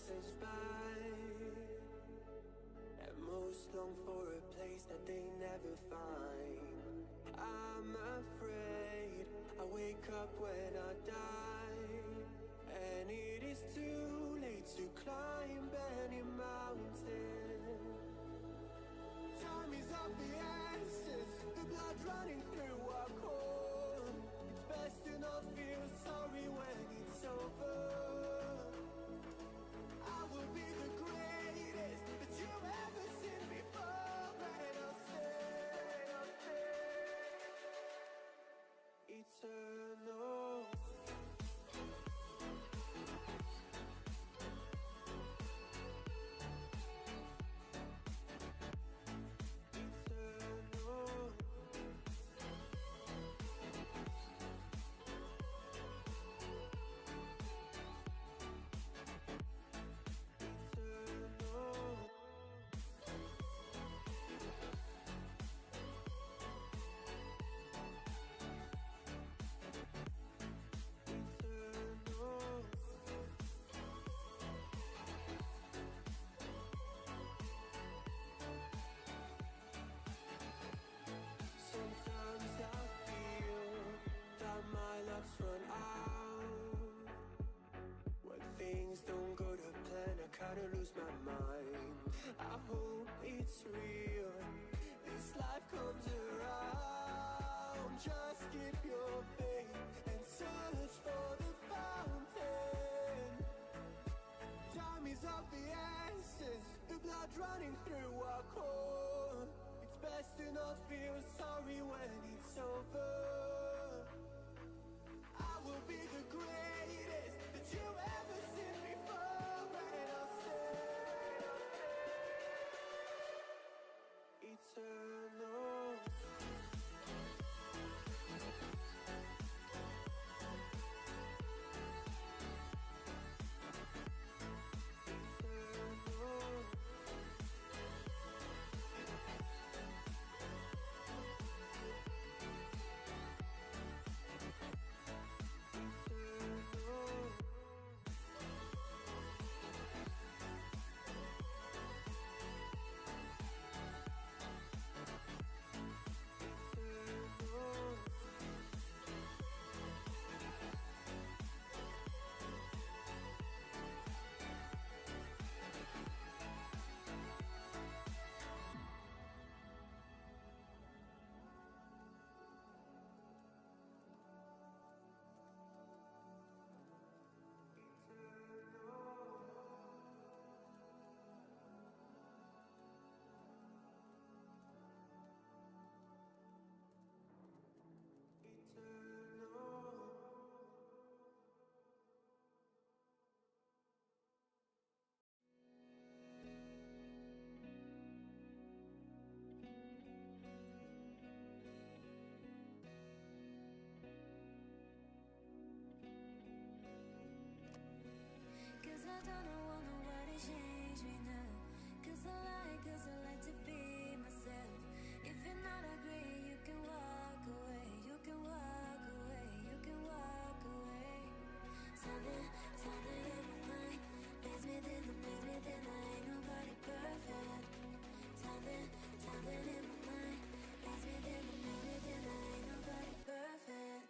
passers by, and most long for a place that they never find. I'm afraid I wake up when I die, and it is too late to climb any mountain. Time is of the essence, the blood running through our core. It's best to not feel sorry when it's over. I will be the greatest that you've ever seen before, and I'll stay eternal. Run out when things don't go to plan. I kinda lose my mind. I hope it's real, this life comes around. Just keep your faith and search for the fountain. Time is of the essence, the blood running through our core. It's best to not feel sorry when it's over. Will be the greatest that you've ever seen before, and I'll stay eternal. Cause I like to be myself. If you're not agree, you can walk away. You can walk away. You can walk away. Something in my mind makes me think that ain't nobody perfect. Something in my mind makes me think that ain't nobody perfect.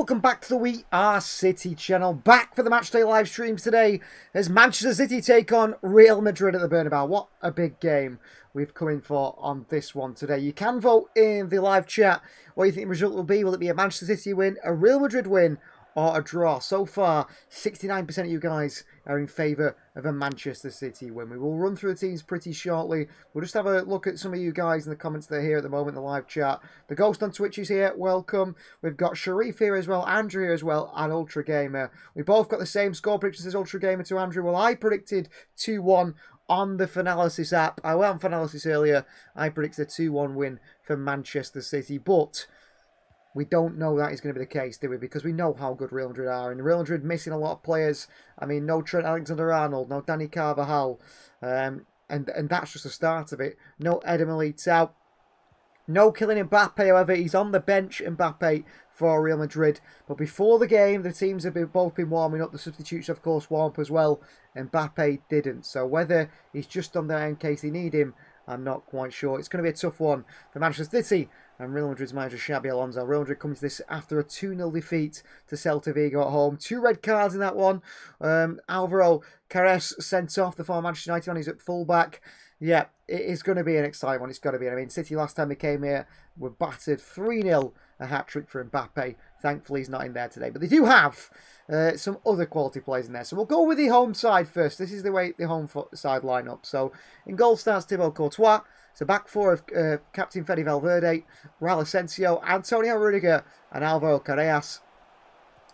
welcome back to the We Are City channel. Back for the matchday live streams today as Manchester City take on Real Madrid at the Bernabeu. What a big game we've come in for on this one today. You can vote in the live chat what you think the result will be. Will it be a Manchester City win, a Real Madrid win, or a draw? So far, 69% of you guys are in favour of a Manchester City win. We will run through the teams pretty shortly. We'll just have a look at some of you guys in the comments that are here at the moment in the live chat. The Ghost on Twitch is here. Welcome. We've got Sharif here as well, Andrew here as well, and Ultra Gamer. We both got the same score predictions as Ultra Gamer to Andrew. Well, I predicted 2-1 on the Finalysis app. I went on Finalysis earlier. I predicted a 2-1 win for Manchester City, but we don't know that is going to be the case, do we? Because we know how good Real Madrid are. And Real Madrid missing a lot of players. I mean, no Trent Alexander-Arnold, no Danny Carvajal. And that's just the start of it. No Eder Militao. No Kylian Mbappe, however. He's on the bench, Mbappe, for Real Madrid. But before the game, the teams have both been warming up. The substitutes, of course, warm up as well. Mbappe didn't. So whether he's just on there in case they need him, I'm not quite sure. It's going to be a tough one for Manchester City and Real Madrid's manager Xabi Alonso. Real Madrid comes to this after a 2-0 defeat to Celta Vigo at home. 2 red cards in that one. Alvaro Carres sent off, the former Manchester United man. He's at fullback. Yeah, it is going to be an exciting one. It's got to be. I mean, City last time they came here were battered 3-0. A hat-trick for Mbappe. Thankfully, he's not in there today. But they do have some other quality players in there. So we'll go with the home side first. This is the way the home side line up. So in goal starts Thibaut Courtois. So back four of Captain Fede Valverde, Raul Asensio, Antonio Rudiger, and Alvaro Carreras.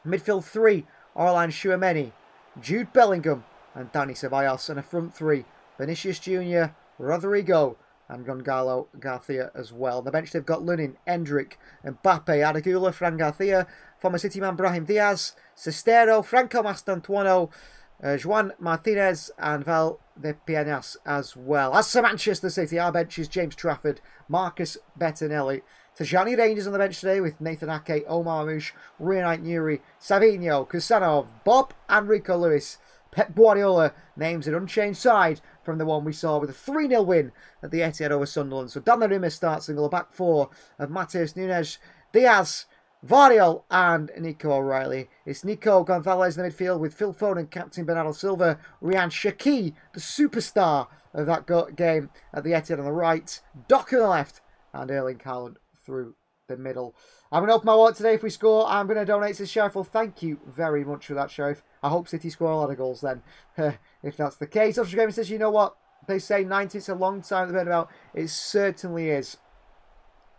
Midfield 3, Orlan Tchouameni, Jude Bellingham, and Dani Ceballos. And a front 3, Vinicius Junior, Rodrigo, and Gonzalo Garcia as well. On the bench they've got Lunin, Endrick, Mbappe, Adagula, Fran Garcia, former City man Brahim Diaz, Sestero, Franco Mastantuono, Juan Martinez, and Valdepeñas as well. As for Manchester City, our bench is James Trafford, Marcus Bettinelli, Tajani Rangers on the bench today with Nathan Ake, Omar Mouche, Reunite Nuri, Savinho, Kusanov, Bob, and Rico Lewis. Pep Guardiola names an unchanged side from the one we saw with a 3-0 win at the Etihad over Sunderland. So Donnarumma starts single, back four of Mateus Nunes, Diaz, Variol, and Nico O'Reilly. It's Nico Gonzalez in the midfield with Phil Foden, Captain Bernardo Silva, Ryan Shaqiri, the superstar of that game at the Etihad on the right, Doku on the left, and Erling Haaland through the middle. I'm going to open my wallet today. If we score, I'm going to donate to Sheriff. Well, thank you very much for that, Sheriff. I hope City score a lot of goals then, if that's the case. Ultra Gamer says, you know what? They say 90 is a long time to about. It certainly is.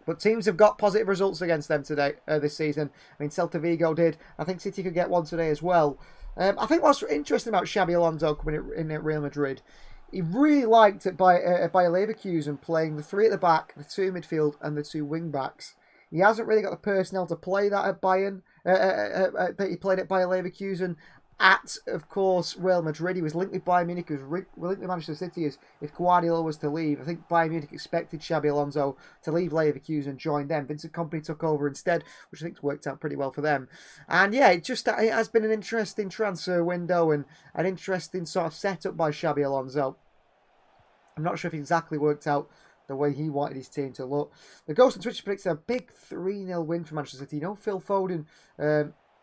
But teams have got positive results against them today, this season. I mean, Celta Vigo did. I think City could get one today as well. I think what's interesting about Xabi Alonso coming in at Real Madrid, he really liked it by Leverkusen playing the 3 at the back, the 2 midfield, and the 2 wing backs. He hasn't really got the personnel to play that at Bayern, that he played at Bayer Leverkusen. At, of course, Real Madrid. He was linked with Bayern Munich. He was linked with Manchester City as if Guardiola was to leave. I think Bayern Munich expected Xabi Alonso to leave Leverkusen and join them. Vincent Kompany took over instead, which I think's worked out pretty well for them. And yeah, it has been an interesting transfer window and an interesting sort of setup by Xabi Alonso. I'm not sure if it exactly worked out the way he wanted his team to look. The Ghost on Twitch predicts a big 3-0 win for Manchester City. No Phil Foden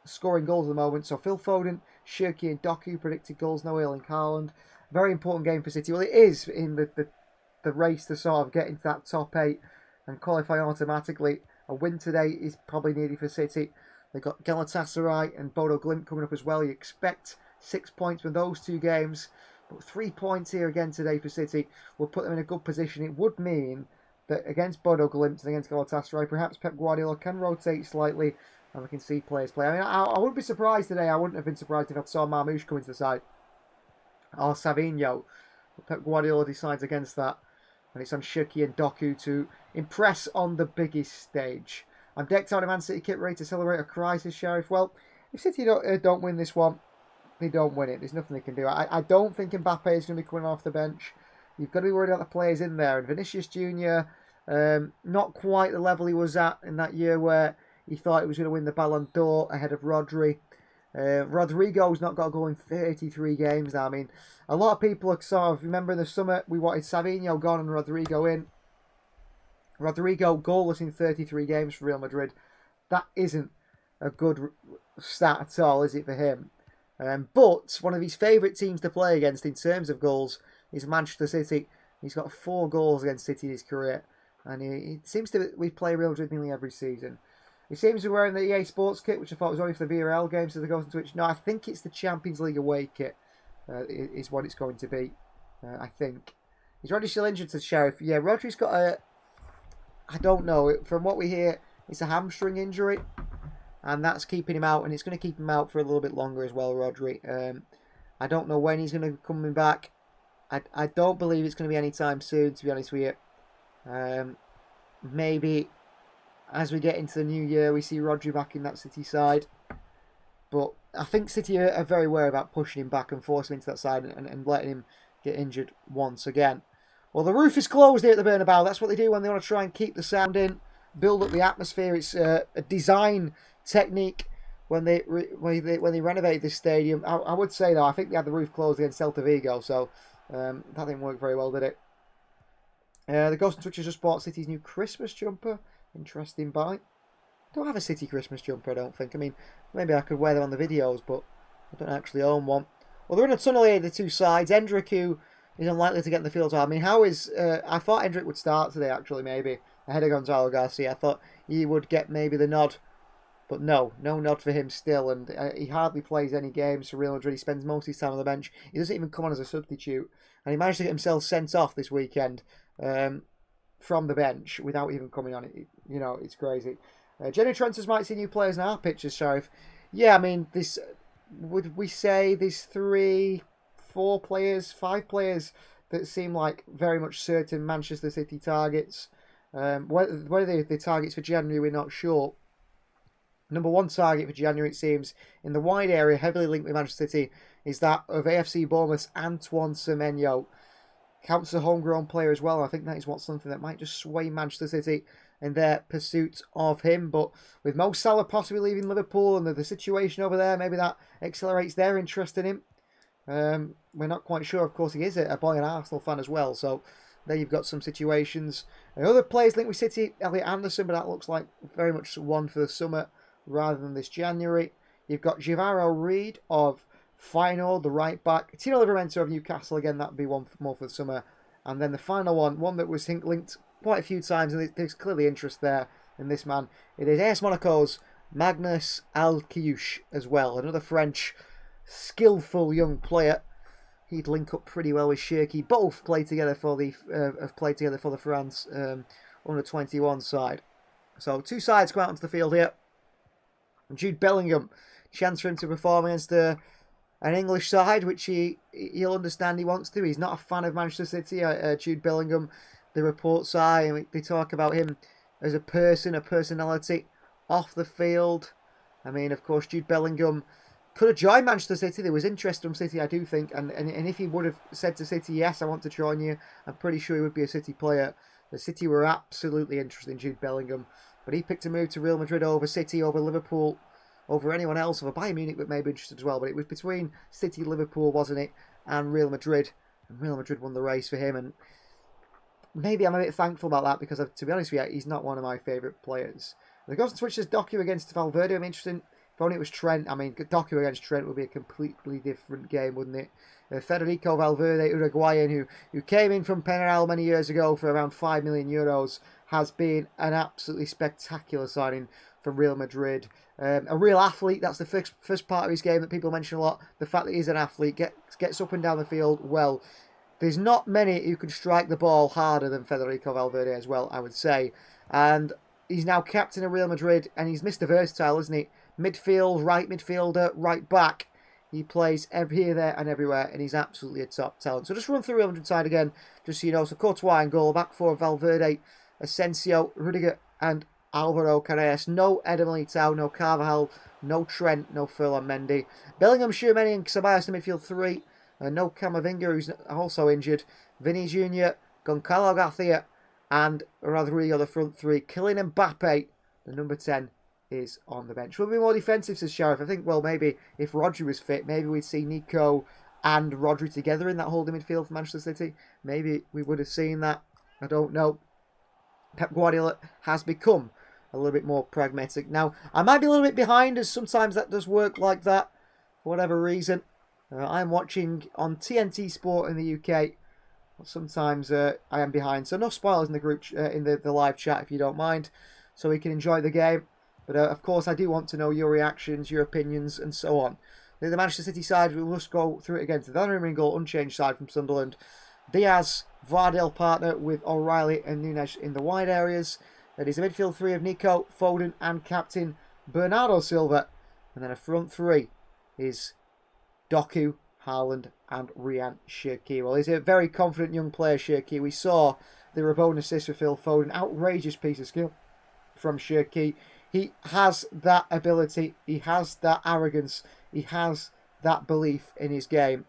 scoring goals at the moment. So Phil Foden, Shirky and Doku predicted goals. No Erling Haaland. Very important game for City. Well, it is in the race to sort of get into that top 8 and qualify automatically. A win today is probably needed for City. They've got Galatasaray and Bodo Glimt coming up as well. You expect 6 points from those 2 games. But 3 points here again today for City will put them in a good position. It would mean that against Bodo Glimt and against Galatasaray, perhaps Pep Guardiola can rotate slightly and we can see players play. I mean, I wouldn't be surprised today. I wouldn't have been surprised if I saw Marmouche come into the side. Or Savinho. But Pep Guardiola decides against that. And it's on Shirky and Doku to impress on the biggest stage. I'm decked out in Man City kit ready to celebrate a crisis, Sheriff. Well, if City don't win this one, they don't win it. There's nothing they can do. I don't think Mbappe is going to be coming off the bench. You've got to be worried about the players in there. And Vinicius Junior, not quite the level he was at in that year where he thought he was going to win the Ballon d'Or ahead of Rodri. Rodrigo's not got a goal in 33 games now. I mean, a lot of people are sort of, remember in the summer, we wanted Savinho gone and Rodrigo in. Rodrigo goalless in 33 games for Real Madrid. That isn't a good stat at all, is it, for him? But one of his favourite teams to play against in terms of goals is Manchester City. He's got 4 goals against City in his career, and he seems to we play Real Madrid nearly every season. He seems to be wearing the EA Sports kit, which I thought was only for the VRL games as they go on Twitch. No, I think it's the Champions League away kit is what it's going to be, I think. Is Rodri still injured, to Sheriff? Yeah, Rodri's got a... I don't know. From what we hear, it's a hamstring injury, and that's keeping him out, and it's going to keep him out for a little bit longer as well, Rodri. I don't know when he's going to be coming back. I don't believe it's going to be anytime soon, to be honest with you. Maybe as we get into the new year, we see Rodri back in that City side. But I think City are very wary about pushing him back and forcing him into that side and letting him get injured once again. Well, the roof is closed here at the Bernabeu. That's what they do when they want to try and keep the sound in, build up the atmosphere. It's a design technique when they renovated this stadium. I would say, though, I think they had the roof closed against Celta Vigo, so that didn't work very well, did it? The Ghost and Twitch has just bought City's new Christmas jumper. Interesting buy. Don't have a City Christmas jumper, I don't think. I mean, maybe I could wear them on the videos, but I don't actually own one. Well, they're in a tunnel here, the two sides. Hendrick, who is unlikely to get in the field. I mean, how is... I thought Hendrick would start today, actually, maybe, ahead of Gonzalo Garcia. I thought he would get maybe the nod. But no nod for him still. And he hardly plays any games for Real Madrid. He spends most of his time on the bench. He doesn't even come on as a substitute. And he managed to get himself sent off this weekend from the bench without even coming on. You know, it's crazy. Jenny Trenters might see new players in our pictures, Sheriff. Yeah, I mean, this... Would we say there's 3, 4 players, 5 players that seem like very much certain Manchester City targets? Whether they're targets for January, we're not sure. Number 1 target for January, it seems, in the wide area, heavily linked with Manchester City, is that of AFC Bournemouth's Antoine Semenyo. Counts as a homegrown player as well. I think that is something that might just sway Manchester City in their pursuit of him. But with Mo Salah possibly leaving Liverpool and the situation over there, maybe that accelerates their interest in him. We're not quite sure. Of course, he is a boy, an Arsenal fan as well. So there you've got some situations. Other players linked with City, Elliot Anderson, but that looks like very much one for the summer rather than this January. You've got Givaro Reid of Feyenoord, the right back. Tino Livramento of Newcastle, again, that would be one more for the summer. And then the final one that was linked quite a few times, and there's clearly interest there in this man. It is AS Monaco's Magnus Alquiouche as well, another French skillful young player. He'd link up pretty well with Cherki. Both played together for the France under 21 side. So 2 sides come out onto the field here. And Jude Bellingham, chance for him to perform against an English side, which he'll understand he wants to. He's not a fan of Manchester City. Jude Bellingham, the reports are, and they talk about him as a person, a personality off the field. I mean, of course, Jude Bellingham could have joined Manchester City. There was interest from City, I do think. And if he would have said to City, yes, I want to join you, I'm pretty sure he would be a City player. The City were absolutely interested in Jude Bellingham. But he picked a move to Real Madrid over City, over Liverpool, over anyone else, over Bayern Munich that may be interested as well. But it was between City, Liverpool, wasn't it, and Real Madrid. And Real Madrid won the race for him. And maybe I'm a bit thankful about that because, to be honest with you, he's not one of my favourite players. The Ghost Switch says Doku against Valverde. I'm interested. If only it was Trent. I mean, Doku against Trent would be a completely different game, wouldn't it? Federico Valverde, Uruguayan, who came in from Penarel many years ago for around €5 million, has been an absolutely spectacular signing for Real Madrid. A real athlete. That's the first part of his game that people mention a lot. The fact that he's an athlete, gets up and down the field well. There's not many who can strike the ball harder than Federico Valverde as well, I would say. And he's now captain of Real Madrid, and he's Mr. Versatile, isn't he? Midfield, right midfielder, right back. He plays here, there, and everywhere, and he's absolutely a top talent. So just run through Real Madrid side again, just so you know. So Courtois in goal, back four, Valverde, Asensio, Rudiger, and Alvaro Carreras. No Eder Militao, no Carvajal, no Trent, no Ferland Mendy. Bellingham, Tchouameni, and Ceballos in midfield 3. No Camavinga, who's also injured. Vinny Jr., Goncalo Garcia, and Rodrigo, the front 3. Kylian Mbappe, the number 10, is on the bench. Will be more defensive, says Sheriff. I think, well, maybe if Rodri was fit, maybe we'd see Nico and Rodri together in that holding midfield for Manchester City. Maybe we would have seen that. I don't know. Pep Guardiola has become a little bit more pragmatic. Now, I might be a little bit behind, as sometimes that does work like that, for whatever reason. I'm watching on TNT Sport in the UK. Sometimes I am behind, so no spoilers in the group, in the live chat if you don't mind, so we can enjoy the game. But of course, I do want to know your reactions, your opinions, and so on. The Manchester City side, we'll just go through it again. The Donnarumma goal, unchanged side from Sunderland. Diaz, Vardyl partner with O'Reilly and Nunes in the wide areas. That is a midfield three of Nico, Foden, and captain Bernardo Silva. And then a front three is Doku, Haaland, and Ryan Cherki. Well, he's a very confident young player, Cherki. We saw the Rabona assist for Phil Foden. Outrageous piece of skill from Cherki. He has that ability. He has that arrogance. He has that belief in his game.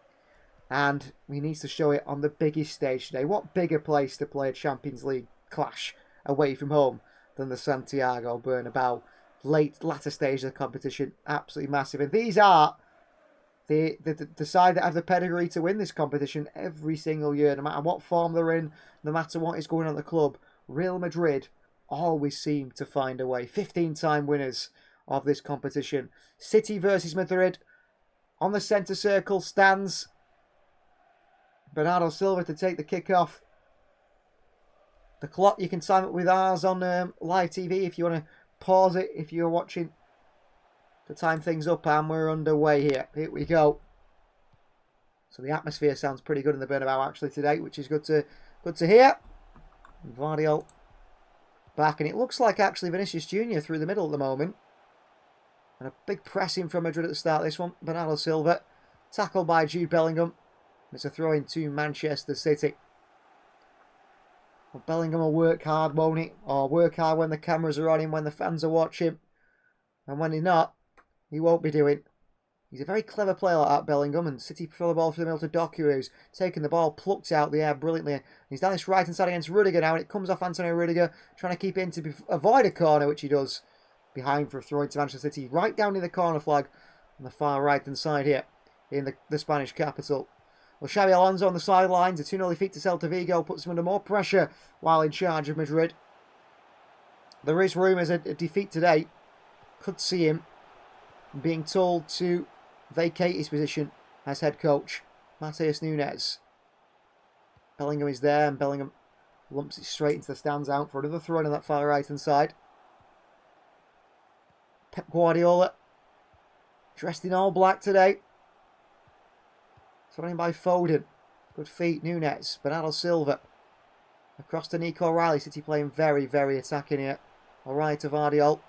And he needs to show it on the biggest stage today. What bigger place to play a Champions League clash away from home than the Santiago Bernabeu? Latter stage of the competition. Absolutely massive. And these are the side that have the pedigree to win this competition every single year. No matter what form they're in, no matter what is going on at the club, Real Madrid always seem to find a way. 15-time winners of this competition. City versus Madrid. On the centre circle stands Bernardo Silva to take the kick-off. The clock, you can time it with ours on live TV if you want to pause it if you're watching to time things up, and we're underway here. Here we go. So the atmosphere sounds pretty good in the Bernabeu actually today, which is good to hear. Vardyl back, and it looks like actually Vinicius Jr. through the middle at the moment. And a big pressing from Madrid at the start of this one. Bernardo Silva, tackled by Jude Bellingham. It's a throw in to Manchester City. Well, Bellingham will work hard, won't he? Or work hard when the cameras are on him, when the fans are watching. And when he's not, he won't be doing. He's a very clever player like that, Bellingham. And City throw the ball through the middle to Doku, who's taken the ball, plucked out the air brilliantly. He's down this right-hand side against Rudiger now, and it comes off Antonio Rudiger, trying to keep it in to avoid a corner, which he does. Behind for a throw into Manchester City, right down in the corner flag on the far right-hand side here in the Spanish capital. Well, Xabi Alonso on the sidelines, a 2-0 defeat to Celta Vigo puts him under more pressure while in charge of Madrid. There is rumours a defeat today could see him being told to vacate his position as head coach. Matheus Nunes. Bellingham is there, and Bellingham lumps it straight into the stands out for another throw on that far right-hand side. Pep Guardiola, dressed in all black today. Thrown in by Foden. Good feet, Nunes. Bernardo Silva. Across to Nico O'Reilly. City playing very, very attacking here. Alright to Vardyl.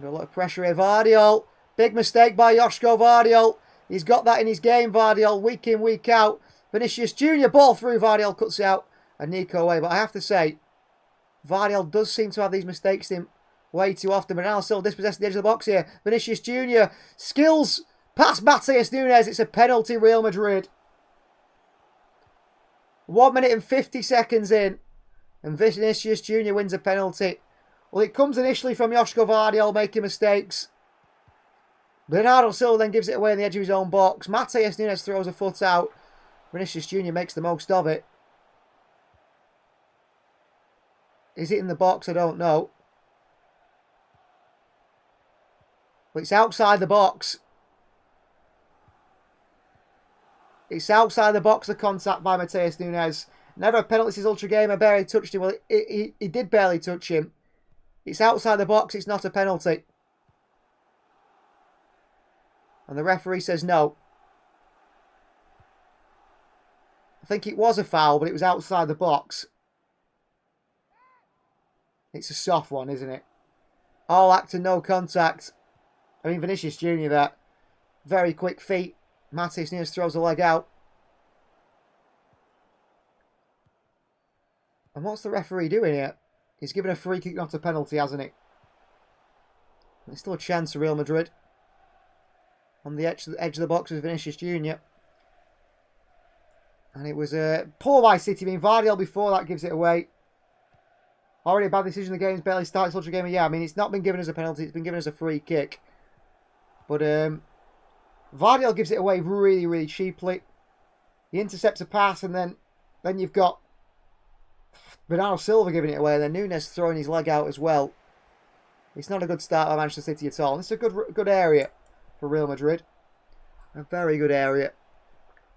A lot of pressure here. Vardyl. Big mistake by Joško Vardyl. He's got that in his game, Vardyl. Week in, week out. Vinicius Jr. ball through. Vardyl cuts it out. And Nico away. But I have to say, Vardyl does seem to have these mistakes in way too often. Bernardo Silva dispossessed the edge of the box here. Vinicius Jr. Skills. Past Matheus Nunes. It's a penalty, Real Madrid. 1 minute and 50 seconds in. And Vinicius Jr. wins a penalty. Well, it comes initially from Joško Vardyl making mistakes. Bernardo Silva then gives it away on the edge of his own box. Matheus Nunes throws a foot out. Vinicius Jr. makes the most of it. Is it in the box? I don't know. But it's outside the box. It's outside the box, the contact by Matheus Nunes. Never a penalty, this Ultra Gamer barely touched him. Well, he did barely touch him. It's outside the box, it's not a penalty. And the referee says no. I think it was a foul, but it was outside the box. It's a soft one, isn't it? All act and no contact. I mean, Vinicius Jr. there. Very quick feet. Matheus Nunes throws the leg out. And what's the referee doing here? He's given a free kick, not a penalty, hasn't he? There's still a chance for Real Madrid. On the edge of the box was Vinicius Jr. And it was poor by City. I mean, Vardyl before that gives it away. Already a bad decision. The game's barely started. Ultra Gamer, yeah. I mean, it's not been given as a penalty. It's been given as a free kick. But Vardyl gives it away really, really cheaply. He intercepts a pass, and then you've got Bernardo Silva giving it away, and then Nunes throwing his leg out as well. It's not a good start by Manchester City at all. It's a good area for Real Madrid. A very good area.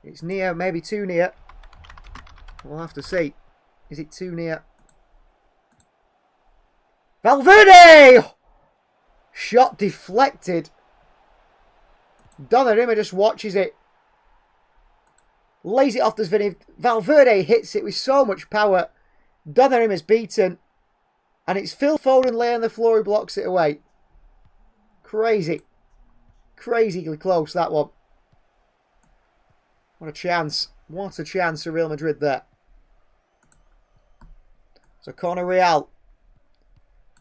It's near, maybe too near. We'll have to see. Is it too near? Valverde! Shot deflected. Donnarumma just watches it. Lays it off to Vinny. Valverde hits it with so much power. Donnarumma's beaten. And it's Phil Foden laying on the floor who blocks it away. Crazy. Crazily close, that one. What a chance. What a chance for Real Madrid there. So corner Real.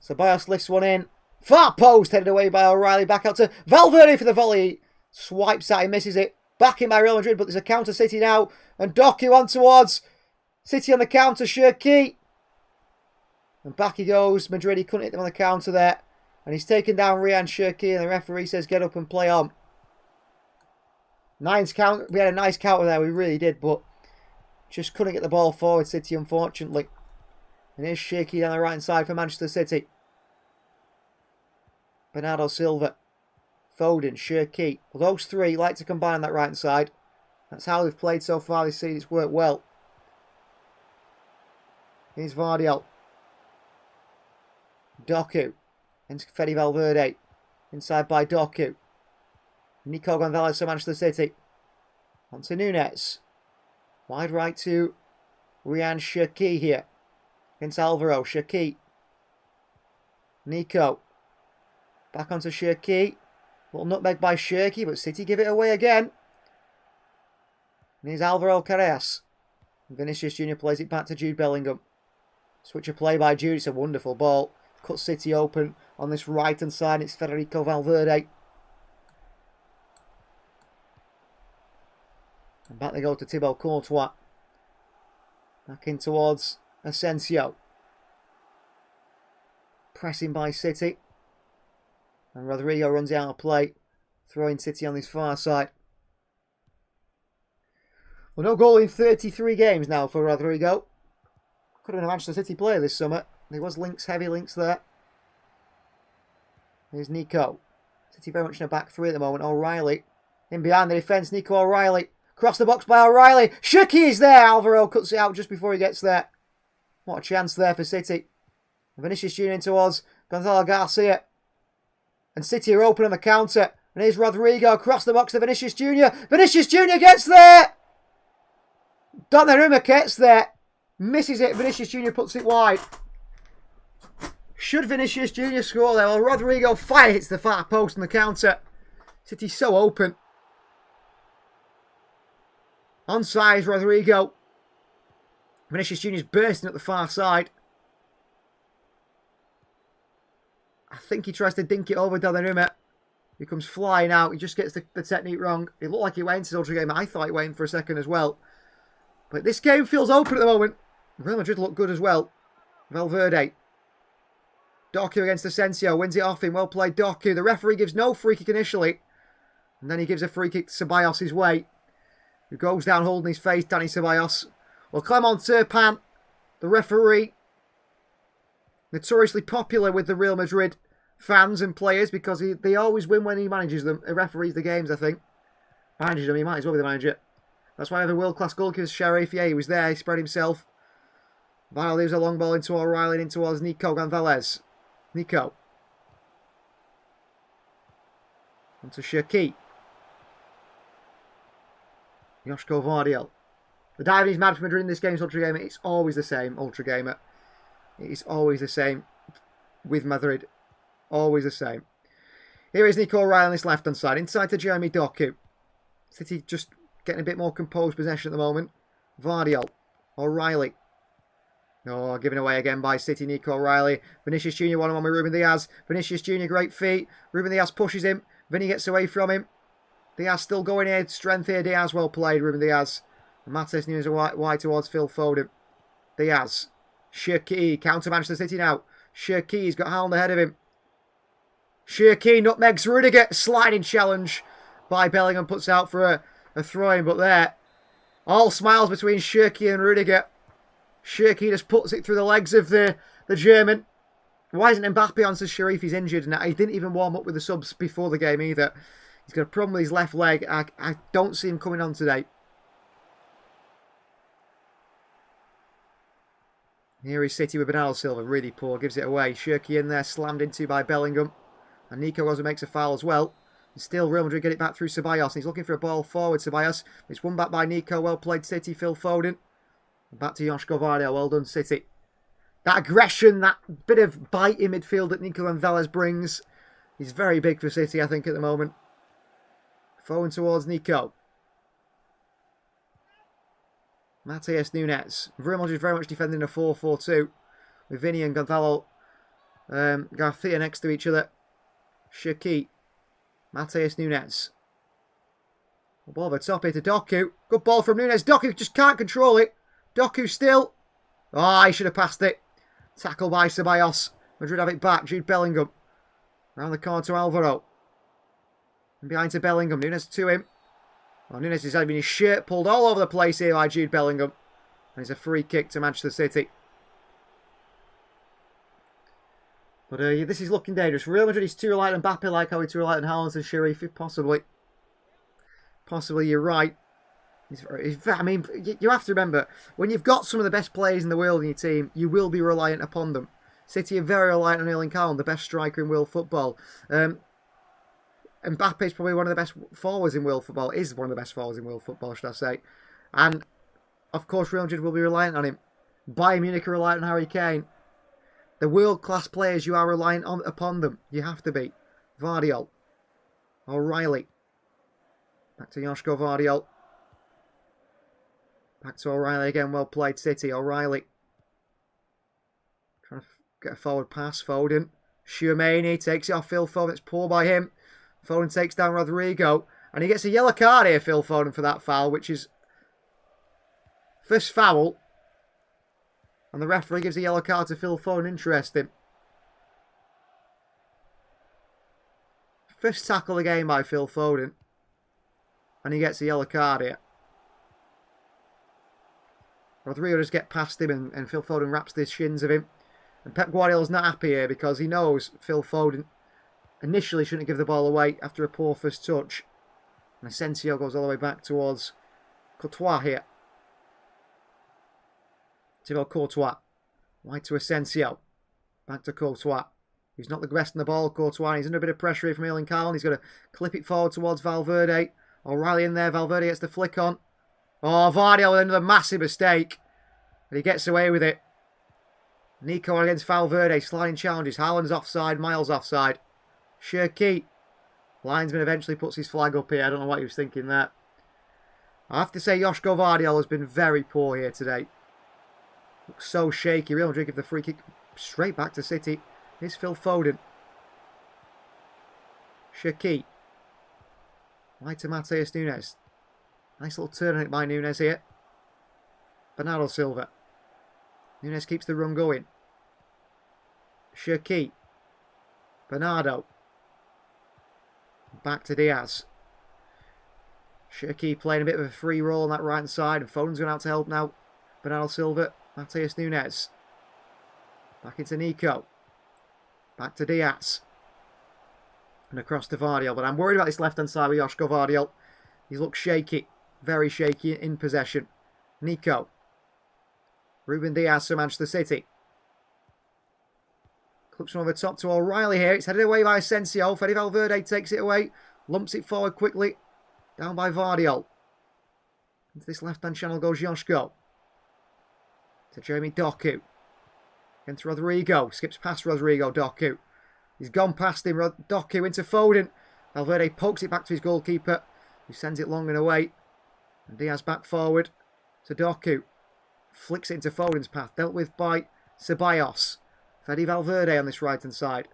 Ceballos lifts one in. Far post headed away by O'Reilly. Back out to Valverde for the volley. Swipes at him, misses it. Back in by Real Madrid, but there's a counter City now. And Doku on towards City on the counter. Cherki. And back he goes. Madrid, he couldn't hit them on the counter there. And he's taken down Ryan Cherki, and the referee says get up and play on. Nice count. We had a nice counter there, we really did, but just couldn't get the ball forward, City, unfortunately. And here's Cherki down the right hand side for Manchester City. Bernardo Silva. Foden, Cherki. Well, those three like to combine on that right hand side. That's how they've played so far this season. It's worked well. Here's Vardiel. Doku. Into Fede Valverde. Inside by Doku. Nico Gonzalez for Manchester City. On to Nunes. Wide right to Ryan Cherki here. Against Alvaro. Cherki. Nico. Back onto Cherki. Little nutmeg by Cherki, but City give it away again. And here's Alvaro Carreras. Vinicius Jr. plays it back to Jude Bellingham. Switch of play by Jude. It's a wonderful ball. Cuts City open on this right-hand side. It's Federico Valverde. And back they go to Thibaut Courtois. Back in towards Asensio. Pressing by City. And Rodrigo runs out of play. Throwing City on this far side. Well, no goal in 33 games now for Rodrigo. Could have been a Manchester City player this summer. There was links, heavy links there. Here's Nico. City very much in a back three at the moment. O'Reilly. In behind the defence, Nico O'Reilly. Cross the box by O'Reilly. Cherki is there. Alvaro cuts it out just before he gets there. What a chance there for City. Vinicius Jr. in towards Gonzalo Garcia. And City are open on the counter. And here's Rodrigo across the box to Vinicius Jr. Vinicius Jr. gets there. Donnarumma gets there. Misses it. Vinicius Jr. puts it wide. Should Vinicius Jr. score there? Well, Rodrigo fire hits the far post on the counter. City's so open. Onside Rodrigo. Vinicius Jr. is bursting at the far side. I think he tries to dink it over Donnarumma. He comes flying out. He just gets the technique wrong. It looked like he went into the ultra game. I thought he went in for a second as well. But this game feels open at the moment. Real Madrid look good as well. Valverde. Doku against Asensio. Wins it off him. Well played, Doku. The referee gives no free kick initially. And then he gives a free kick to Ceballos' way. Who goes down holding his face, Dani Ceballos. Well, Clement Turpin, the referee, notoriously popular with the Real Madrid fans and players because they always win when he manages them. He referees the games, I think. Manages them, he might as well be the manager. That's why I have a world-class goalkeeper, Sheriff. Yeah, he was there, he spread himself. Val leaves a long ball into O'Reilly and in towards Nico Gonzalez. Nico. Onto Cherki. Joško Vardiel. The diving is mad for Madrid in this game's Ultra Gamer. It's always the same, Ultra Gamer. It is always the same with Madrid. Always the same. Here is Nico O'Reilly on this left-hand side. Inside to Jeremy Doku. City just getting a bit more composed possession at the moment. Vardiel. O'Reilly. Oh, given away again by City, Nico O'Reilly. Vinicius Jr. one-on-one with Ruben Diaz. Vinicius Jr. great feet. Ruben Diaz pushes him. Vinny gets away from him. Diaz still going here. Strength here. Diaz well played, Ruben Diaz. And Matheus Nunes wide towards Phil Foden. Diaz. Cherki. Counter Manchester City now. Cherki's got Haaland ahead of him. Cherki nutmegs Rudiger. Sliding challenge by Bellingham. Puts out for a throw-in, but there. All smiles between Cherki and Rudiger. Cherki just puts it through the legs of the German. Why isn't Mbappe on, says Sharif? He's injured, and he didn't even warm up with the subs before the game either. He's got a problem with his left leg. I don't see him coming on today. Here is City with Bernardo Silva, really poor, gives it away. Shirky in there, slammed into by Bellingham. And Nico Rosa makes a foul as well. And still Real Madrid get it back through Ceballos. And he's looking for a ball forward, Ceballos. It's won back by Nico, well played City, Phil Foden. And back to Joshko Vardio, well done City. That aggression, that bit of bite in midfield that Nico Gonzalez brings. He's very big for City, I think, at the moment. Foden towards Nico. Matheus Nunes. Real Madrid very much defending a 4-4-2. With Vinny and Gonzalo Garcia next to each other. Shaqiri. Matheus Nunes. The ball over top here to Doku. Good ball from Nunes. Doku just can't control it. Doku still. Oh, he should have passed it. Tackle by Ceballos. Madrid have it back. Jude Bellingham. Round the corner to Alvaro. And behind to Bellingham. Nunes to him. Oh, Nunes is having his shirt pulled all over the place here by Jude Bellingham. And it's a free kick to Manchester City. But this is looking dangerous. Real Madrid is too reliant on Mbappe, like how he's too reliant on Haaland and Sharif, possibly. Possibly, you're right. I mean, you have to remember, when you've got some of the best players in the world in your team, you will be reliant upon them. City are very reliant on Erling Haaland, the best striker in world football. Mbappe is probably one of the best forwards in world football. Is one of the best forwards in world football, should I say. And, of course, Real Madrid will be reliant on him. Bayern Munich are reliant on Harry Kane. The world-class players, you are reliant upon them. You have to be. Vardiol. O'Reilly. Back to Joshko Vardiol. Back to O'Reilly again. Well played, City. O'Reilly. Trying to get a forward pass. Foden. Tchouaméni takes it off Phil Foden. It's poor by him. Foden takes down Rodrigo. And he gets a yellow card here, Phil Foden, for that foul, which is first foul. And the referee gives a yellow card to Phil Foden. Interesting. First tackle of the game by Phil Foden. And he gets a yellow card here. Rodrigo just gets past him and Phil Foden wraps the shins of him. And Pep Guardiola's not happy here because he knows Phil Foden initially shouldn't give the ball away after a poor first touch. And Asensio goes all the way back towards Courtois here. Thibaut Courtois. Wide to Asensio. Back to Courtois. He's not the best in the ball, Courtois. He's under a bit of pressure here from Erling Haaland. He's going to clip it forward towards Valverde. O'Reilly in there. Valverde gets the flick on. Oh, Vardio with another massive mistake. And he gets away with it. Nico against Valverde. Sliding challenges. Haaland's offside. Miles offside. Shirky. Linesman eventually puts his flag up here. I don't know what he was thinking there. I have to say Joshko Vardiol has been very poor here today. Looks so shaky. Real Madrid give the free kick straight back to City. Here's Phil Foden. Shirky. Right to Matheus Nunes. Nice little turn on it by Nunes here. Bernardo Silva. Nunes keeps the run going. Shirky. Bernardo. Back to Diaz. Shirky playing a bit of a free roll on that right hand side. And Foden's going out to help now. Bernardo Silva. Matheus Nunes. Back into Nico. Back to Diaz. And across to Vardiol. But I'm worried about this left-hand side with Joshko Vardiol. He looks shaky. Very shaky in possession. Nico. Ruben Diaz for Manchester City. Clips from over top to O'Reilly here. It's headed away by Asensio. Fede Valverde takes it away. Lumps it forward quickly. Down by Vardiol. Into this left-hand channel goes Joshko. To Jeremy Doku. Against Rodrigo. Skips past Rodrigo. Doku. He's gone past him. Doku into Foden. Valverde pokes it back to his goalkeeper. Who sends it long and away. And Diaz back forward to Doku. Flicks it into Foden's path. Dealt with by Ceballos. Fede Valverde on this right-hand side.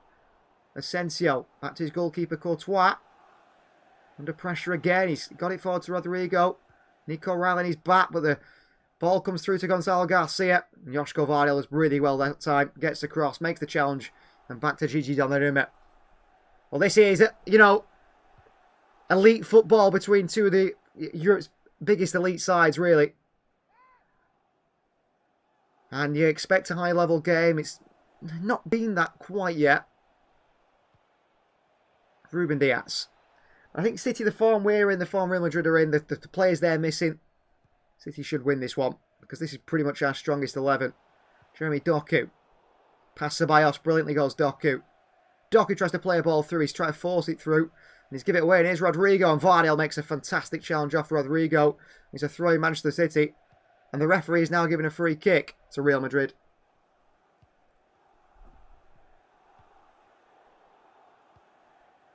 Asensio. Back to his goalkeeper Courtois. Under pressure again. He's got it forward to Rodrigo. Nico O'Reilly on his back. But the ball comes through to Gonzalo Garcia. And Joshko Vardiol does really well that time. Gets the cross. Makes the challenge. And back to Gigi Donnarumma. Well, this is, elite football between two of the Europe's biggest elite sides, really. And you expect a high-level game. It's not been that quite yet. Ruben Diaz. I think City, the form we're in, the form Real Madrid are in, the players they're missing, City should win this one, because this is pretty much our strongest 11. Jeremy Doku. Pass Ceballos, brilliantly goes Doku. Doku tries to play a ball through, he's trying to force it through, and he's given it away, and here's Rodrigo, and Vardiel makes a fantastic challenge off Rodrigo. He's a throw in Manchester City, and the referee is now giving a free kick to Real Madrid.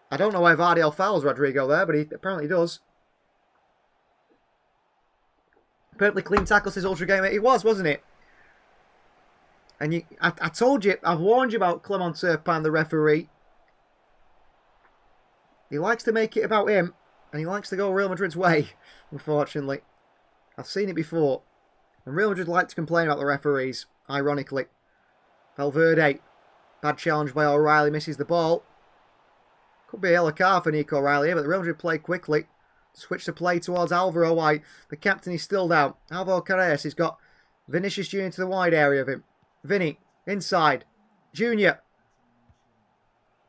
I don't know why Vardiel fouls Rodrigo there, but he apparently does. Perfectly clean tackle, says Ultra Gamer. It was, wasn't it? And I told you, I've warned you about Clement Turpin, the referee. He likes to make it about him, and he likes to go Real Madrid's way, unfortunately. I've seen it before. And Real Madrid like to complain about the referees, ironically. Valverde, bad challenge by O'Reilly, misses the ball. Could be a yellow card for Nico O'Reilly here, but the Real Madrid play quickly. Switch to play towards Alvaro. Why? The captain is still down. Alvaro Carreras has got Vinicius Junior to the wide area of him. Vinny, inside. Junior.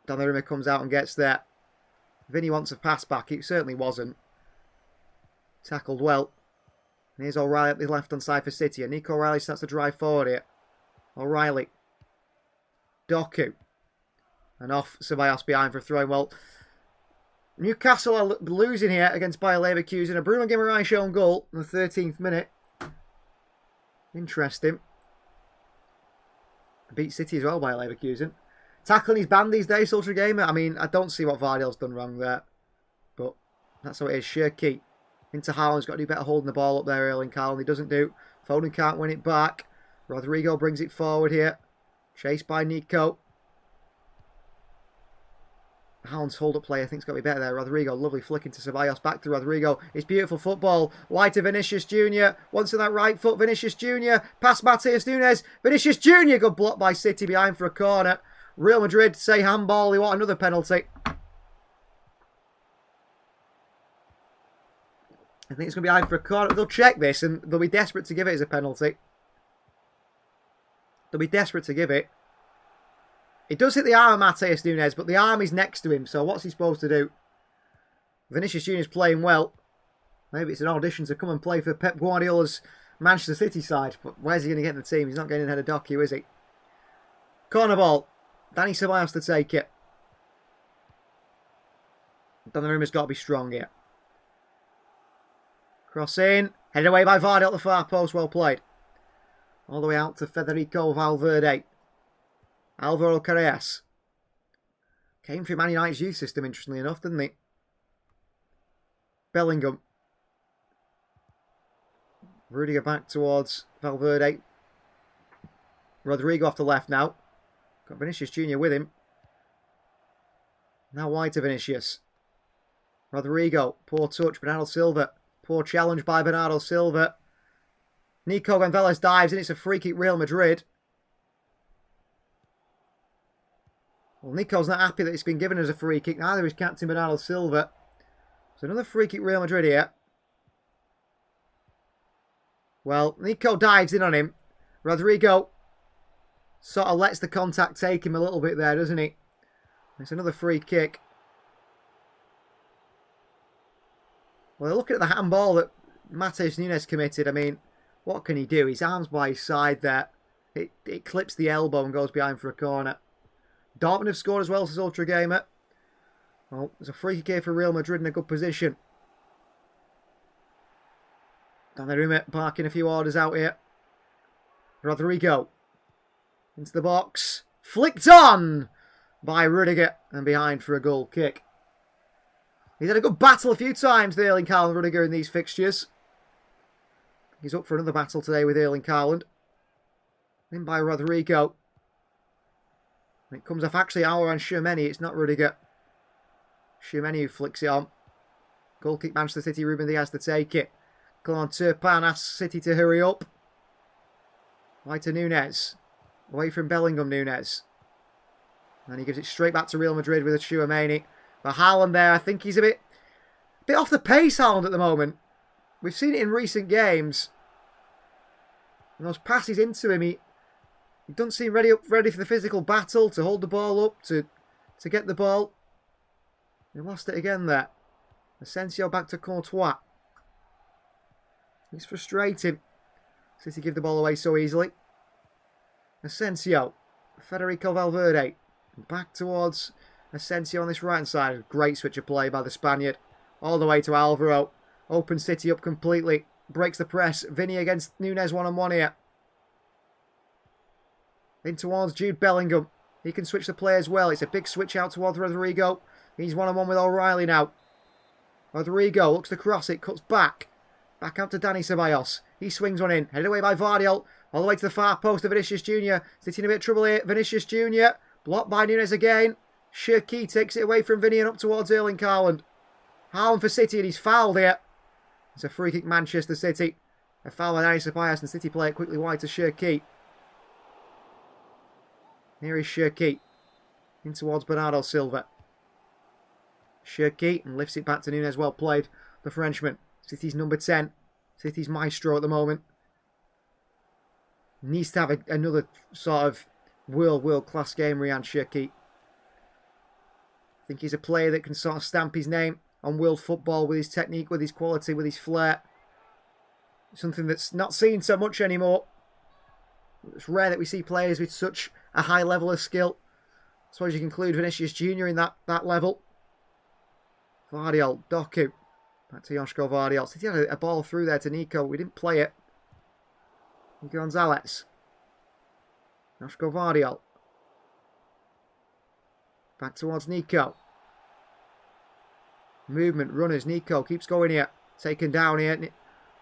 Donnarumma comes out and gets there. Vinny wants a pass back. It certainly wasn't. Tackled well. And here's O'Reilly at the left-hand side for City. And Nico O'Reilly starts to drive forward here. O'Reilly. Doku. And off Ceballos behind for a throw. Well, Newcastle are losing here against Bayer Leverkusen. A Bruno Guimaraes own goal in the 13th minute. Interesting. Beat City as well, Bayer Leverkusen. Tackling is banned these days, Ultra Gamer. I mean, I don't see what Vardiel's done wrong there. But that's how it is. Shirky into Haaland's got to do better holding the ball up there, Erling Haaland. He doesn't do. Foden can't win it back. Rodrigo brings it forward here. Chased by Nico. Haaland's hold-up play, I think, has got to be better there. Rodrigo, lovely flicking to Ceballos. Back to Rodrigo. It's beautiful football. Wide to Vinicius Junior. Once to that right foot, Vinicius Junior. Past Matheus Nunes. Vinicius Junior. Good block by City behind for a corner. Real Madrid say handball. They want another penalty. I think it's going to be behind for a corner. They'll check this and they'll be desperate to give it as a penalty. They'll be desperate to give it. It does hit the arm of Matheus Nunes, but the arm is next to him, so what's he supposed to do? Vinicius Junior's playing well. Maybe it's an audition to come and play for Pep Guardiola's Manchester City side, but where's he going to get in the team? He's not getting ahead of Doku, is he? Corner ball. Dani Ceballos to take it. Donnarumma's got to be strong here. Cross in. Headed away by Vardy at the far post. Well played. All the way out to Federico Valverde. Alvaro Carreras. Came through Man United's youth system, interestingly enough, didn't he? Bellingham. Rudiger back towards Valverde. Rodrigo off the left now. Got Vinicius Junior with him. Now wide to Vinicius. Rodrigo. Poor touch. Bernardo Silva. Poor challenge by Bernardo Silva. Nico Gonzalez dives in. It's a free kick, Real Madrid. Well, Nico's not happy that it's been given as a free kick. Neither is captain Bernardo Silva. So another free kick, Real Madrid here. Well, Nico dives in on him. Rodrigo sort of lets the contact take him a little bit there, doesn't he? It's another free kick. Well, look at the handball that Matheus Nunes committed. I mean, what can he do? His arm's by his side there. It clips the elbow and goes behind for a corner. Dortmund have scored as well, says Ultra Gamer. Well, there's a free kick here for Real Madrid in a good position. Donnarumma barking a few orders out here. Rodrigo. Into the box. Flicked on by Rudiger. And behind for a goal kick. He's had a good battle a few times, the Erling Haaland Rudiger, in these fixtures. He's up for another battle today with Erling Haaland. In by Rodrigo. And it comes off actually Aouar Tchouameni. It's not Rudiger. Tchouameni who flicks it on. Goal kick Manchester City. Ruben Diaz to take it. Clement Turpin asks City to hurry up. Right to Nunes. Away from Bellingham, Nunes. And he gives it straight back to Real Madrid with a Tchouameni. But Haaland there, I think he's a bit off the pace, Haaland, at the moment. We've seen it in recent games. And those passes into him, He doesn't seem ready for the physical battle, to hold the ball up, to get the ball. He lost it again there. Asensio back to Courtois. It's frustrating. City give the ball away so easily. Asensio. Federico Valverde. Back towards Asensio on this right-hand side. Great switch of play by the Spaniard. All the way to Alvaro. Opens City up completely. Breaks the press. Vinny against Nunez one-on-one here. In towards Jude Bellingham. He can switch the play as well. It's a big switch out towards Rodrigo. He's one-on-one with O'Reilly now. Rodrigo looks to cross it. Cuts back. Back out to Dani Ceballos. He swings one in. Headed away by Vardiol. All the way to the far post of Vinicius Jr. City in a bit of trouble here. Vinicius Jr. Blocked by Nunez again. Cherki takes it away from Vinny and up towards Erling Haaland. Haaland for City, and he's fouled here. It's a free kick, Manchester City. A foul by Dani Ceballos, and City play it quickly wide to Cherki. Here is Cherki. In towards Bernardo Silva. Cherki, and lifts it back to Nunez. Well played, the Frenchman. City's number 10. City's maestro at the moment. Needs to have another sort of world-class game, Ryan Cherki. I think he's a player that can sort of stamp his name on world football with his technique, with his quality, with his flair. Something that's not seen so much anymore. It's rare that we see players with such a high level of skill. I suppose you can include Vinicius Jr. in that level. Vardiol, Doku. Back to Joško Vardiol. City had a ball through there to Nico. We didn't play it. Gonzalez. Joško Vardiol. Back towards Nico. Movement, runners. Nico keeps going here. Taken down here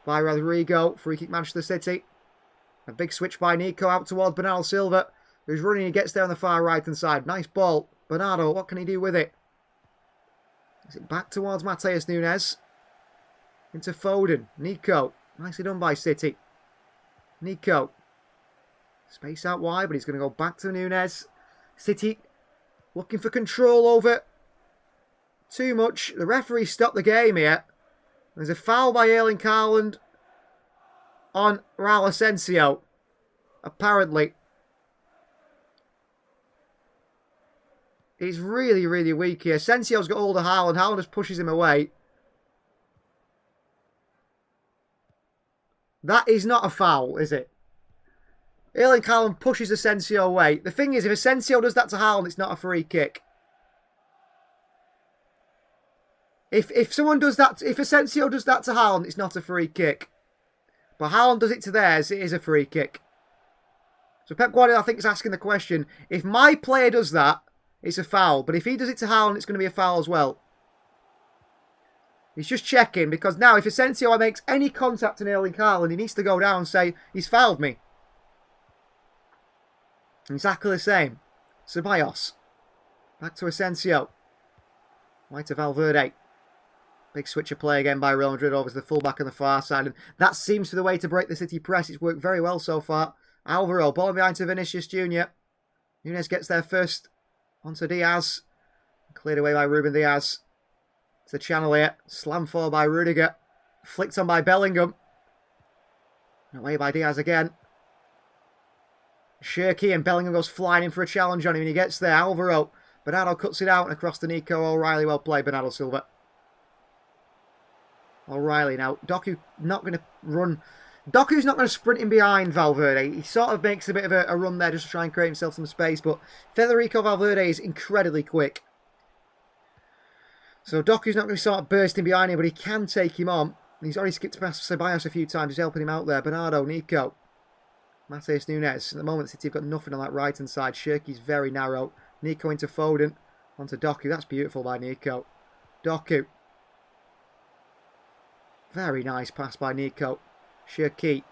by Rodrigo. Free kick, Manchester City. A big switch by Nico out towards Bernardo Silva, who's running. He gets there on the far right-hand side. Nice ball. Bernardo, what can he do with it? Is it back towards Matheus Nunes? Into Foden. Nico. Nicely done by City. Nico. Space out wide, but he's going to go back to Nunes. City looking for control over too much. The referee stopped the game here. There's a foul by Erling Haaland on Raul Asensio. Apparently. He's really, really weak here. Asensio's got hold of Haaland. Haaland just pushes him away. That is not a foul, is it? Erling Haaland pushes Asensio away. The thing is, if Asensio does that to Haaland, it's not a free kick. If someone does that, if Asensio does that to Haaland, it's not a free kick. But Haaland does it to theirs, it is a free kick. So Pep Guardiola, I think, is asking the question, if my player does that, it's a foul. But if he does it to Haaland, it's going to be a foul as well. He's just checking, because now if Asensio makes any contact on Erling Haaland, he needs to go down and say, he's fouled me. Exactly the same. Ceballos. Back to Asensio. Right to Valverde. Big switch of play again by Real Madrid over to the fullback on the far side. And that seems to be the way to break the City press. It's worked very well so far. Alvaro, ball behind to Vinicius Jr. Nunez gets there first. Onto Diaz. Cleared away by Ruben Diaz. It's the channel here. Slam forward by Rudiger. Flicked on by Bellingham. Away by Diaz again. Cherki, and Bellingham goes flying in for a challenge on him. And he gets there. Alvaro. Bernardo cuts it out and across to Nico O'Reilly. Well played, Bernardo Silva. O'Reilly now. Doku's not going to run. Doku's not going to sprint in behind Valverde. He sort of makes a bit of a run there just to try and create himself some space. But Federico Valverde is incredibly quick. So Doku's not going to be sort of bursting behind him, but he can take him on. He's already skipped past Ceballos a few times. He's helping him out there. Bernardo, Nico. Matheus Nunes. At the moment, City have got nothing on that right-hand side. Cherki's very narrow. Nico into Foden. Onto Doku. That's beautiful by Nico. Doku. Very nice pass by Nico. Cherki.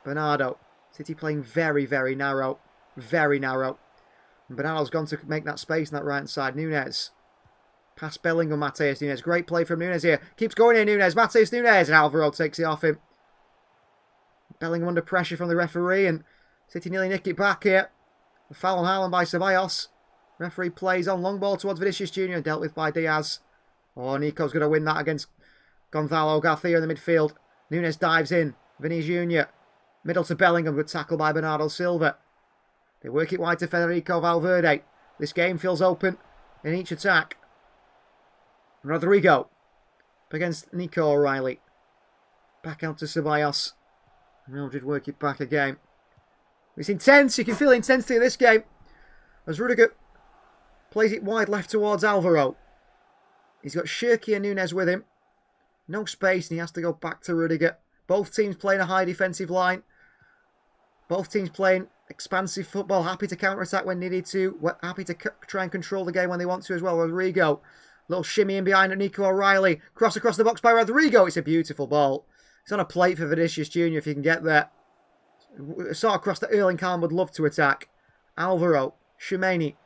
Bernardo. City playing very, very narrow. Very narrow. And Bernardo's gone to make that space on that right-hand side. Nunes. Pass Bellingham, Matheus Nunes. Great play from Nunes here. Keeps going in, Nunes. Matheus Nunes. And Alvaro takes it off him. Bellingham under pressure from the referee. And City nearly nick it back here. A foul on Haaland by Ceballos. Referee plays on. Long ball towards Vinicius Jr. Dealt with by Diaz. Oh, Nico's going to win that against Gonzalo Garcia in the midfield. Nunes dives in. Vinny Jr. Middle to Bellingham. Good tackle by Bernardo Silva. They work it wide to Federico Valverde. This game feels open in each attack. Rodrigo up against Nico O'Reilly. Back out to Ceballos. Real Madrid work it back again. It's intense. You can feel the intensity of this game. As Rudiger plays it wide left towards Alvaro. He's got Shirky and Nunes with him. No space and he has to go back to Rudiger. Both teams playing a high defensive line. Both teams playing expansive football. Happy to counter-attack when needed to. Happy to try and control the game when they want to as well. Rodrigo. Little shimmy in behind Nico O'Reilly. Cross across the box by Rodrigo. It's a beautiful ball. It's on a plate for Vinicius Jr. if you can get there. Sort of cross that Erling Haaland would love to attack. Alvaro. Tchouameni.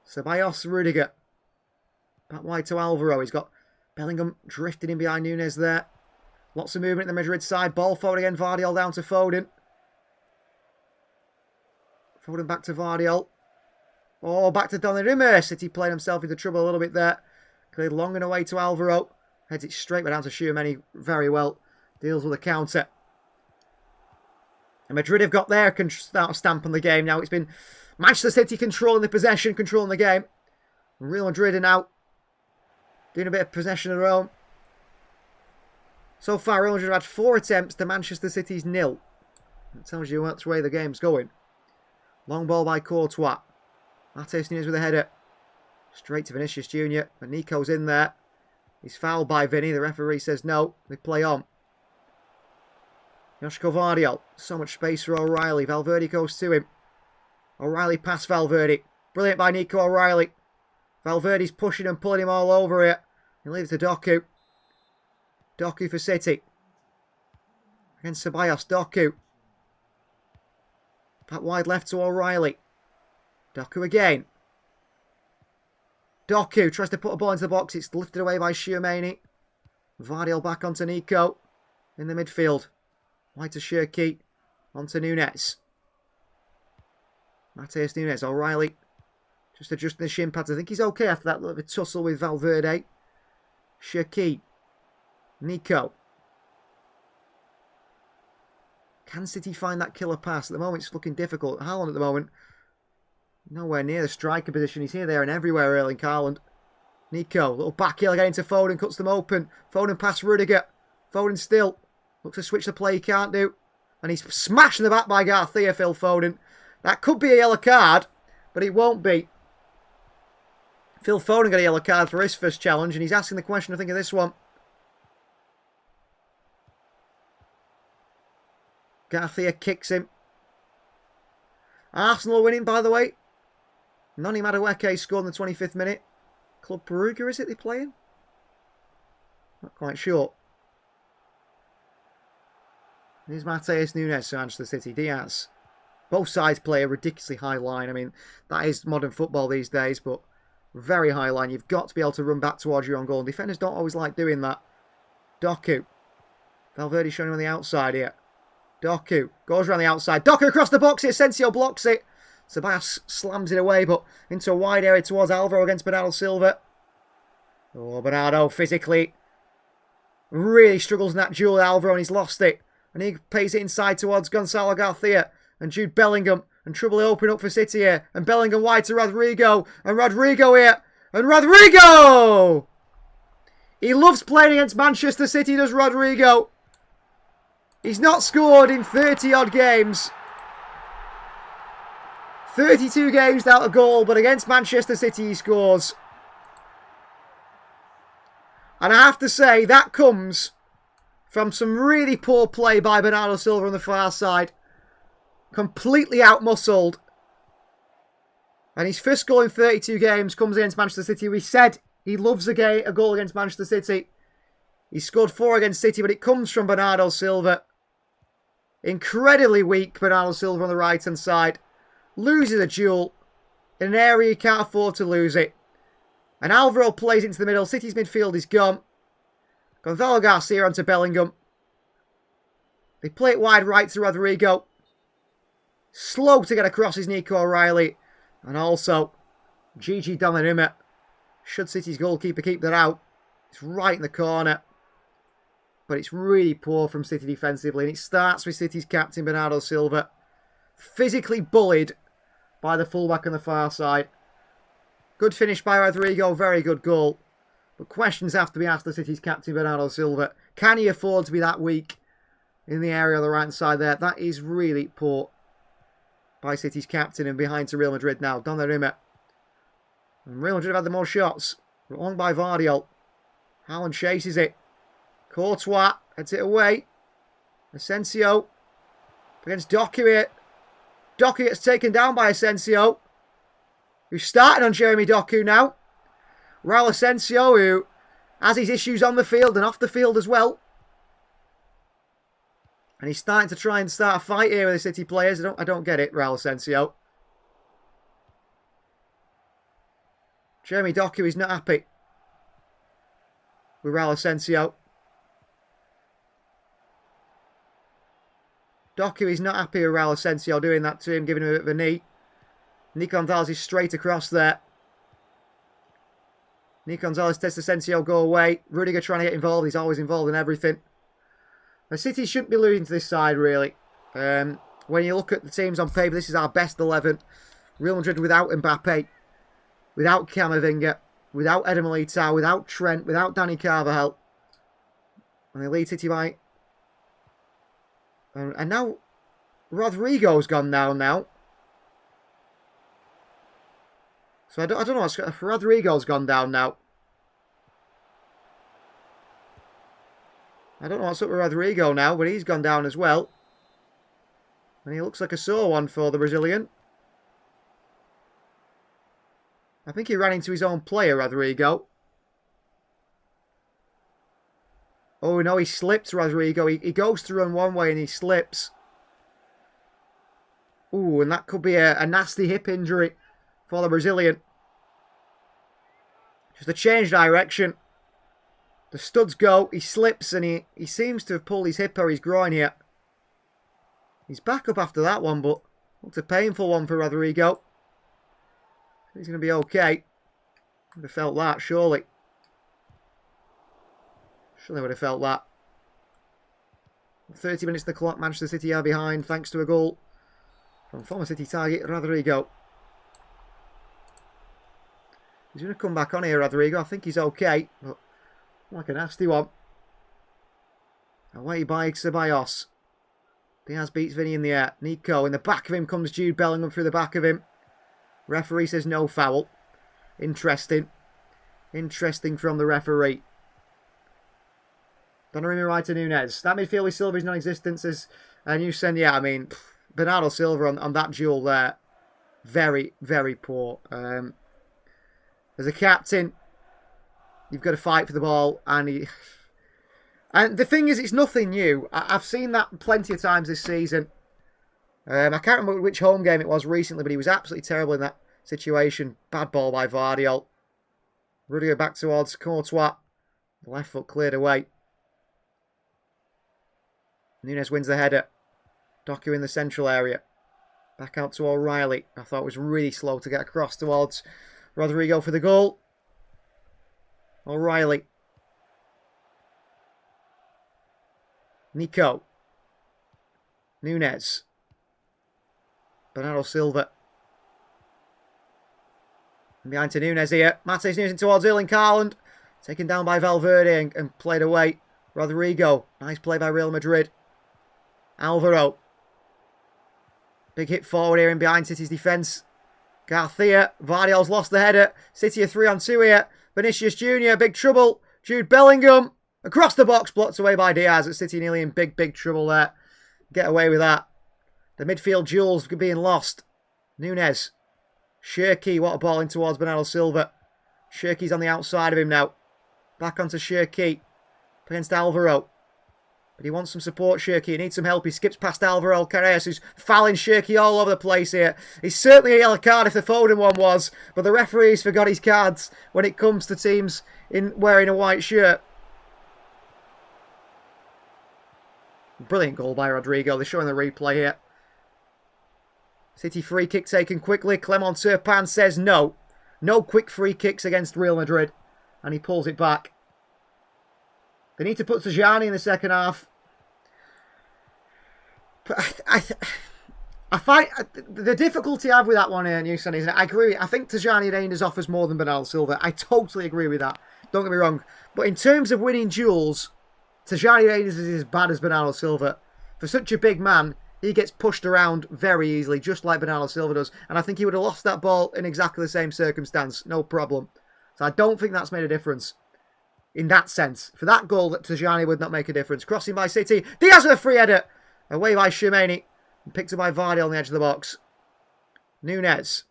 Ceballos, Rudiger. Back wide to Alvaro. He's got Bellingham drifting in behind Nunes there. Lots of movement in the Madrid side. Ball forward again. Vardiol down to Foden. Foden back to Vardiol. Oh, back to Donnarumma. City playing himself into trouble a little bit there. Cleared long and away to Alvaro. Heads it straight down to Tchouameni very well. Deals with a counter. And Madrid have got their stamp on the game now. It's been Manchester City controlling the possession, controlling the game. Real Madrid are now doing a bit of possession of their own. So far, Real Madrid have had 4 attempts to Manchester City's 0. That tells you which way the game's going. Long ball by Courtois. Matheus Nunes with a header. Straight to Vinicius Jr. But Nico's in there. He's fouled by Vinny. The referee says no. They play on. Joško Vardiol. So much space for O'Reilly. Valverde goes to him. O'Reilly past Valverde. Brilliant by Nico O'Reilly. Valverde's pushing and pulling him all over here. He leaves to Doku. Doku for City. Against Ceballos. Doku. Back wide left to O'Reilly. Doku again. Doku tries to put a ball into the box. It's lifted away by Tchouameni. Vardiol back onto Nico. In the midfield. Wide to Shirky. Onto Nunes. Matheus Nunes. O'Reilly. Just adjusting the shin pads. I think he's okay after that little bit of tussle with Valverde. Shirky. Nico. Can City find that killer pass? At the moment, it's looking difficult. Haaland at the moment, nowhere near the striker position. He's here, there, and everywhere, Erling Haaland. Nico, little back heel again into Foden, cuts them open. Foden past Rudiger. Foden still. Looks to switch the play, he can't do. And he's smashed in the back by Garcia, Phil Foden. That could be a yellow card, but it won't be. Phil Foden got a yellow card for his first challenge, and he's asking the question, I think, of this one. Garcia kicks him. Arsenal winning, by the way. Noni Madueke scored in the 25th minute. Club Brugge, is it they playing? Not quite sure. Here's Matheus Nunes for Manchester City. Diaz. Both sides play a ridiculously high line. I mean, that is modern football these days, but very high line. You've got to be able to run back towards your own goal. And defenders don't always like doing that. Doku. Valverde showing him on the outside here. Doku goes around the outside. Doku across the box. Asensio blocks it. Ceballos slams it away, but into a wide area towards Alvaro against Bernardo Silva. Oh, Bernardo physically really struggles in that duel with Alvaro, and he's lost it. And he pays it inside towards Gonzalo Garcia and Jude Bellingham. And trouble opening up for City here. And Bellingham wide to Rodrigo. And Rodrigo here. And Rodrigo! He loves playing against Manchester City, does Rodrigo. He's not scored in 30-odd games. 32 games without a goal, but against Manchester City he scores. And I have to say, that comes from some really poor play by Bernardo Silva on the far side. Completely out-muscled. And his first goal in 32 games comes against Manchester City. We said he loves a goal against Manchester City. He scored 4 against City, but it comes from Bernardo Silva. Incredibly weak Bernardo Silva on the right-hand side. Loses a duel in an area you can't afford to lose it. And Alvaro plays into the middle. City's midfield is gone. Gonzalo Garcia onto Bellingham. They play it wide right to Rodrigo. Slow to get across is Nico O'Reilly. And also, Gigi Donnarumma. Should City's goalkeeper keep that out? It's right in the corner. But it's really poor from City defensively. And it starts with City's captain, Bernardo Silva. physically bullied by the fullback on the far side. Good finish by Rodrigo, very good goal. But questions have to be asked of City's captain, Bernardo Silva. Can he afford to be that weak in the area on the right side there? That is really poor by City's captain, and behind to Real Madrid now. Donnarumma. And Real Madrid have had the more shots. Long by Vardiol. Haaland chases it. Courtois heads it away. Asensio against Doku here. Doku gets taken down by Asensio, who's starting on Jeremy Doku now. Raul Asensio, who has his issues on the field and off the field as well. And he's starting to try and start a fight here with the City players. I don't get it, Raul Asensio. Jeremy Doku is not happy with Raul Asensio. Doku is not happy with Raul Asensio doing that to him, giving him a bit of a knee. Nico Gonzalez is straight across there. Nico Gonzalez tests Asensio go away. Rudiger trying to get involved. He's always involved in everything. The City shouldn't be losing to this side, really. When you look at the teams on paper, this is our best 11. Real Madrid without Mbappe, without Camavinga, without Eder Militao, without Trent, without Dani Carvajal. And they lead City by... And now Rodrigo's gone down now. So I don't know what's... Rodrigo's gone down now. I don't know what's up with Rodrigo now, but he's gone down as well. And he looks like a sore one for the Brazilian. I think he ran into his own player, Rodrigo. Oh no, he slipped, Rodrigo. He goes to run one way and he slips. Ooh, and that could be a nasty hip injury for the Brazilian. Just a change direction. The studs go, he slips, and he seems to have pulled his hip or his groin here. He's back up after that one, but looked a painful one for Rodrigo. He's going to be okay. Would have felt that, surely. Surely would have felt that. 30 minutes to the clock, Manchester City are behind thanks to a goal from former City target Rodrigo. He's going to come back on here, Rodrigo. I think he's okay, but like a nasty one. Away by Ceballos. Diaz beats Vinny in the air. Nico, in the back of him comes Jude Bellingham through the back of him. Referee says no foul. Interesting. Interesting from the referee. Donnarumma right to Nunez. That midfield with Silva is non-existent. And you send, yeah, I mean, Bernardo Silva on that duel there. Very, very poor. As a captain, you've got to fight for the ball. And the thing is, it's nothing new. I've seen that plenty of times this season. I can't remember which home game it was recently, but he was absolutely terrible in that situation. Bad ball by Vardiol. Rudiger back towards Courtois. The left foot cleared away. Nunez wins the header. Doku in the central area. Back out to O'Reilly. I thought it was really slow to get across towards Rodrigo for the goal. O'Reilly. Nico. Nunez. Bernardo Silva. And behind to Nunez here. Matheus Nunes in towards Erling Haaland. Taken down by Valverde and played away. Rodrigo. Nice play by Real Madrid. Alvaro. Big hit forward here in behind City's defence. Garcia. Vardiol's lost the header. City are 3-on-2 here. Vinicius Jr. Big trouble. Jude Bellingham. Across the box. Blocked away by Diaz. At City nearly in big, big trouble there. Get away with that. The midfield duels being lost. Nunez. Shirky. What a ball in towards Bernardo Silva. Shirky's on the outside of him now. Back onto Shirky. Against Alvaro. But he wants some support, Shirky. He needs some help. He skips past Alvaro Carreras, who's fouling Shirky all over the place here. He's certainly a yellow card if the Foden one was. But the referee's forgot his cards when it comes to teams in wearing a white shirt. Brilliant goal by Rodrigo. They're showing the replay here. City free kick taken quickly. Clement Turpin says no. No quick free kicks against Real Madrid. And he pulls it back. They need to put Tajani in the second half. But I find the difficulty I have with that one here, Newson, is I agree. I think Tajani Reinders offers more than Bernardo Silva. I totally agree with that. Don't get me wrong. But in terms of winning duels, Tajani Reinders is as bad as Bernardo Silva. For such a big man, he gets pushed around very easily, just like Bernardo Silva does. And I think he would have lost that ball in exactly the same circumstance. No problem. So I don't think that's made a difference in that sense. For that goal, that Tajani would not make a difference. Crossing by City. Diaz with a free header. Away by Shumeni. Picked up by Vardy on the edge of the box. Nunes.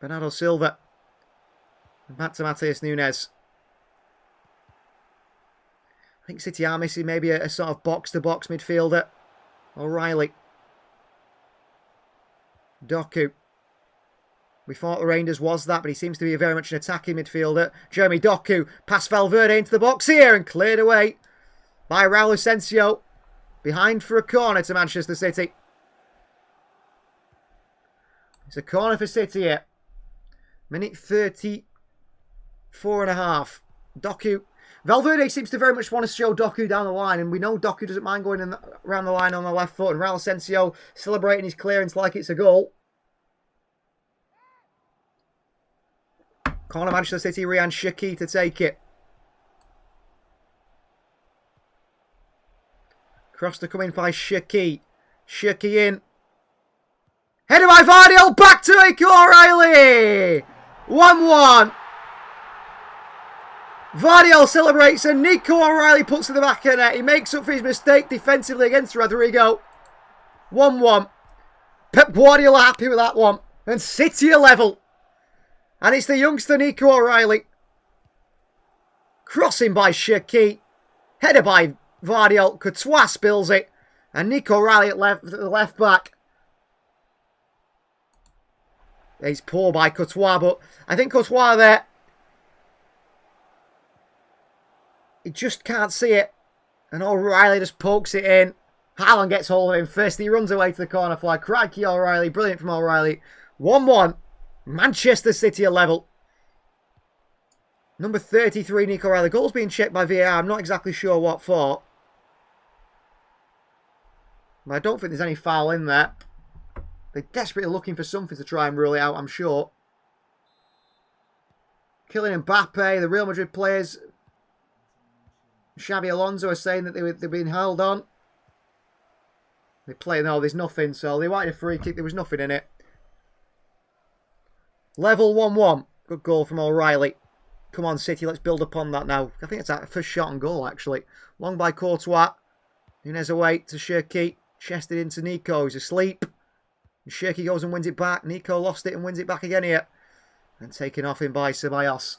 Bernardo Silva. Back to Matheus Nunes. I think City are missing maybe a sort of box-to-box midfielder. O'Reilly. Doku. We thought the Rangers was that, but he seems to be very much an attacking midfielder. Jeremy Doku. Past Valverde into the box here and cleared away by Raul Asensio. Behind for a corner to Manchester City. It's a corner for City here. Minute 34 and a half. Doku. Valverde seems to very much want to show Doku down the line, and we know Doku doesn't mind going around the line on the left foot, and Raul Asensio celebrating his clearance like it's a goal. Corner Manchester City, Ryan Shaki to take it. Cross to come in by Shaki. Shaki in. Headed by Vardy, back to Nico O'Reilly. 1-1. Vardy celebrates and Nico O'Reilly puts to the back of the net. He makes up for his mistake defensively against Rodrigo. 1-1. Pep Guardiola happy with that one. And City are level. And it's the youngster Nico O'Reilly. Crossing by Shaki. Headed by Vardy. Courtois spills it. And Nico O'Reilly at left back. He's poor by Courtois, but I think Courtois there, he just can't see it. And O'Reilly just pokes it in. Haaland gets hold of him first. He runs away to the corner flag. Crikey O'Reilly. Brilliant from O'Reilly. 1-1. Manchester City are level. Number 33, Nico O'Reilly. Goal's being checked by VAR. I'm not exactly sure what for. But I don't think there's any foul in there. They're desperately looking for something to try and rule it out, I'm sure. Kylian Mbappe, the Real Madrid players. Xabi Alonso are saying that they've been held on. They play, no, there's nothing. So they wanted a free kick. There was nothing in it. Level 1-1. Good goal from O'Reilly. Come on, City. Let's build upon that now. I think it's that first shot on goal, actually. Long by Courtois. Nunes away to Shirky. Chested into Nico. He's asleep. Shirky goes and wins it back. Nico lost it and wins it back again here. And taken off him by Ceballos.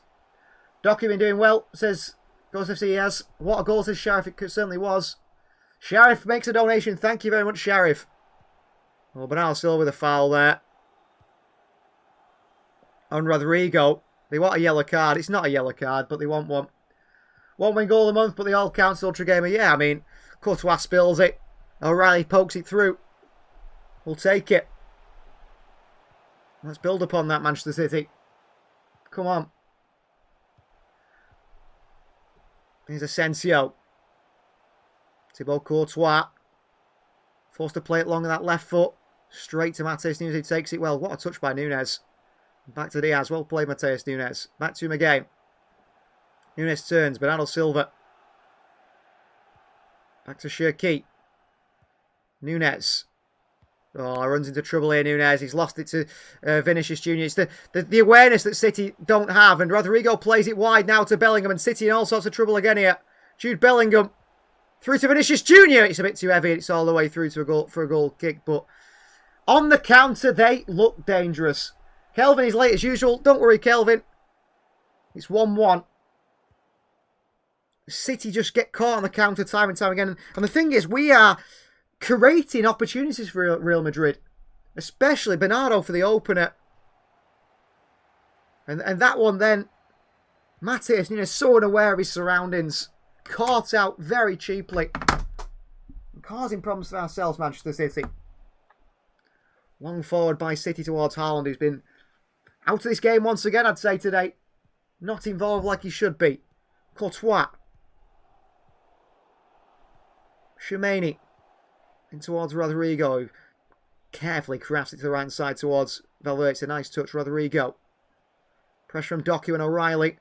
Doku been doing well, says Goes FC he has. What a goal, says Sheriff. It certainly was. Sheriff makes a donation. Thank you very much, Sheriff. Oh, Bernardo Silva with a foul there. On Rodrigo. They want a yellow card. It's not a yellow card, but they want one. One win goal a month, but they all count Ultra Gamer. Yeah, I mean, Courtois spills it. O'Reilly pokes it through. We'll take it. Let's build upon that, Manchester City. Come on. Here's Asensio. Thibaut Courtois. Forced to play it long on that left foot. Straight to Matheus Nunes, who takes it well. What a touch by Nunes. Back to Diaz. Well played, Matheus Nunes. Back to him again. Nunes turns. Bernardo Silva. Back to Shirky. Nunes. Oh, runs into trouble here, Nunes. He's lost it to Vinicius Jr. It's the awareness that City don't have. And Rodrigo plays it wide now to Bellingham. And City in all sorts of trouble again here. Jude Bellingham. Through to Vinicius Jr. It's a bit too heavy. It's all the way through to a goal for a goal kick. But on the counter, they look dangerous. Kelvin is late as usual. Don't worry, Kelvin. It's 1-1. City just get caught on the counter time and time again. And the thing is, we are creating opportunities for Real Madrid. Especially Bernardo for the opener. And that one then, Matheus, so unaware of his surroundings. Caught out very cheaply. Causing problems for ourselves, Manchester City. Long forward by City towards Haaland, who's been out of this game once again, I'd say today. Not involved like he should be. Courtois. Shumeni. In towards Rodrigo, who carefully crafts it to the right side towards Valverde. It's a nice touch, Rodrigo. Pressure from Doku and O'Reilly.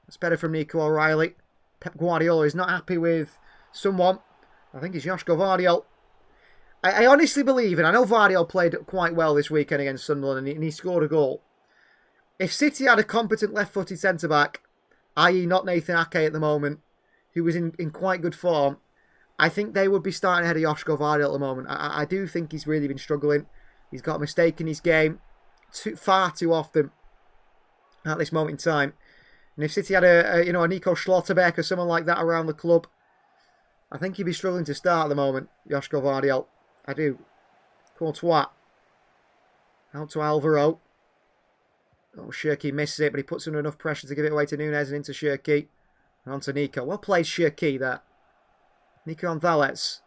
It's better from Nico O'Reilly. Pep Guardiola is not happy with someone. I think it's Joško Vardiol. I honestly believe, and I know Vardiol played quite well this weekend against Sunderland, and he scored a goal. If City had a competent left-footed centre-back, i.e. not Nathan Ake at the moment, who was in quite good form, I think they would be starting ahead of Joško Vardiol at the moment. I do think he's really been struggling. He's got a mistake in his game far too often at this moment in time. And if City had a Nico Schlotterbeck or someone like that around the club, I think he'd be struggling to start at the moment, Joško Vardiol. I do. Courtois. Out to Alvaro. Oh, Shirky misses it, but he puts under enough pressure to give it away to Nunes and into Shirky. And on to Nico. Well played, Shirky, there. Nico Gonzalez.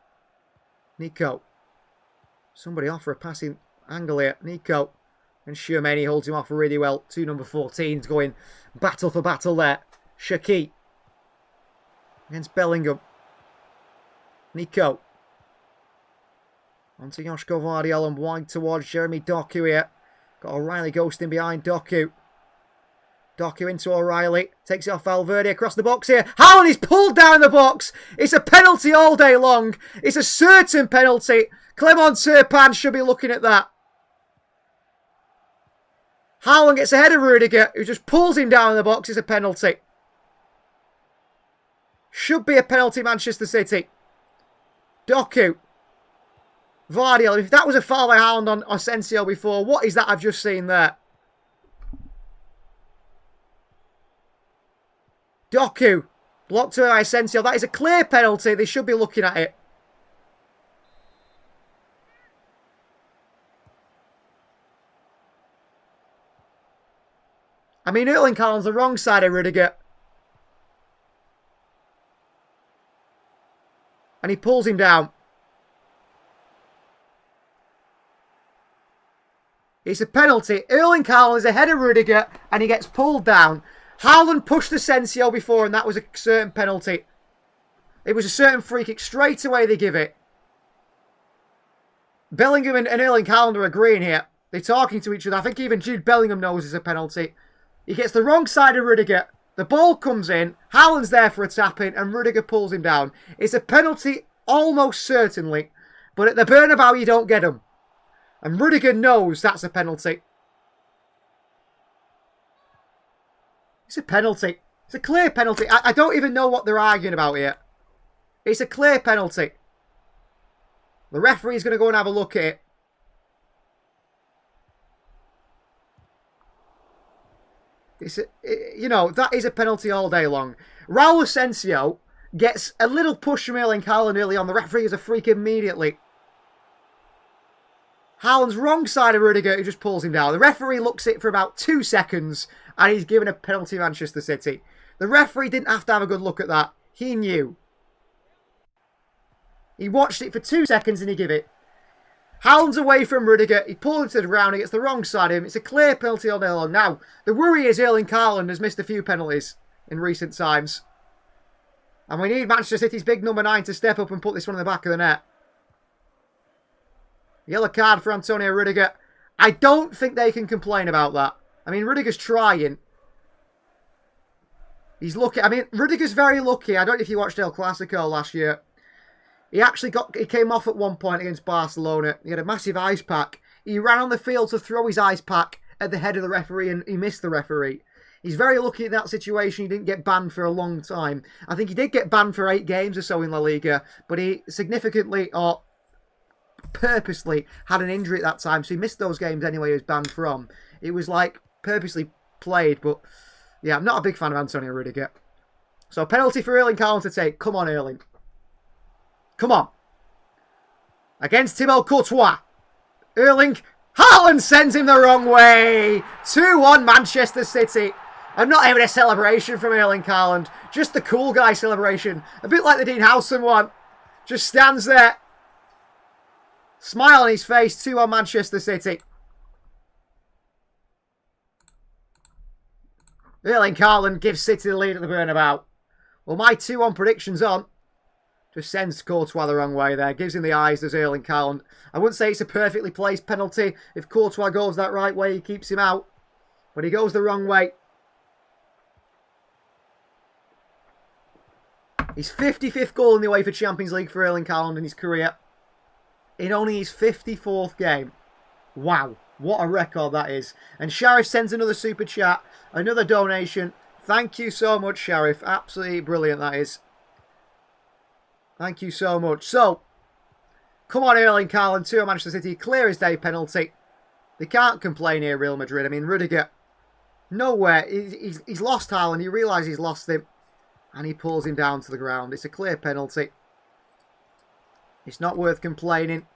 Nico. Somebody off for a passing angle here. Nico. And Shermani holds him off really well. Two number 14s going battle for battle there. Shirky. Against Bellingham. Nico. On to Joško Vardiol and wide towards Jeremy Doku here. Got O'Reilly ghosting behind Doku. Doku into O'Reilly. Takes it off Valverde across the box here. Haaland is pulled down the box. It's a penalty all day long. It's a certain penalty. Clement Turpin should be looking at that. Haaland gets ahead of Rudiger, who just pulls him down in the box. It's a penalty. Should be a penalty, Manchester City. Doku. Vardiol. If that was a foul by Haaland on Asensio before, what is that I've just seen there? Doku. Blocked away by Asensio. That is a clear penalty. They should be looking at it. I mean, Erling Haaland's the wrong side of Rudiger. And he pulls him down. It's a penalty. Erling Haaland is ahead of Rudiger and he gets pulled down. Haaland pushed Asensio before and that was a certain penalty. It was a certain free kick. Straight away they give it. Bellingham and Erling Haaland are agreeing here. They're talking to each other. I think even Jude Bellingham knows it's a penalty. He gets the wrong side of Rudiger. The ball comes in. Haaland's there for a tap-in and Rudiger pulls him down. It's a penalty almost certainly. But at the Bernabeu you don't get them. And Rudiger knows that's a penalty. It's a penalty. It's a clear penalty. I don't even know what they're arguing about here. It's a clear penalty. The referee's going to go and have a look at it. That is a penalty all day long. Raul Asensio gets a little push from Erling Haaland early on. The referee is a freak immediately. Haaland's wrong side of Rudiger, who just pulls him down. The referee looks at it for about 2 seconds and he's given a penalty to Manchester City. The referee didn't have to have a good look at that. He knew. He watched it for 2 seconds and he gave it. Haaland's away from Rudiger. He pulled him to the ground. He gets the wrong side of him. It's a clear penalty all day long. Now, the worry is Erling Haaland has missed a few penalties in recent times. And we need Manchester City's big number 9 to step up and put this one in the back of the net. Yellow card for Antonio Rudiger. I don't think they can complain about that. I mean, Rudiger's trying. He's lucky. I mean, Rudiger's very lucky. I don't know if you watched El Clasico last year. He came off at one point against Barcelona. He had a massive ice pack. He ran on the field to throw his ice pack at the head of the referee and he missed the referee. He's very lucky in that situation. He didn't get banned for a long time. I think he did get banned for 8 games or so in La Liga, but he significantly or purposely had an injury at that time, so he missed those games anyway he was banned from. It was like purposely played, but yeah, I'm not a big fan of Antonio Rudiger. So penalty for Erling Haaland to take. Come on, Erling. Come on. Against Thibaut Courtois. Erling Haaland sends him the wrong way. 2-1 Manchester City. And not even a celebration from Erling Haaland. Just the cool guy celebration. A bit like the Dean Howson one. Just stands there. Smile on his face. 2-1 Manchester City. Erling Haaland gives City the lead at the Bernabeu. Well, my 2-1 prediction's on. Just sends Courtois the wrong way there. Gives him the eyes, does Erling Haaland. I wouldn't say it's a perfectly placed penalty. If Courtois goes that right way, he keeps him out. But he goes the wrong way. His 55th goal in the UEFA Champions League for Erling Haaland in his career. In only his 54th game. Wow, what a record that is. And Sharif sends another super chat. Another donation. Thank you so much, Sharif. Absolutely brilliant that is. Thank you so much. So, come on, Erling Haaland, 2 Manchester City. Clear as day penalty. They can't complain here, Real Madrid. I mean, Rudiger, nowhere. He's lost Haaland. He realises he's lost him. And he pulls him down to the ground. It's a clear penalty. It's not worth complaining.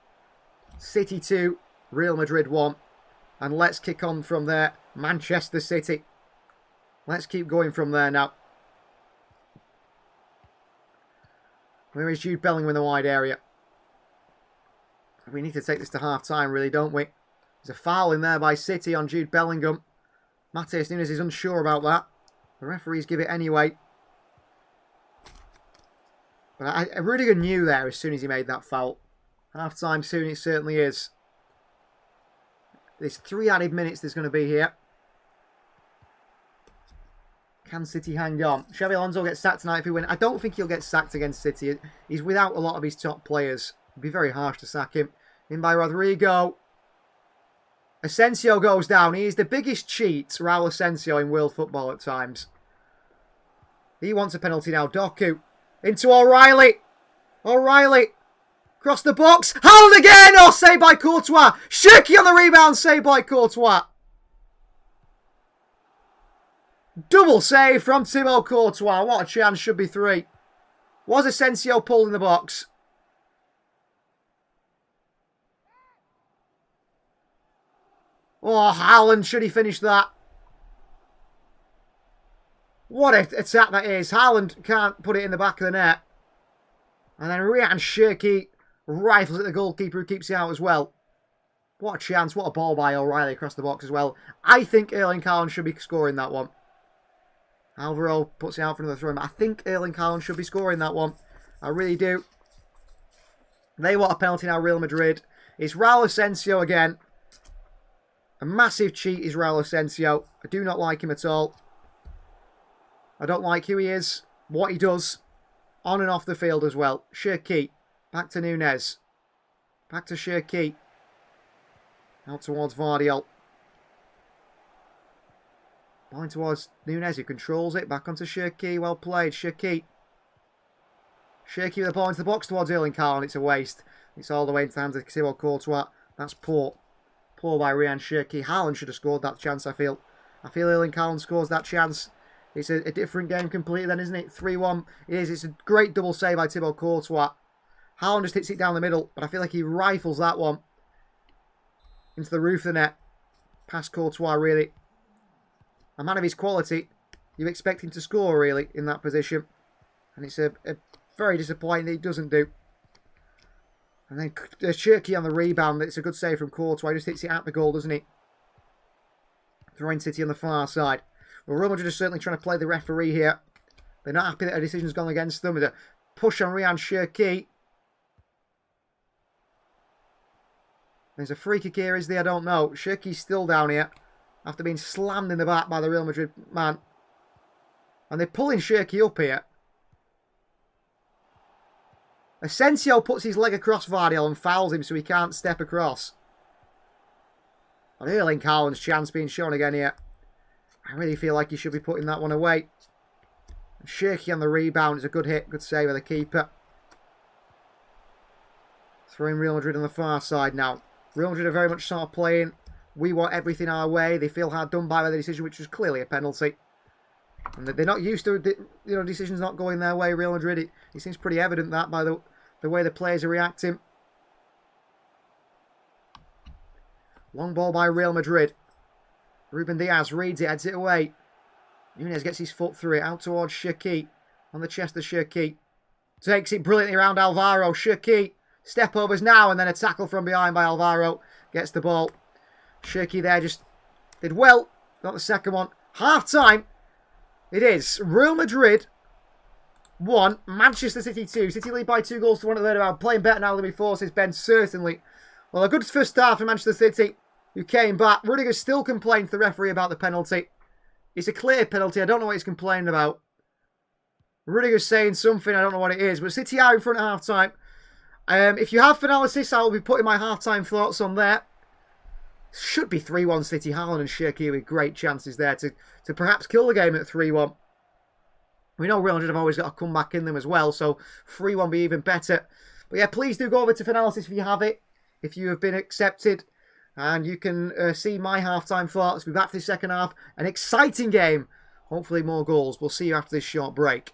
City 2, Real Madrid 1. And let's kick on from there. Manchester City. Let's keep going from there now. Where is Jude Bellingham in the wide area? We need to take this to half-time, really, don't we? There's a foul in there by City on Jude Bellingham. Matheus Nunes is unsure about that. The referees give it anyway. But Rudiger knew there as soon as he made that foul. Half-time soon, it certainly is. There's 3 added minutes there's going to be here. Can City hang on? Xabi Alonso gets sacked tonight if he wins. I don't think he'll get sacked against City. He's without a lot of his top players. It'd be very harsh to sack him. In by Rodrigo. Asensio goes down. He is the biggest cheat, Raul Asensio, in world football at times. He wants a penalty now. Doku. Into O'Reilly. O'Reilly. Across the box. Haaland again! Oh, saved by Courtois. Shirky on the rebound. Saved by Courtois. Double save from Thibaut Courtois. What a chance. Should be 3. Was Asensio pulled in the box? Oh, Haaland. Should he finish that? What an attack that is. Haaland can't put it in the back of the net. And then Ryan Shirky rifles at the goalkeeper who keeps it out as well. What a chance. What a ball by O'Reilly across the box as well. I think Erling Haaland should be scoring that one. Alvaro puts it out for another throw. I think Erling Haaland should be scoring that one. I really do. They want a penalty now, Real Madrid. It's Raul Asensio again. A massive cheat is Raul Asensio. I do not like him at all. I don't like who he is, what he does, on and off the field as well. Shirky. Back to Nunes. Back to Shirky. Out towards Vardiol. Point towards Nunes, who controls it. Back onto Shirky. Well played. Shirky. Shirky with the ball into the box towards Erling Haaland. It's a waste. It's all the way into the hands of Thibaut Courtois. That's poor. Poor by Ryan Shirky. Haaland should have scored that chance, I feel. I feel Erling Haaland scores that chance. It's a different game completely then, isn't it? 3-1. It is. It's a great double save by Thibaut Courtois. Haaland just hits it down the middle, but I feel like he rifles that one into the roof of the net. Past Courtois, really. A man of his quality, you expect him to score, really, in that position. And it's a very disappointing that he doesn't do. And then Shirky on the rebound. It's a good save from Courtois. He just hits it at the goal, doesn't he? Throwing City on the far side. Well, Real Madrid are certainly trying to play the referee here. They're not happy that a decision's gone against them. With a push on Ryan Shirky. There's a free kick here, is there? I don't know. Shirky's still down here after being slammed in the back by the Real Madrid man. And they're pulling Shirky up here. Asensio puts his leg across Vardiol and fouls him so he can't step across. And Erling Haaland's chance being shown again here. I really feel like he should be putting that one away. And Shirky on the rebound. It's a good hit, good save by the keeper. Throwing Real Madrid on the far side now. Real Madrid are very much sort of playing, we want everything our way. They feel hard done by the decision, which was clearly a penalty. And they're not used to decisions not going their way, Real Madrid. It seems pretty evident that by the way the players are reacting. Long ball by Real Madrid. Ruben Diaz reads it, heads it away. Nunes gets his foot through it, out towards Shirky. On the chest of Shirky. Takes it brilliantly around Alvaro. Shirky. Step overs now, and then a tackle from behind by Alvaro. Gets the ball. Shirky there just did well. Got the second one. Half time. It is. Real Madrid 1, Manchester City 2. City lead by 2 goals to 1 at the Bernabeu. Playing better now than before, says Ben, certainly. Well, a good first start for Manchester City, who came back. Rudiger still complained to the referee about the penalty. It's a clear penalty. I don't know what he's complaining about. Rudiger's saying something. I don't know what it is. But City are in front at half-time. If you have analysis, I will be putting my half-time thoughts on there. Should be 3-1 City. Haaland and Shaqiri with great chances there to perhaps kill the game at 3-1. We know Real Madrid have always got a comeback in them as well, so 3-1 be even better. But yeah, please do go over to Finalysis if you have it, if you have been accepted. And you can see my half-time thoughts. We'll be back for the second half. An exciting game. Hopefully more goals. We'll see you after this short break.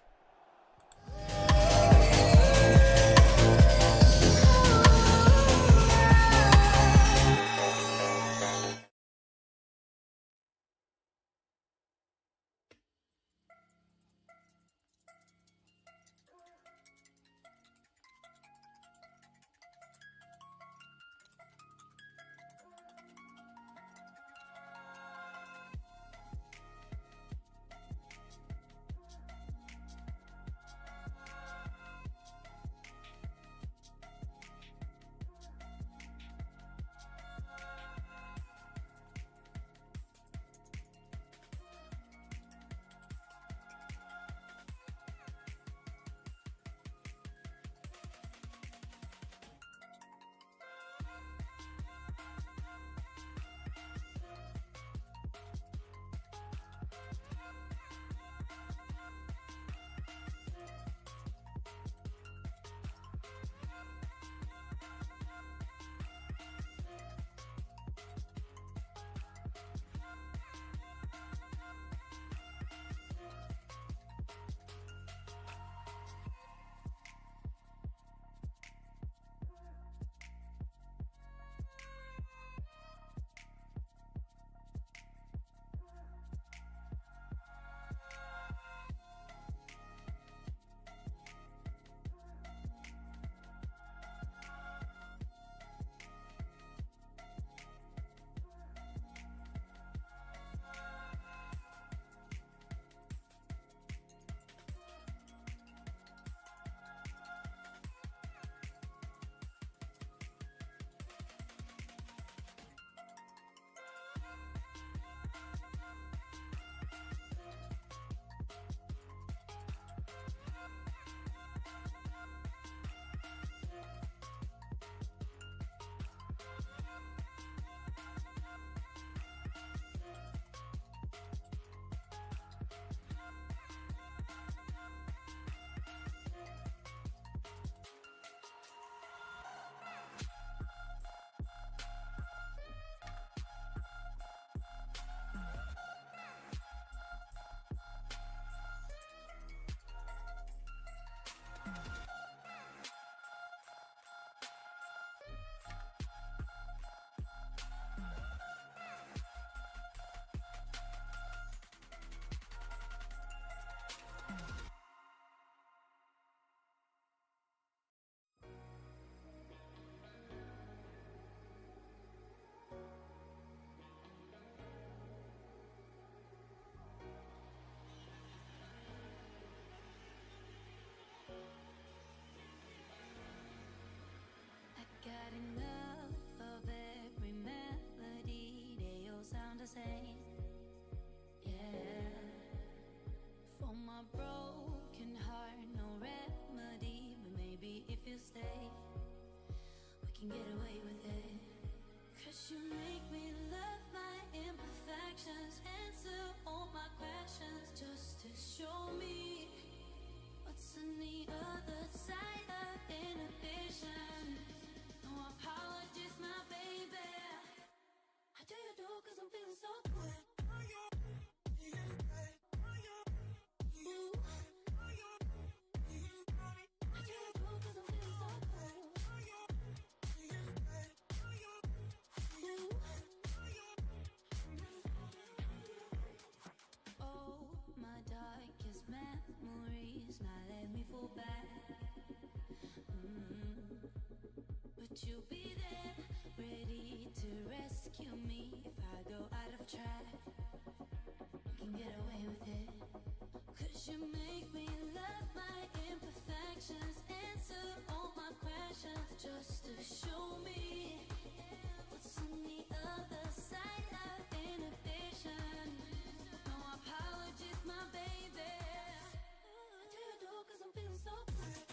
Got enough of every melody, they all sound the same. Yeah, for my broken heart, no remedy. But maybe if you stay, we can get away with it. 'Cause you make me love my imperfections, answer all my questions, just to show me what's on the other side of inhibition. No apologies, my baby. How do you do? 'Cause I'm feeling so good. Ooh. How do you do? 'Cause I'm feeling so good. Ooh. Oh, my darkest memories, now let me fall back. But you'll be there, ready to rescue me if I go out of track. We can get away with it. 'Cause you make me love my actions, answer all my questions, just to show me what's on the other side of inhibition. No apologies, my baby. I do it all 'cause I'm feeling so good.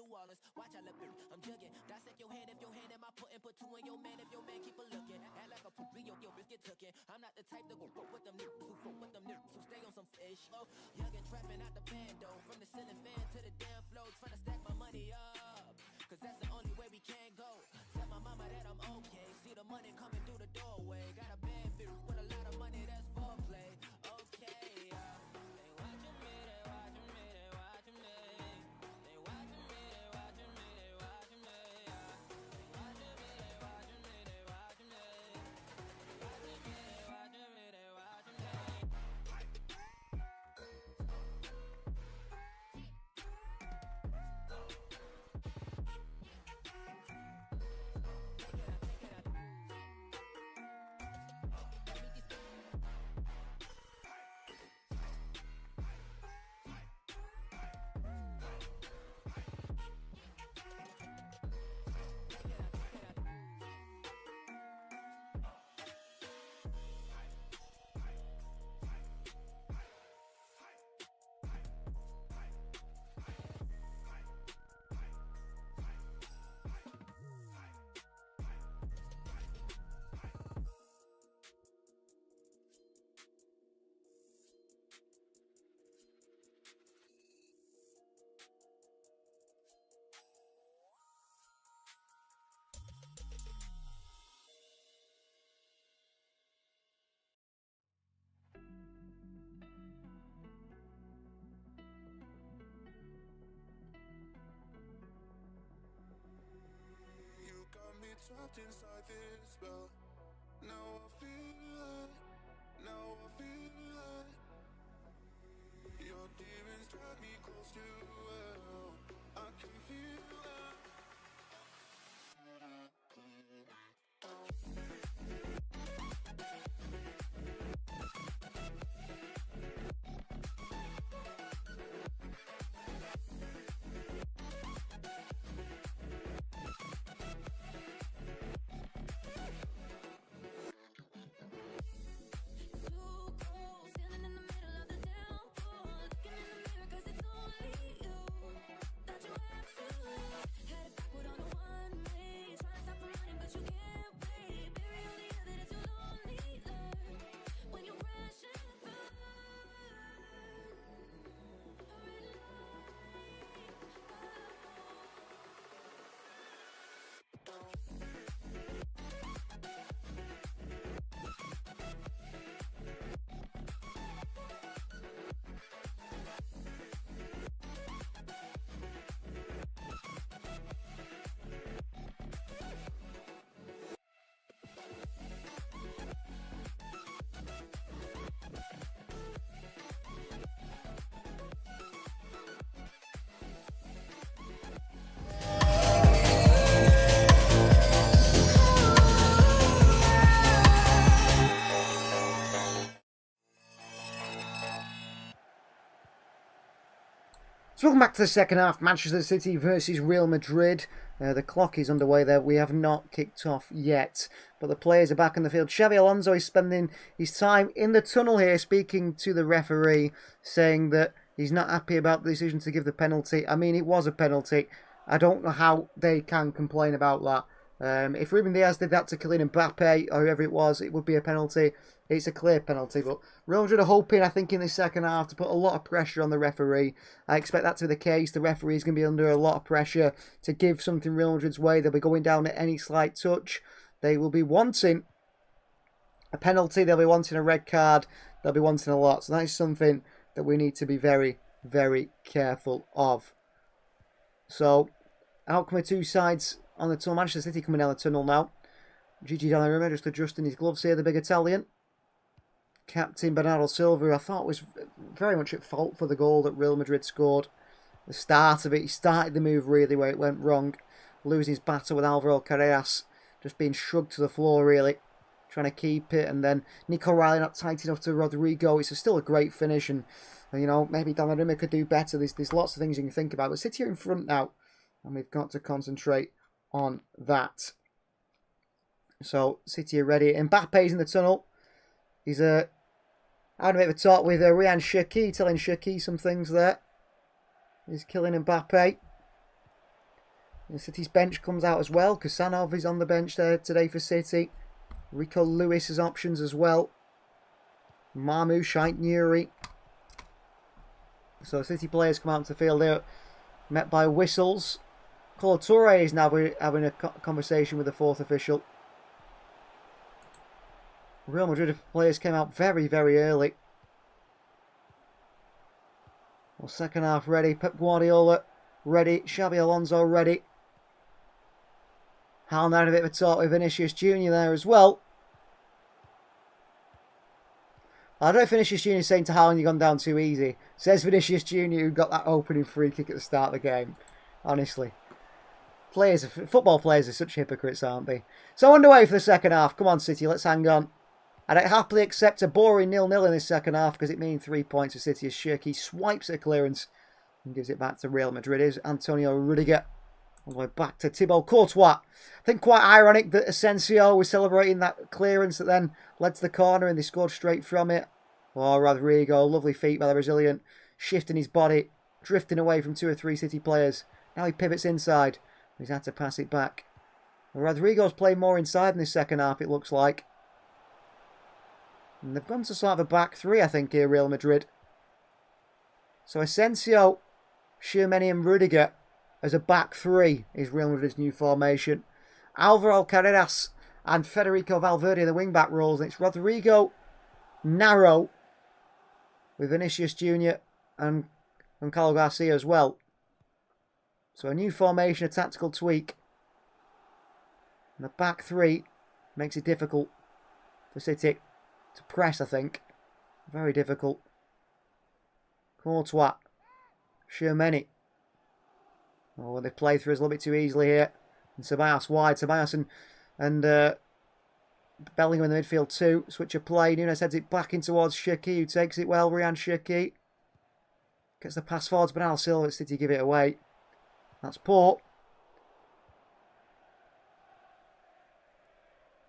New Orleans. Watch I look, I'm jugging. Dissect your hand if your hand in my put and put two in your man if your man keep a looking. Act like a poop, your bitch get tookin'. I'm not the type to go fuck with them niggas who fuck with them niggas who stay on some fish. Oh, youngin' trapping out the bando, from the ceiling fan to the damn floor, trying to stack my money up. Cause that's the only way we can go. Tell my mama that I'm okay. See the money coming through the doorway. Got a bad bitch with a lot of money, that's foreplay. Okay, they watching me, they watching me, they watching me. They watching me, they watching me, they watching me. They watching me, they watching me, they watching me. They watching me, they watching me, they watching me. Got me trapped inside this spell. Now I feel it. Now I feel it. Your demons drag me close to hell. I can feel it. So welcome back to the second half, Manchester City versus Real Madrid. The clock is underway there. We have not kicked off yet, but the players are back in the field. Xabi Alonso is spending his time in the tunnel here, speaking to the referee, saying that he's not happy about the decision to give the penalty. I mean, it was a penalty. I don't know how they can complain about that. If Ruben Dias did that to Kylian Mbappe, or whoever it was, it would be a penalty. It's a clear penalty, but Real Madrid are hoping, I think, in the second half to put a lot of pressure on the referee. I expect that to be the case. The referee is going to be under a lot of pressure to give something Real Madrid's way. They'll be going down at any slight touch. They will be wanting a penalty. They'll be wanting a red card. They'll be wanting a lot. So that is something that we need to be very, very careful of. So, out come the two sides on the tunnel. Manchester City coming down the tunnel now. Gigi Donnarumma just adjusting his gloves here, the big Italian. Captain Bernardo Silva, I thought, was very much at fault for the goal that Real Madrid scored. The start of it, he started the move really where it went wrong. Losing his battle with Alvaro Carreras, just being shrugged to the floor really. Trying to keep it, and then Nico Riley not tight enough to Rodrigo. It's still a great finish, and you know, maybe Donnarumma could do better. There's lots of things you can think about. But City are in front now, and we've got to concentrate on that. So City are ready. Mbappe's in the tunnel. He's having a bit of a talk with Ryan Cherki, telling Cherki some things there. He's killing Mbappe. And City's bench comes out as well. Kusanov is on the bench there today for City. Rico Lewis has options as well. Mamu, Shaikh Nuri. So City players come out into the field. They're met by whistles. Kolo Touré is now having a conversation with the fourth official. Real Madrid players came out very, very early. Well, second half ready. Pep Guardiola ready. Xabi Alonso ready. Haaland had a bit of a talk with Vinicius Jr. there as well. I don't know if Vinicius Jr. is saying to Haaland, you've gone down too easy. Says Vinicius Jr. who got that opening free kick at the start of the game. Honestly. Football players are such hypocrites, aren't they? So underway for the second half. Come on, City, let's hang on. And I happily accept a boring 0-0 in this second half because it means 3 points for City as Shirky swipes a clearance and gives it back to Real Madrid. Is Antonio Rudiger. All the way back to Thibaut Courtois. I think quite ironic that Asensio was celebrating that clearance that then led to the corner and they scored straight from it. Oh, Rodrigo, lovely feet by the Brazilian. Shifting his body, drifting away from 2 or 3 City players. Now he pivots inside. He's had to pass it back. Rodrigo's played more inside in this second half, it looks like. And they've gone to sort of a back 3, I think, here, Real Madrid. So Asensio, Tchouaméni and Rudiger as a back 3 is Real Madrid's new formation. Alvaro Carreras and Federico Valverde, the wing-back roles. And it's Rodrigo, narrow, with Vinicius Jr. and Carlo Garcia as well. So a new formation, a tactical tweak. And the back 3 makes it difficult for City to press, I think. Very difficult. Courtois. Tchouaméni. Oh, they've played through us a little bit too easily here. And Ceballos wide. Ceballos and Bellingham in the midfield too. Switch of play. Nunes heads it back in towards Shirky, who takes it well. Ryan Shirky. Gets the pass forwards. Bernardo Silva. City give it away. That's poor.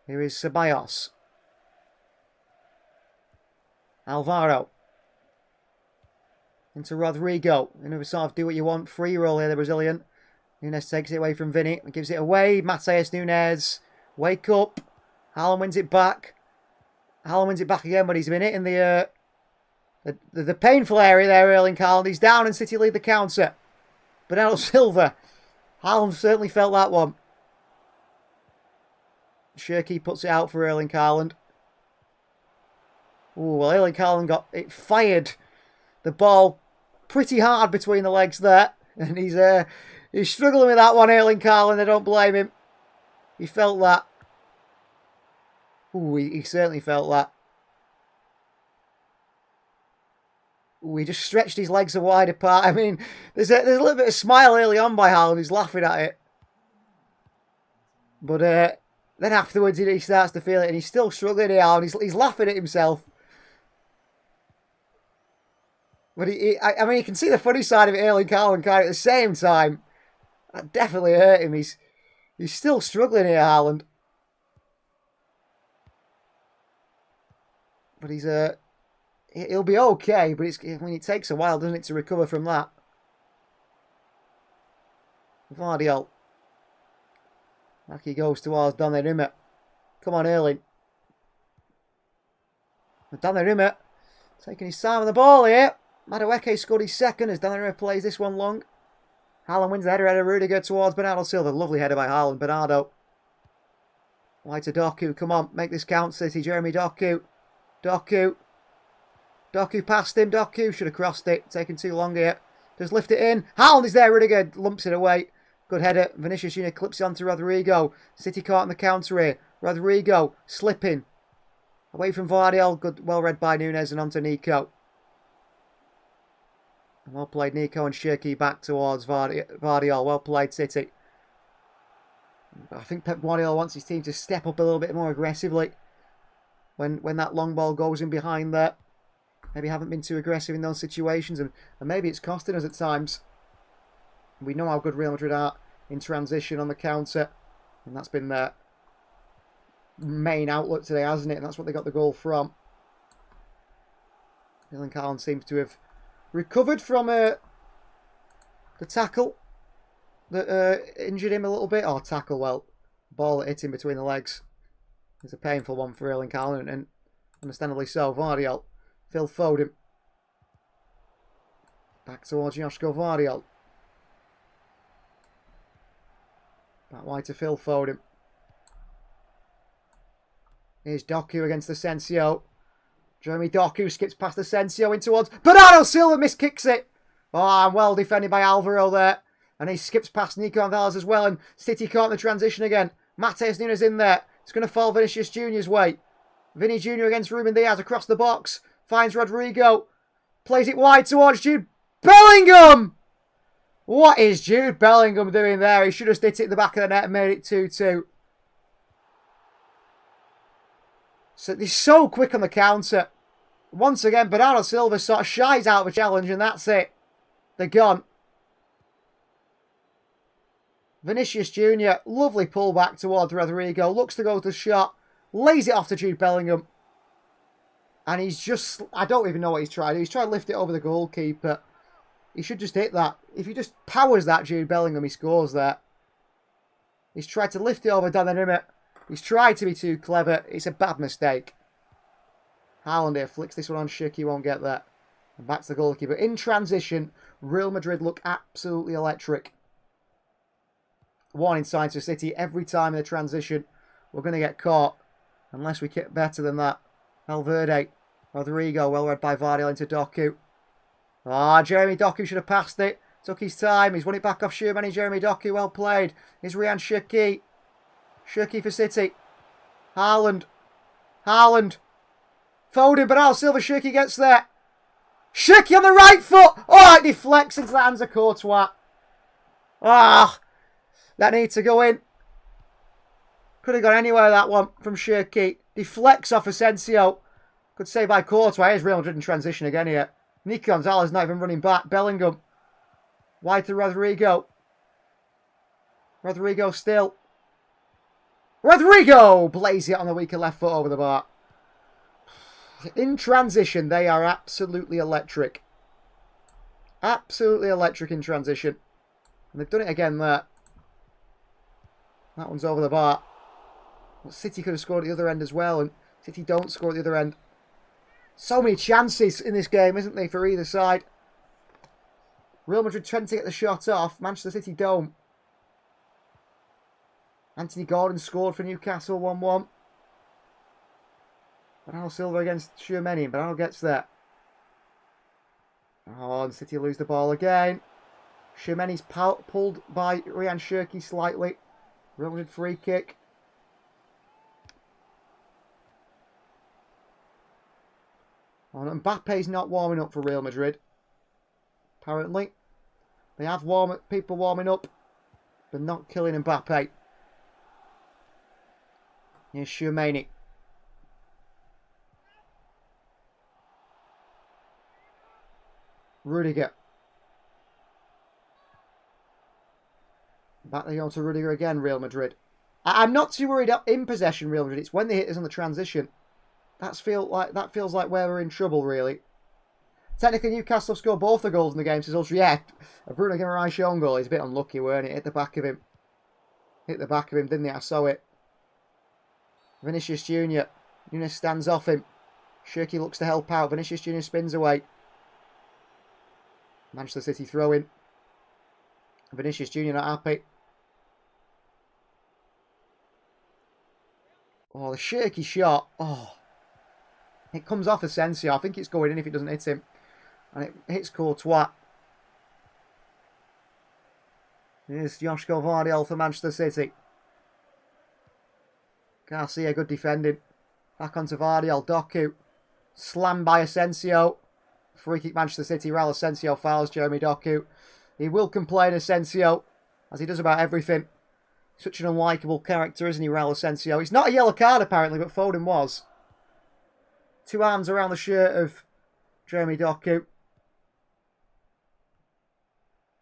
Here is Ceballos. Alvaro. Into Rodrigo. In a sort of do what you want. Free roll here, the Brazilian. Nunes takes it away from Vinny and gives it away. Mateus Nunes. Wake up. Haaland wins it back. Haaland wins it back again, but he's been hitting the painful area there, Erling Haaland. He's down and City lead the counter. Bernardo Silva. Haaland certainly felt that one. Shirky puts it out for Erling Haaland. Ooh, well, Erling Haaland got it fired. The ball pretty hard between the legs there. And he's struggling with that one, Erling Haaland. I don't blame him. He felt that. Ooh, he certainly felt that. Ooh, he just stretched his legs wide apart. I mean, there's a little bit of smile early on by Haaland. He's laughing at it. But then afterwards he starts to feel it and he's still struggling here. And he's laughing at himself. But I mean, you can see the funny side of it, Erling Haaland, at the same time. That definitely hurt him. He's still struggling here, Haaland. But he'll be okay. But it takes a while, doesn't it, to recover from that. Vardiol. Back he goes towards Donnarumma. Come on, Erling. Donnarumma taking his time on the ball here. Madueke scored his second as Donnarumma plays this one long. Haaland wins the header of Rudiger towards Bernardo Silva. Lovely header by Haaland. Bernardo. Wide to Doku. Come on, make this count, City. Jeremy Doku. Doku passed him. Doku should have crossed it. Taking too long here. Just lift it in. Haaland is there. Rudiger lumps it away. Good header. Vinicius Jr. clips it onto Rodrigo. City caught in the counter here. Rodrigo slipping. Away from Vardiol. Good, well read by Nunes and onto Nico. Well played, Nico and Shirky back towards Vardiol. Well played, City. I think Pep Guardiola wants his team to step up a little bit more aggressively when that long ball goes in behind there. Maybe haven't been too aggressive in those situations, and maybe it's costing us at times. We know how good Real Madrid are in transition on the counter, and that's been their main outlet today, hasn't it? And that's what they got the goal from. Erling Haaland seems to have recovered from the tackle. that injured him a little bit, or tackle, well, ball that hit him between the legs. It's a painful one for Erling Haaland, and understandably so. Vardiol, Phil Foden. Back towards Joshko Vardiol. Back wide to Phil Foden. Here's Doku against Asensio. Jeremy Doku skips past Asensio in towards Bernardo Silva, miskicks it. Oh, and well defended by Alvaro there. And he skips past Nico Gonzalez as well. And City caught in the transition again. Matheus Nunes in there. It's going to fall Vinicius Jr.'s way. Vinny Jr. against Ruben Diaz across the box. Finds Rodrigo. Plays it wide towards Jude Bellingham. What is Jude Bellingham doing there? He should have hit it in the back of the net and made it 2-2. So he's so quick on the counter. Once again, Bernardo Silva sort of shies out of a challenge and that's it. They're gone. Vinicius Jr. Lovely pull back towards Rodrigo. Looks to go to the shot. Lays it off to Jude Bellingham. And he's just... I don't even know what he's trying to do. He's trying to lift it over the goalkeeper. He should just hit that. If he just powers that, Jude Bellingham, he scores there. He's tried to lift it over Donnarumma. He's tried to be too clever. It's a bad mistake. Haaland here flicks this one on Schick. He won't get that. And back to the goalkeeper. In transition, Real Madrid look absolutely electric. Warning signs for City every time in the transition. We're going to get caught. Unless we get better than that. Valverde. Rodrigo, well read by Vardiol into Doku. Ah, Jeremy Doku should have passed it. Took his time. He's won it back off Shermani. Jeremy Doku, well played. Here's Ryan Shirky. Shirky for City. Haaland. Haaland. Foden, Bernardo Silva. Shirky gets there. Shirky on the right foot. Oh, it deflects into the hands of Courtois. Ah, that needs to go in. Could have gone anywhere, that one, from Shirky. Deflects off Asensio. Good save by Courtois. Here's Real Madrid in transition again here. Nico Gonzalez not even running back. Bellingham. Wide to Rodrigo. Rodrigo still. Rodrigo! Blaze it on the weaker left foot over the bar. In transition, they are absolutely electric. Absolutely electric in transition. And they've done it again there. That one's over the bar. Well, City could have scored at the other end as well, and City don't score at the other end. So many chances in this game, isn't there, for either side? Real Madrid trying to get the shot off. Manchester City don't. Anthony Gordon scored for Newcastle 1-1. Bernardo Silva against Shermani. Bernardo gets there. Oh, and City lose the ball again. Shermani's pulled by Ryan Shirky slightly. Real Madrid free kick. Oh, and Mbappe's not warming up for Real Madrid. Apparently. They have people warming up, but not killing Mbappe. Here's Shermani. Rudiger. Back they go to Rudiger again, Real Madrid. I'm not too worried in possession, Real Madrid. It's when they hit us on the transition. That feels like where we're in trouble, really. Technically, Newcastle have scored both the goals in the game, says Ultra. Yeah, a Bruno Guimaraes own goal. He's a bit unlucky, weren't it? Hit the back of him. Hit the back of him, didn't he? I saw it. Vinicius Jr. Nunes stands off him. Shirky looks to help out. Vinicius Jr. spins away. Manchester City throw-in. Vinicius Jr. not happy. Oh, the Shirky shot. Oh. It comes off Asensio. I think it's going in if it doesn't hit him. And it hits Courtois. Here's Joshko Vardiol for Manchester City. Garcia, good defending. Back onto Vardiol. Doku. Slammed by Asensio. Free kick Manchester City. Raul Asensio fouls Jeremy Doku. He will complain, Asensio, as he does about everything. Such an unlikable character, isn't he, Raul Asensio? It's not a yellow card, apparently, but Foden was. 2 arms around the shirt of Jeremy Doku.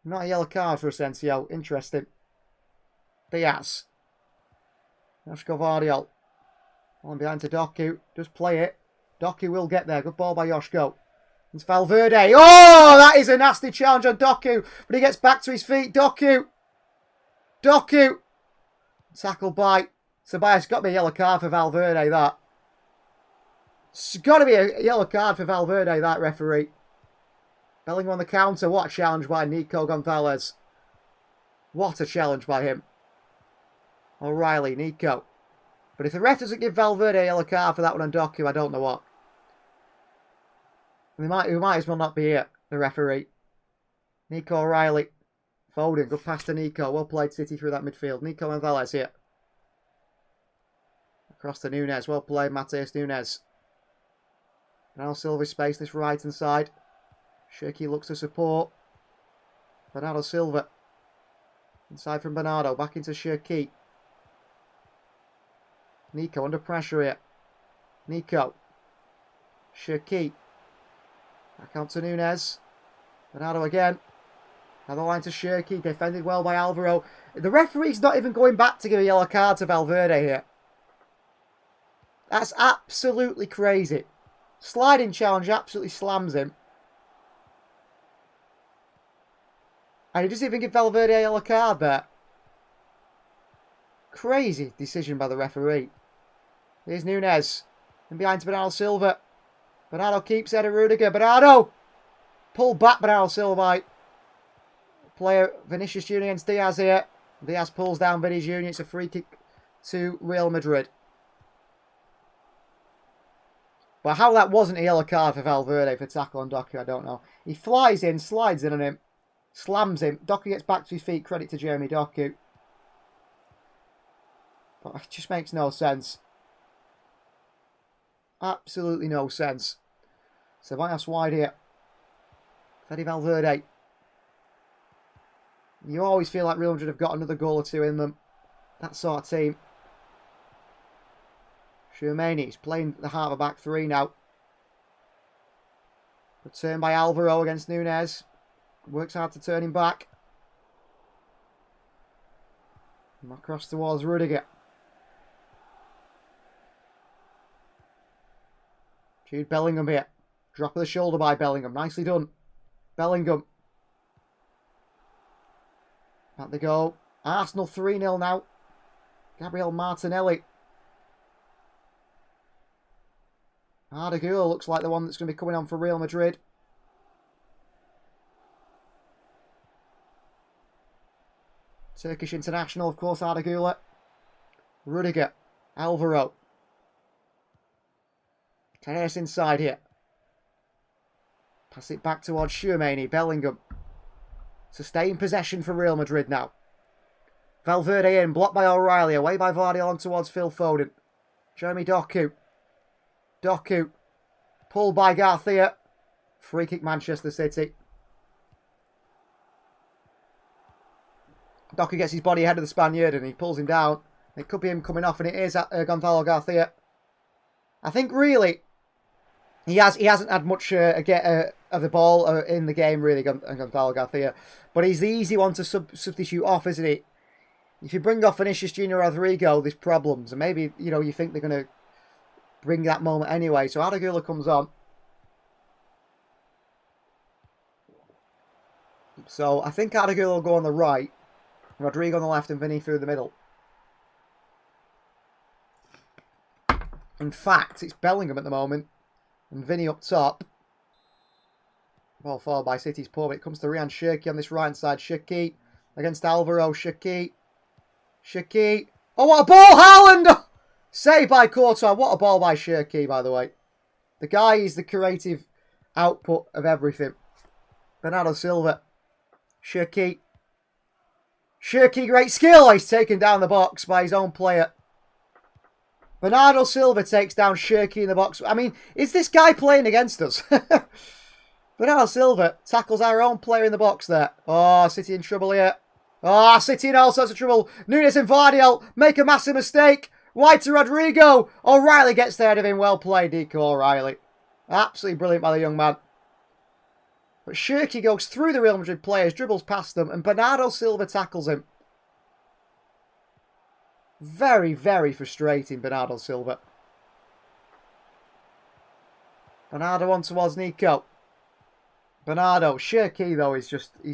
Not a yellow card for Asensio. Interesting. Diaz. Joshko Vardiol. On behind to Doku. Just play it. Doku will get there. Good ball by Joshko. It's Valverde. Oh, that is a nasty challenge on Doku. But he gets back to his feet. Doku. Doku. Tackle by Ceballos. Got to be a yellow card for Valverde, that. It's got to be a yellow card for Valverde, that, referee. Bellingham on the counter. What a challenge by Nico Gonzalez. What a challenge by him. O'Reilly, Nico. But if the ref doesn't give Valverde a yellow card for that one on Doku, I don't know what. We might as well not be here, the referee. Nico O'Reilly. Foden, good pass to Nico. Well played, City, through that midfield. Nico Gonzalez here. Across to Nunes. Well played, Matheus Nunes. Now Silva space this right hand side. Shirky looks to support. Bernardo Silva. Inside from Bernardo. Back into Shirky. Nico under pressure here. Nico. Shirky. Back out to Nunes. Bernardo again. Another line to Shirky. Defended well by Alvaro. The referee's not even going back to give a yellow card to Valverde here. That's absolutely crazy. Sliding challenge absolutely slams him. And he doesn't even give Valverde a yellow card there. Crazy decision by the referee. Here's Nunes. And behind to Bernardo Silva. Bernardo keeps header Rudiger. Bernardo! Pull back Bernardo Silva. Player Vinicius Junior against Diaz here. Diaz pulls down Vinicius Junior. It's a free kick to Real Madrid. But how that wasn't a yellow card for Valverde for tackle on Doku, I don't know. He flies in, slides in on him, slams him. Doku gets back to his feet. Credit to Jeremy Doku. But it just makes no sense. Absolutely no sense. Ceballos wide here. Fede Valverde. You always feel like Real Madrid have got another goal or two in them. That sort of team. Tchouameni is playing the heart of a back three now. Return by Alvaro against Nunes. Works hard to turn him back. And across towards Rudiger. Jude Bellingham here. Drop of the shoulder by Bellingham. Nicely done. Bellingham. At the goal. Arsenal 3-0 now. Gabriel Martinelli. Ardagula looks like the one that's going to be coming on for Real Madrid. Turkish international, of course, Ardagula. Rudiger. Alvaro. Teres inside here. Pass it back towards Tchouameni. Bellingham. Sustained possession for Real Madrid now. Valverde in, blocked by O'Reilly. Away by Vardy on towards Phil Foden. Jeremy Doku. Doku. Pulled by Garcia. Free kick Manchester City. Doku gets his body ahead of the Spaniard and he pulls him down. It could be him coming off and it is Gonzalo Garcia. I think really he hasn't had much of the ball in the game really, Gonzalo Garcia. But he's the easy one to substitute off, isn't he? If you bring off Vinicius Junior Rodrigo, there's problems. And maybe, you think they're going to bring that moment anyway. So Ardagula comes on. So I think Ardagula will go on the right. Rodrigo on the left and Vinny through the middle. In fact, it's Bellingham at the moment. And Vinny up top. Ball followed by City's paw. But it comes to Ryan Shirky on this right side. Shirky against Alvaro. Shirky. Shirky. Oh, what a ball, Haaland! Saved by Courtois. What a ball by Shirky, by the way. The guy is the creative output of everything. Bernardo Silva. Shirky. Shirky, great skill. He's taken down the box by his own player. Bernardo Silva takes down Shirky in the box. I mean, is this guy playing against us? Bernardo Silva tackles our own player in the box there. Oh, City in trouble here. Oh, City in all sorts of trouble. Nunes and Vardy make a massive mistake. Wide to Rodrigo. O'Reilly gets there ahead of him. Well played, Nico O'Reilly. Absolutely brilliant by the young man. But Shirky goes through the Real Madrid players, dribbles past them, and Bernardo Silva tackles him. Very, very frustrating, Bernardo Silva. Bernardo on towards Nico. Bernardo. Shirky, though, he's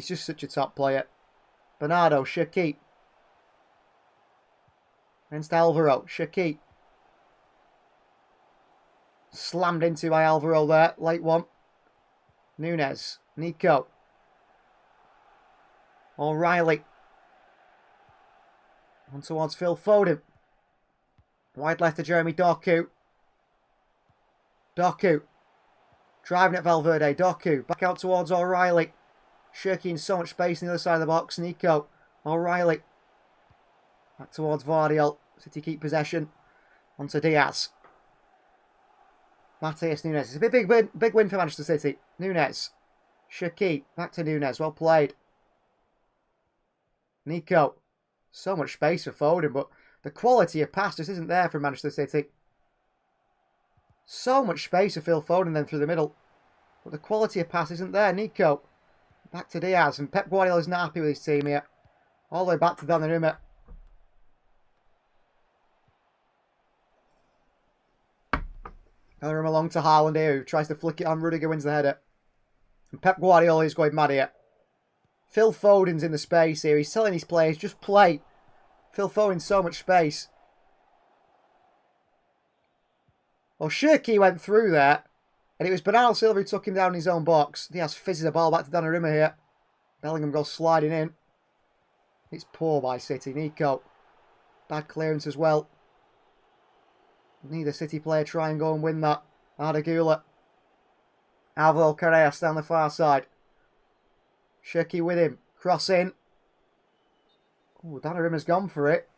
just such a top player. Bernardo, Shirky. Against Alvaro. Shaqiri. Slammed into by Alvaro there. Late one. Nunes. Nico. O'Reilly. On towards Phil Foden. Wide left to Jeremy Doku. Doku. Driving at Valverde. Doku. Back out towards O'Reilly. Shirky in so much space on the other side of the box. Nico. O'Reilly. Back towards Vardiel. City keep possession. Onto Diaz. Matheus Nunes. It's a big win for Manchester City. Nunes. Shaqiri. Back to Nunes. Well played. Nico. So much space for Foden, but the quality of pass just isn't there for Manchester City. So much space for Phil Foden then through the middle. But the quality of pass isn't there. Nico. Back to Diaz. And Pep Guardiola is not happy with his team here. All the way back to Donnarumma. Donnarumma along to Haaland here, who tries to flick it on. Rudiger wins the header. And Pep Guardiola is going mad here. Phil Foden's in the space here. He's telling his players, just play. Phil Foden's so much space. Well, Shirky went through there. And it was Bernardo Silva who took him down in his own box. Diaz fizzes the ball back to Donnarumma here. Bellingham goes sliding in. It's poor by City. Nico. Bad clearance as well. Neither City player try and go and win that. Arda Güler. Alvaro Carreras down the far side. Shirky with him. Cross in. Oh, Donnarumma's gone for it.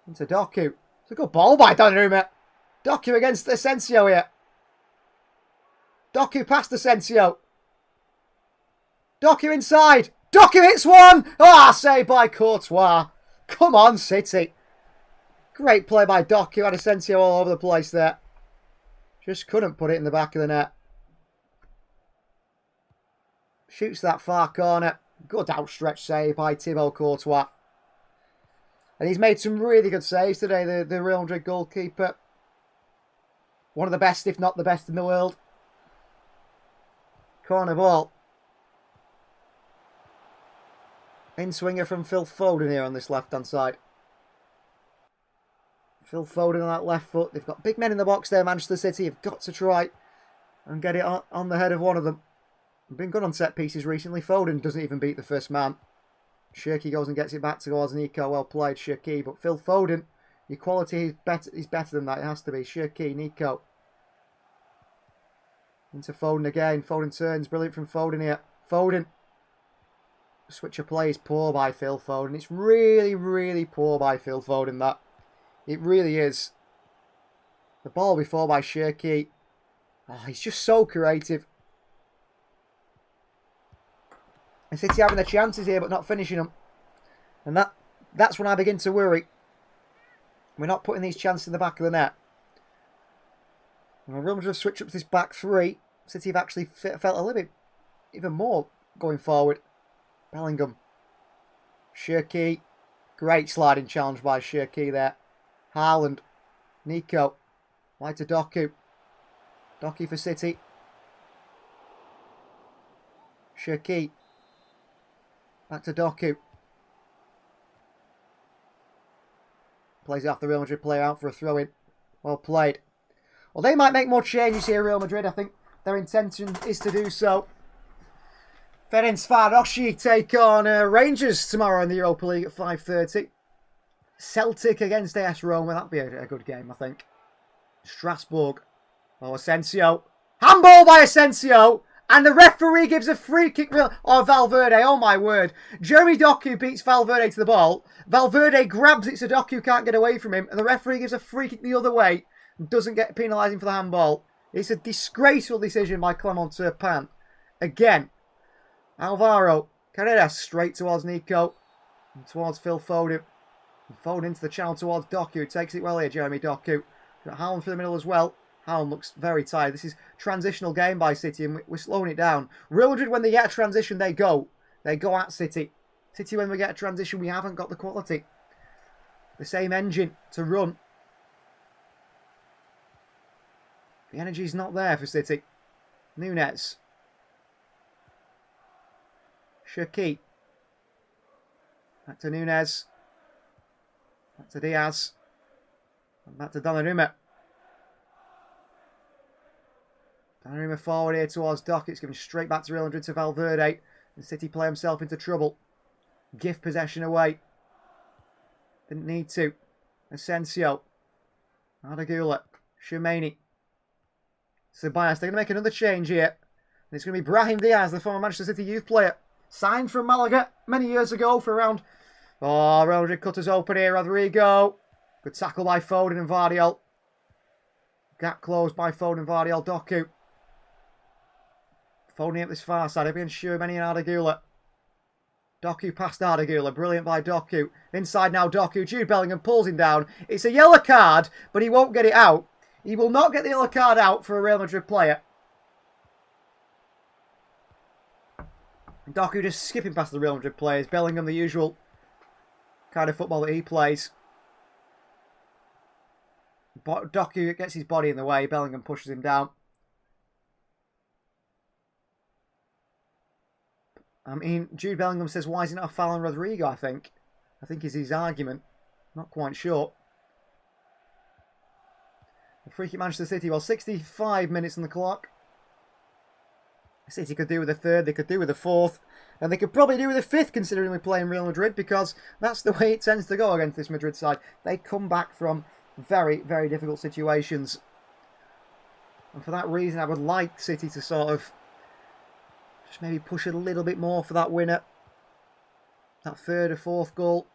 Into Doku. It's a good ball by Donnarumma. Doku against Asensio here. Doku past Asensio. Doku inside. Doku hits one. Ah, saved by Courtois. Come on, City. Great play by Doku. Had Asensio all over the place there. Just couldn't put it in the back of the net. Shoots that far corner. Good outstretched save by Thibaut Courtois. And he's made some really good saves today, the Real Madrid goalkeeper. One of the best, if not the best in the world. Corner ball. In-swinger from Phil Foden here on this left-hand side. Phil Foden on that left foot. They've got big men in the box there, Manchester City. You've got to try and get it on the head of one of them. They've been good on set pieces recently. Foden doesn't even beat the first man. Shirky goes and gets it back towards Nico. Well played, Shirky. But Phil Foden, your quality is better than that. It has to be. Shirky, Nico. Into Foden again. Foden turns. Brilliant from Foden here. Foden. Switch of play is poor by Phil Foden. It's really, really poor by Phil Foden, that. It really is. The ball before by Shirky. Oh, he's just so creative. And City having their chances here, but not finishing them. And that's when I begin to worry. We're not putting these chances in the back of the net. And Real Madrid have switched up to this back three. City have actually felt a little bit even more going forward. Bellingham. Shirky. Great sliding challenge by Shirky there. Haaland. Nico. Wide to Doku. Doku for City. Shirky. Back to Doku. Plays it off the Real Madrid player out for a throw-in. Well played. Well, they might make more changes here, Real Madrid. I think their intention is to do so. Ferencvárosi take on Rangers tomorrow in the Europa League at 5:30. Celtic against AS Roma. That'd be a good game, I think. Strasbourg. Oh, Asensio. Handball by Asensio. And the referee gives a free kick. Oh, Valverde. Oh, my word. Jeremy Doku beats Valverde to the ball. Valverde grabs it so Doku can't get away from him. And the referee gives a free kick the other way. And doesn't get penalising for the handball. It's a disgraceful decision by Clement Turpin. Again. Alvaro. Carreras straight towards Nico. And towards Phil Foden. And Foden into the channel towards Doku. Takes it well here, Jeremy Doku. Got Haaland for the middle as well. Haaland looks very tired. This is transitional game by City and we're slowing it down. Real Madrid, when they get a transition, they go. They go at City. City, when we get a transition, we haven't got the quality. The same engine to run. The energy's not there for City. Nunes. Shaqiri. Back to Nunes. Back to Diaz. And back to Donnarumma. Donnarumma forward here towards Doc. It's given straight back to Real Madrid to Valverde. And City play himself into trouble. Gift possession away. Didn't need to. Asensio. Ardagula. Shumeni. Ceballos. They're going to make another change here. And it's going to be Brahim Diaz, the former Manchester City youth player. Signed from Malaga many years ago for around... Oh, Real Madrid cut us open here. Rodrigo. Good tackle by Foden and Vardiol. Gap closed by Foden and Vardiol. Doku. Foden up this far side. Again, Shumeni and Ardagula. Doku past Ardagula. Brilliant by Doku. Inside now, Doku. Jude Bellingham pulls him down. It's a yellow card, but he won't get it out. He will not get the yellow card out for a Real Madrid player. Doku just skipping past the Real Madrid players. Bellingham, the usual kind of football that he plays. Doku gets his body in the way. Bellingham pushes him down. I mean, Jude Bellingham says, why is he not a foul on Rodrigo, I think. I think is his argument. Not quite sure. The free kick Manchester City. Well, 65 minutes on the clock. City could do with a third, they could do with a fourth, and they could probably do with a fifth considering we're playing Real Madrid, because that's the way it tends to go against this Madrid side. They come back from very, very difficult situations. And for that reason, I would like City to sort of just maybe push a little bit more for that winner. That third or fourth goal.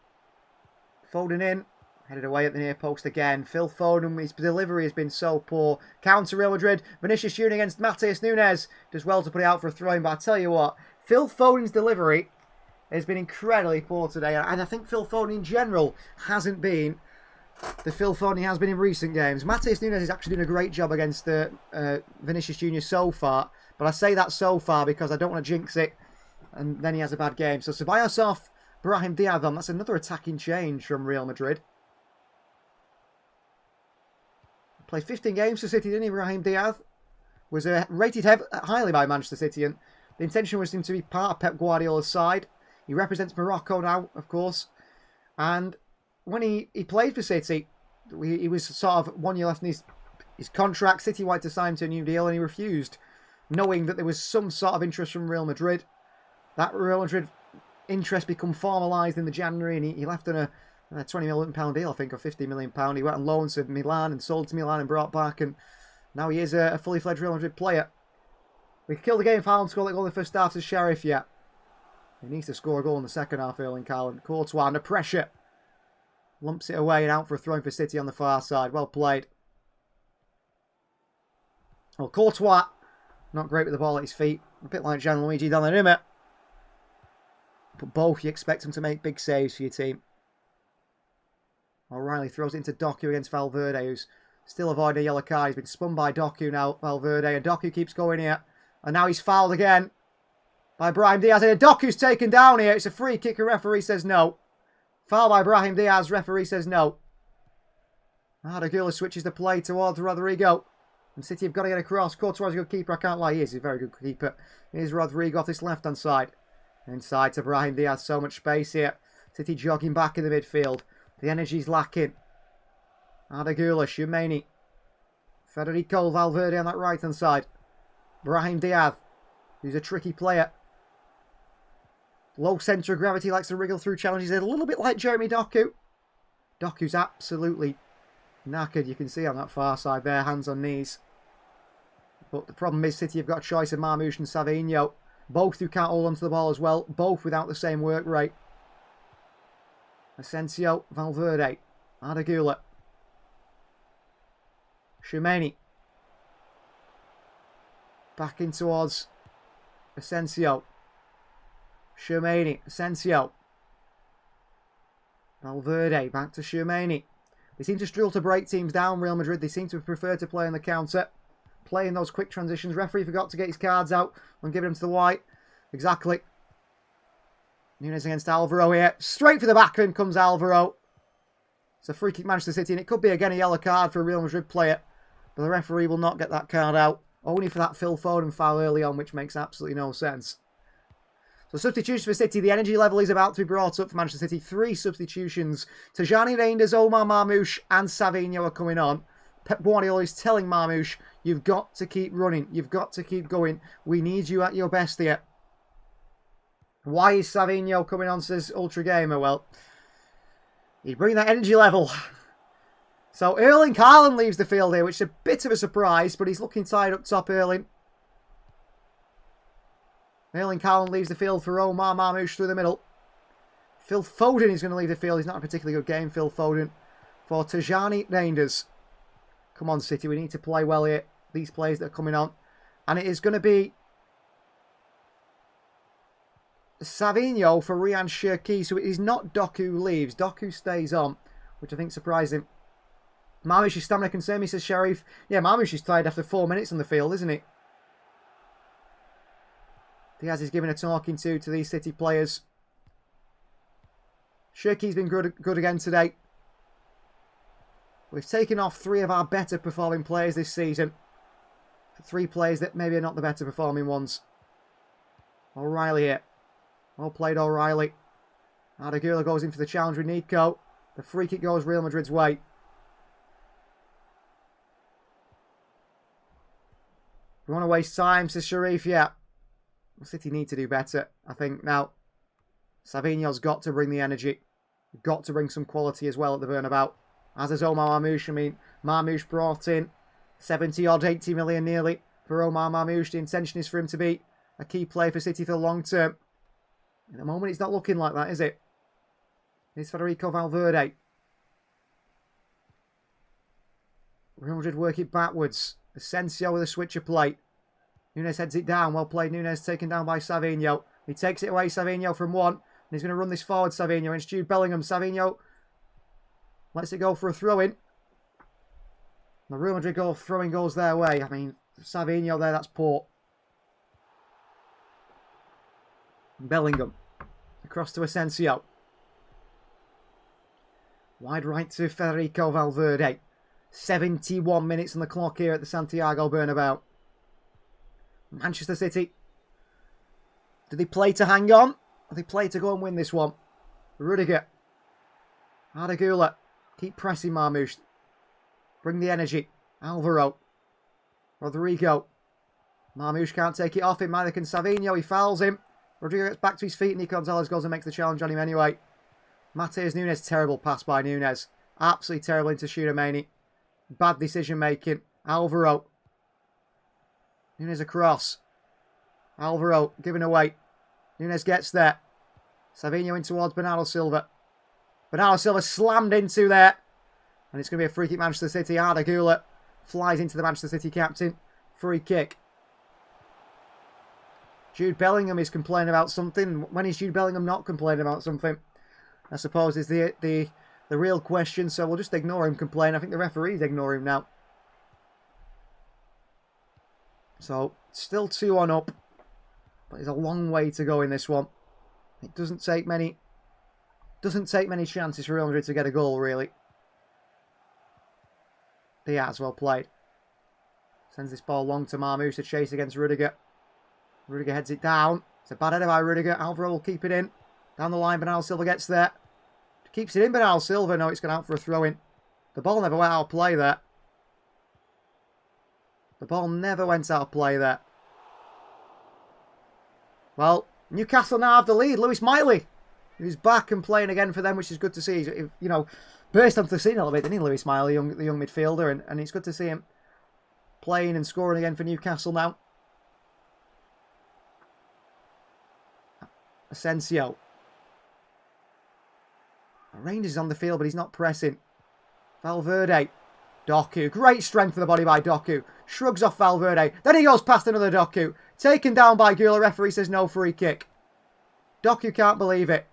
Foden in. Headed away at the near post again. Phil Foden, his delivery has been so poor. Counter Real Madrid. Vinicius Junior against Matheus Nunes. Does well to put it out for a throw-in, but I tell you what, Phil Foden's delivery has been incredibly poor today. And I think Phil Foden in general hasn't been the Phil Foden he has been in recent games. Matheus Nunes is actually doing a great job against Vinicius Junior so far. But I say that so far because I don't want to jinx it. And then he has a bad game. So Ceballos off, Brahim Diaz on. That's another attacking change from Real Madrid. Played 15 games for City, didn't he, Brahim Diaz? Was rated highly by Manchester City, and the intention was him to be part of Pep Guardiola's side. He represents Morocco now, of course. And when he played for City, he was sort of 1 year left in his contract. City wanted to sign him to a new deal, and he refused, knowing that there was some sort of interest from Real Madrid. That Real Madrid interest became formalised in the January, and he left on a £20 million deal, I think, or £50 million. He went on loan to Milan and sold to Milan and brought back, and now he is a fully fledged Real Madrid player. We killed the game if Haaland scored like goal in the first half to Sheriff yet. He needs to score a goal in the second half, Erling Haaland. Courtois under pressure. Lumps it away and out for a throw for City on the far side. Well played. Well, Courtois, not great with the ball at his feet. A bit like Gianluigi Donnarumma. But both, you expect them to make big saves for your team. O'Reilly throws it into Doku against Valverde, who's still avoiding a yellow card. He's been spun by Doku now, Valverde, and Doku keeps going here. And now he's fouled again by Brahim Diaz. And Doku's taken down here. It's a free kick, and referee says no. Foul by Brahim Diaz, referee says no. Ardagula switches the play towards Rodrigo. And City have got to get across. Courtois is a good keeper, I can't lie, he is a very good keeper. Here's Rodrigo off this left-hand side. Inside to Brahim Diaz, so much space here. City jogging back in the midfield. The energy's lacking. Ardagula, Shumeni. Federico Valverde on that right-hand side. Brahim Diaz, who's a tricky player. Low centre of gravity, likes to wriggle through challenges. A little bit like Jeremy Doku. Doku's absolutely knackered, you can see on that far side there, hands on knees. But the problem is City have got a choice of Marmoush and Savinho. Both who can't hold onto the ball as well. Both without the same work rate. Asensio, Valverde, Ardagula, Shumeni. Back in towards Asensio. Shumeni, Asensio. Valverde, back to Shumeni. They seem to struggle to break teams down, Real Madrid. They seem to prefer to play on the counter. Playing those quick transitions. Referee forgot to get his cards out when giving them to the white. Exactly. Nunes against Alvaro here. Straight for the back end comes Alvaro. It's a free kick Manchester City, and it could be again a yellow card for a Real Madrid player. But the referee will not get that card out. Only for that Phil Foden foul early on, which makes absolutely no sense. So substitutions for City. The energy level is about to be brought up for Manchester City. 3 substitutions. Tajani Reinders, Omar Marmoush and Savinho are coming on. Pep Guardiola is telling Marmoush, you've got to keep running. You've got to keep going. We need you at your best here. Why is Savinho coming on, says Ultra Gamer? Well, he's bringing that energy level. So Erling Haaland leaves the field here, which is a bit of a surprise, but he's looking tired up top, Erling. Erling Haaland leaves the field for Omar Marmoush through the middle. Phil Foden is going to leave the field. He's not a particularly good game, Phil Foden. For Tajani Reinders. Come on, City. We need to play well here. These players that are coming on. And it is going to be Savinho for Ryan Cherki. So it is not Doku who leaves. Doku stays on, which I think surprised him. Marmoush's stamina concern me, says Sheriff. Yeah, Marmoush is tired after 4 minutes on the field, isn't he? Diaz is giving a talking to these City players. Cherki's been good again today. We've taken off 3 of our better performing players this season. 3 players that maybe are not the better performing ones. O'Reilly here. Well played, O'Reilly. Arda Güler goes in for the challenge with Nico. The free kick goes Real Madrid's way. We want to waste time, says Sharif. Yeah. City need to do better, I think. Now, Savinho's got to bring the energy. Got to bring some quality as well at the Bernabeu. As has Omar Marmoush. I mean, Marmoush brought in 70 odd, 80 million nearly for Omar Marmoush. The intention is for him to be a key player for City for the long term. At the moment, it's not looking like that, is it? It's Federico Valverde. Real Madrid work it backwards. Asensio with a switcher plate. Nunes heads it down. Well played, Nunes, taken down by Savinho. He takes it away, Savinho, from 1. And he's going to run this forward, Savinho. It's Jude Bellingham. Savinho lets it go for a throw-in. The Real Madrid goal, throwing goes their way. I mean, Savinho there, that's poor. Bellingham. Across to Asensio. Wide right to Federico Valverde. 71 minutes on the clock here at the Santiago Bernabeu. Manchester City. Do they play to hang on? Or do they play to go and win this one? Rudiger. Arda Güler. Keep pressing Marmoush. Bring the energy. Alvaro. Rodrigo. Marmoush can't take it off him. Neither can Savinho. He fouls him. Rodrigo gets back to his feet. Nico Gonzalez goes and makes the challenge on him anyway. Matheus Nunes. Terrible pass by Nunes. Absolutely terrible into Tchouaméni. Bad decision making. Alvaro. Nunes across. Alvaro giving away. Nunes gets there. Savinho in towards Bernardo Silva. Bernardo Silva slammed into there. And it's going to be a free kick, Manchester City. Arda Güler flies into the Manchester City captain. Free kick. Jude Bellingham is complaining about something. When is Jude Bellingham not complaining about something? I suppose is the real question. So we'll just ignore him complain. I think the referees ignore him now. So still 2-1 up. But there's a long way to go in this one. It doesn't take many chances for Real Madrid to get a goal, really. Diaz, well played. Sends this ball long to Marmoush to chase against Rudiger. Rudiger heads it down. It's a bad header by Rudiger. Alvaro will keep it in. Down the line, Bernardo Silva gets there. Keeps it in, Bernardo Silva. No, it's gone out for a throw-in. The ball never went out of play there. The ball never went out of play there. Well, Newcastle now have the lead. Lewis Miley, who's back and playing again for them, which is good to see. He's, burst onto the scene a little bit, didn't he, Lewis Miley, the young midfielder, and it's good to see him playing and scoring again for Newcastle now. Asensio. Rangers is on the field, but he's not pressing. Valverde. Doku. Great strength of the body by Doku. Shrugs off Valverde. Then he goes past another Doku. Taken down by Güler. Referee says no free kick. Doku can't believe it.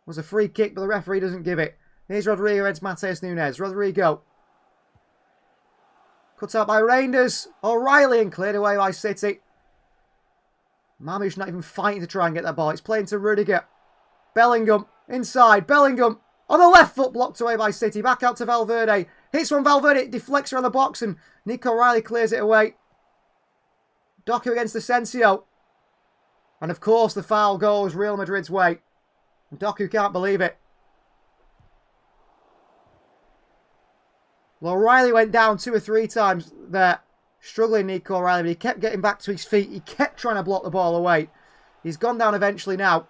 It was a free kick, but the referee doesn't give it. Here's Rodrigo against Matheus Nunes. Rodrigo. Cut out by Reinders. O'Reilly and cleared away by City. Marmoush not even fighting to try and get that ball. It's playing to Rudiger. Bellingham. Inside. Bellingham. On the left foot, blocked away by City. Back out to Valverde. Hits one Valverde. It deflects around the box and Nico O'Reilly clears it away. Doku against Asensio. And of course the foul goes Real Madrid's way. And Doku can't believe it. Well, O'Reilly went down 2 or 3 times there. Struggling, Nico O'Reilly, but he kept getting back to his feet. He kept trying to block the ball away. He's gone down eventually now.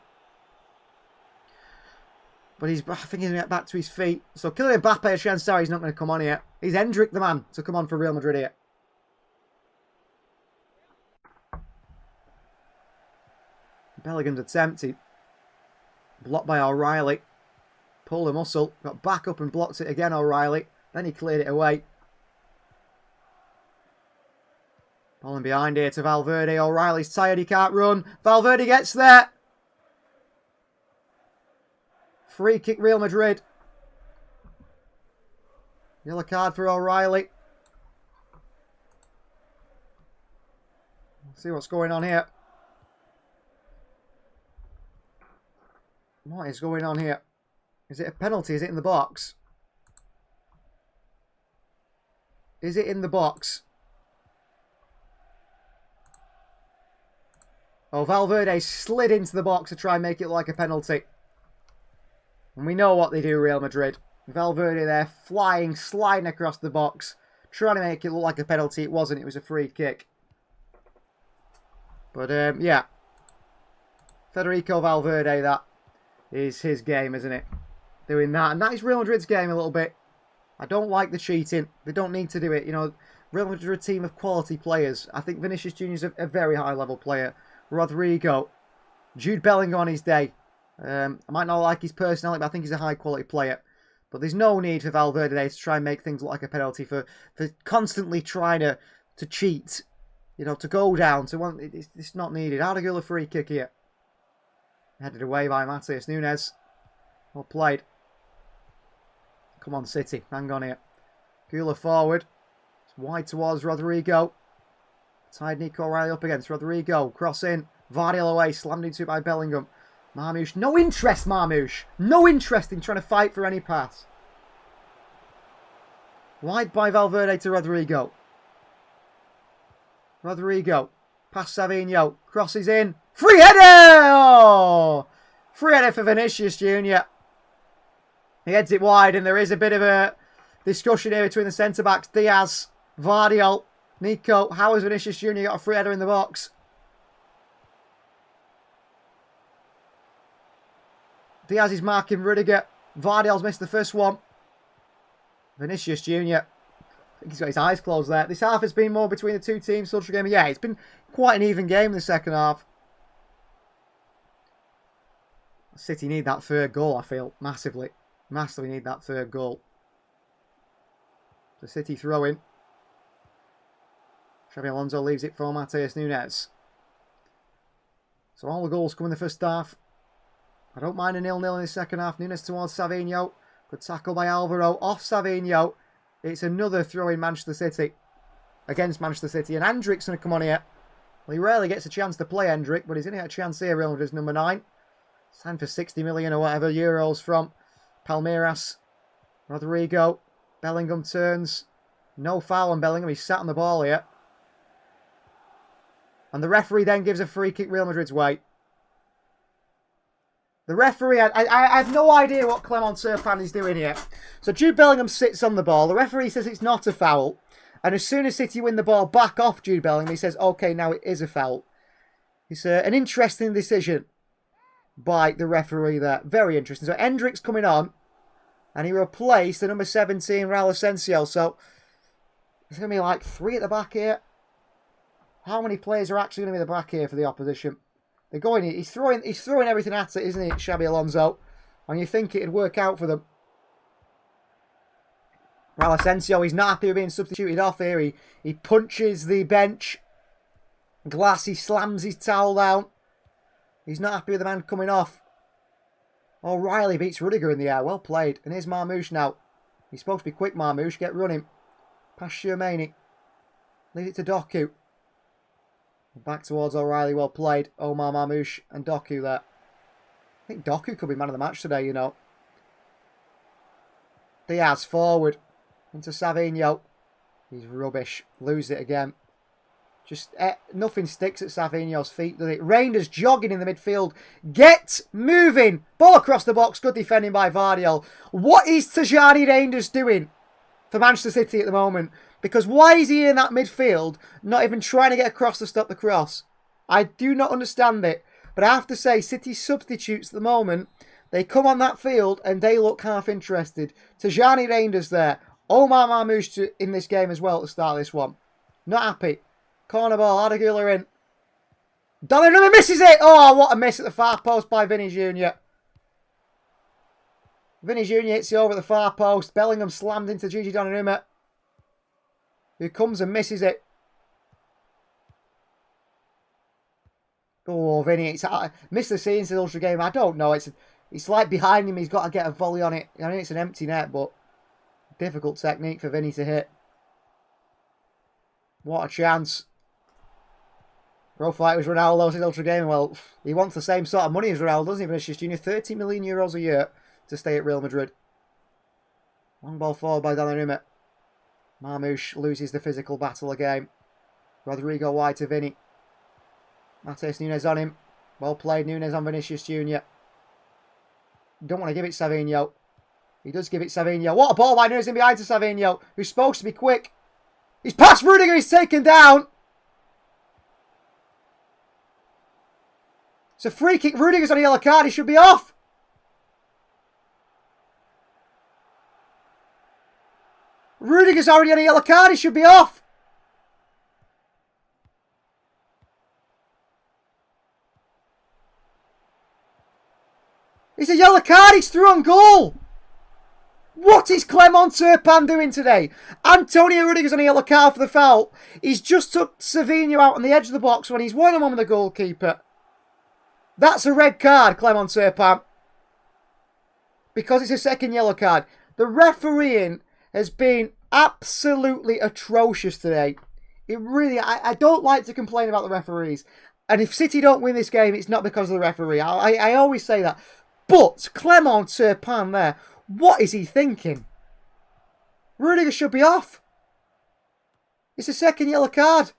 But I think he's going to get back to his feet. So Kylian Mbappe, chances are he's not going to come on here. He's Hendrick the man to come on for Real Madrid here. Bellingham's attempted. Blocked by O'Reilly. Pulled a muscle. Got back up and blocked it again, O'Reilly. Then he cleared it away. Ball in behind here to Valverde. O'Reilly's tired, he can't run. Valverde gets there. Free kick Real Madrid. Yellow card for O'Reilly. Let's see what's going on here. What is going on here? Is it a penalty? Is it in the box? Is it in the box? Oh, Valverde slid into the box to try and make it look like a penalty. And we know what they do, Real Madrid. Valverde there, flying, sliding across the box, trying to make it look like a penalty. It wasn't, it was a free kick. But, yeah. Federico Valverde, that is his game, isn't it? Doing that. And that is Real Madrid's game a little bit. I don't like the cheating. They don't need to do it. You know, Real Madrid are a team of quality players. I think Vinicius Jr. is a very high-level player. Rodrigo. Jude Bellingham on his day. I might not like his personality, but I think he's a high-quality player. But there's no need for Valverde to try and make things look like a penalty, for constantly trying to cheat. You know, to go down. It's not needed. Arda a free kick here. Headed away by Matheus Nunes. Well played. Come on, City. Hang on here. Gula forward. It's wide towards Rodrigo. Tied Nico O'Reilly up against Rodrigo. Cross in. Vardy away. Slammed into it by Bellingham. Marmoush. No interest, Marmoush. No interest in trying to fight for any pass. Wide by Valverde to Rodrigo. Rodrigo. Past Savinho. Crosses in. Free header! Oh! Free header for Vinicius Jr. He heads it wide, and there is a bit of a discussion here between the centre-backs. Diaz, Vardiol, Nico. How has Vinicius Jr. got a free header in the box? Diaz is marking Rudiger. Vardiol's missed the first one. Vinicius Jr. I think he's got his eyes closed there. This half has been more between the two teams. Social game. Yeah, it's been quite an even game in the second half. City need that third goal, I feel. Massively. Massively need that third goal. The City throw-in. Xabi Alonso leaves it for Matheus Nunes. So all the goals come in the first half. I don't mind a 0-0 in the second half. Nunes towards Savinho. Good tackle by Alvaro. Off Savinho. It's another throw in Manchester City. Against Manchester City. And Hendrick's going to come on here. Well, he rarely gets a chance to play Hendrick, but he's going to get a chance here. Real Madrid's number 9. Signed for 60 million or whatever euros from Palmeiras. Rodrigo. Bellingham turns. No foul on Bellingham. He's sat on the ball here. And the referee then gives a free kick Real Madrid's way. The referee, I have no idea what Clement Turpin is doing here. So Jude Bellingham sits on the ball. The referee says it's not a foul. And as soon as City win the ball back off Jude Bellingham, he says, okay, now it is a foul. It's an interesting decision by the referee there. Very interesting. So Hendrick's coming on. And he replaced the number 17, Raul Asensio. So there's going to be like 3 at the back here. How many players are actually going to be at the back here for the opposition? They're going. He's throwing everything at it, isn't he, Xabi Alonso? And you think it'd work out for them. Raul Asensio, he's not happy with being substituted off here. He punches the bench. Glass, he slams his towel down. He's not happy with the man coming off. O'Reilly beats Rudiger in the air. Well played. And here's Marmoush now. He's supposed to be quick, Marmoush. Get running. Past Shermani. Leave it to Doku. Back towards O'Reilly. Well played. Omar Marmoush and Doku there. I think Doku could be man of the match today, you know. Diaz forward. Into Savinho. He's rubbish. Lose it again. Just nothing sticks at Savinho's feet, does it? Reinders jogging in the midfield. Get moving. Ball across the box. Good defending by Vardiel. What is Tajani Reinders doing for Manchester City at the moment? Because why is he in that midfield not even trying to get across to stop the cross? I do not understand it. But I have to say, City substitutes at the moment, they come on that field and they look half interested. Tajani Reinders there. Omar Marmoush in this game as well to start this one. Not happy. Corner ball, Adagula in. Donnarumma misses it! Oh, what a miss at the far post by Vinny Jr. Vinny Jr. hits it over at the far post. Bellingham slammed into Gigi Donnarumma, who comes and misses it. Oh, Vinny, it's missed the scenes in the Ultra game. I don't know. It's like behind him. He's got to get a volley on it. I mean, it's an empty net, but difficult technique for Vinny to hit. What a chance. Profile was Ronaldo's in Ultra Gaming. Well, he wants the same sort of money as Ronaldo, doesn't he? Vinicius Jr. €30 million a year to stay at Real Madrid. Long ball forward by Donnarumma. Marmoush loses the physical battle again. Rodrigo wide to Vinny. Matheus Nunes on him. Well played, Nunes on Vinicius Jr. Don't want to give it Savinho. He does give it Savinho. What a ball by Nunes in behind to Savinho, who's supposed to be quick. He's past Rudiger, he's taken down. It's a free kick. Rudiger's on a yellow card. He should be off. Rudiger's already on a yellow card. He should be off. It's a yellow card. He's through on goal. What is Clement Turpin doing today? Antonio Rudiger's on a yellow card for the foul. He's just took Savinho out on the edge of the box when he's one-on-one with the goalkeeper. That's a red card, Clement Turpin. Because it's a second yellow card. The refereeing has been absolutely atrocious today. It really, I don't like to complain about the referees. And if City don't win this game, it's not because of the referee. I always say that. But Clement Turpin there, what is he thinking? Rudiger should be off. It's a second yellow card.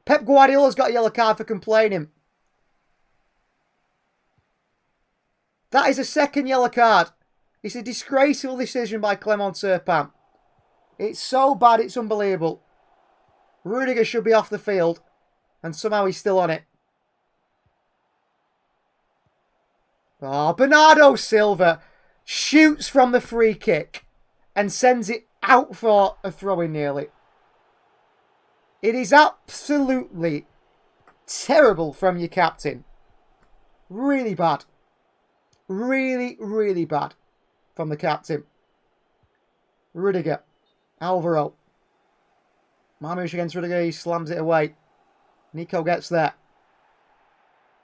Pep Guardiola's got a yellow card for complaining. That is a second yellow card. It's a disgraceful decision by Clement Turpin. It's so bad, it's unbelievable. Rudiger should be off the field, and somehow he's still on it. Oh, Bernardo Silva shoots from the free kick and sends it out for a throw-in nearly. It is absolutely terrible from your captain. Really bad. Really, really bad from the captain. Rudiger. Alvaro. Marmoush against Rudiger. He slams it away. Nico gets there.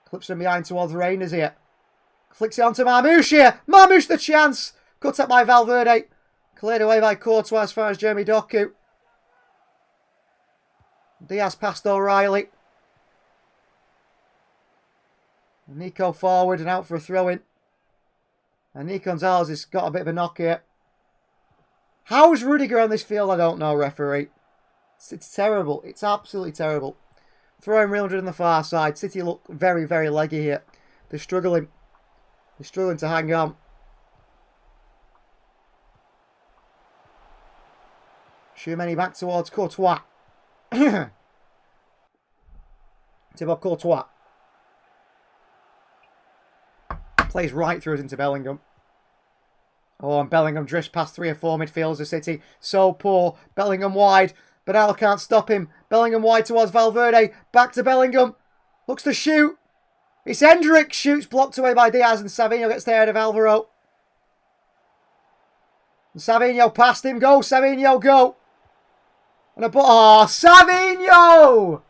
Clips from behind towards Reinders here. Flicks it onto Marmoush here. Marmoush the chance. Cut up by Valverde. Cleared away by Courtois as far as Jeremy Doku. Diaz past O'Reilly. Nico forward and out for a throw-in. And Nico Gonzalez has got a bit of a knock here. How is Rudiger on this field? I don't know, referee. It's terrible. It's absolutely terrible. Throwing Real Madrid on the far side. City look very, very leggy here. They're struggling. They're struggling to hang on. Tchouameni back towards Courtois. Thibaut Courtois. Plays right through us into Bellingham. Oh, and Bellingham drifts past 3 or 4 midfielders of City. So poor. Bellingham wide. Bernal can't stop him. Bellingham wide towards Valverde. Back to Bellingham. Looks to shoot. It's Hendrick. Shoots blocked away by Diaz, and Savinho gets there ahead of Alvaro. And Savinho past him. Go, Savinho, go. And Savinho!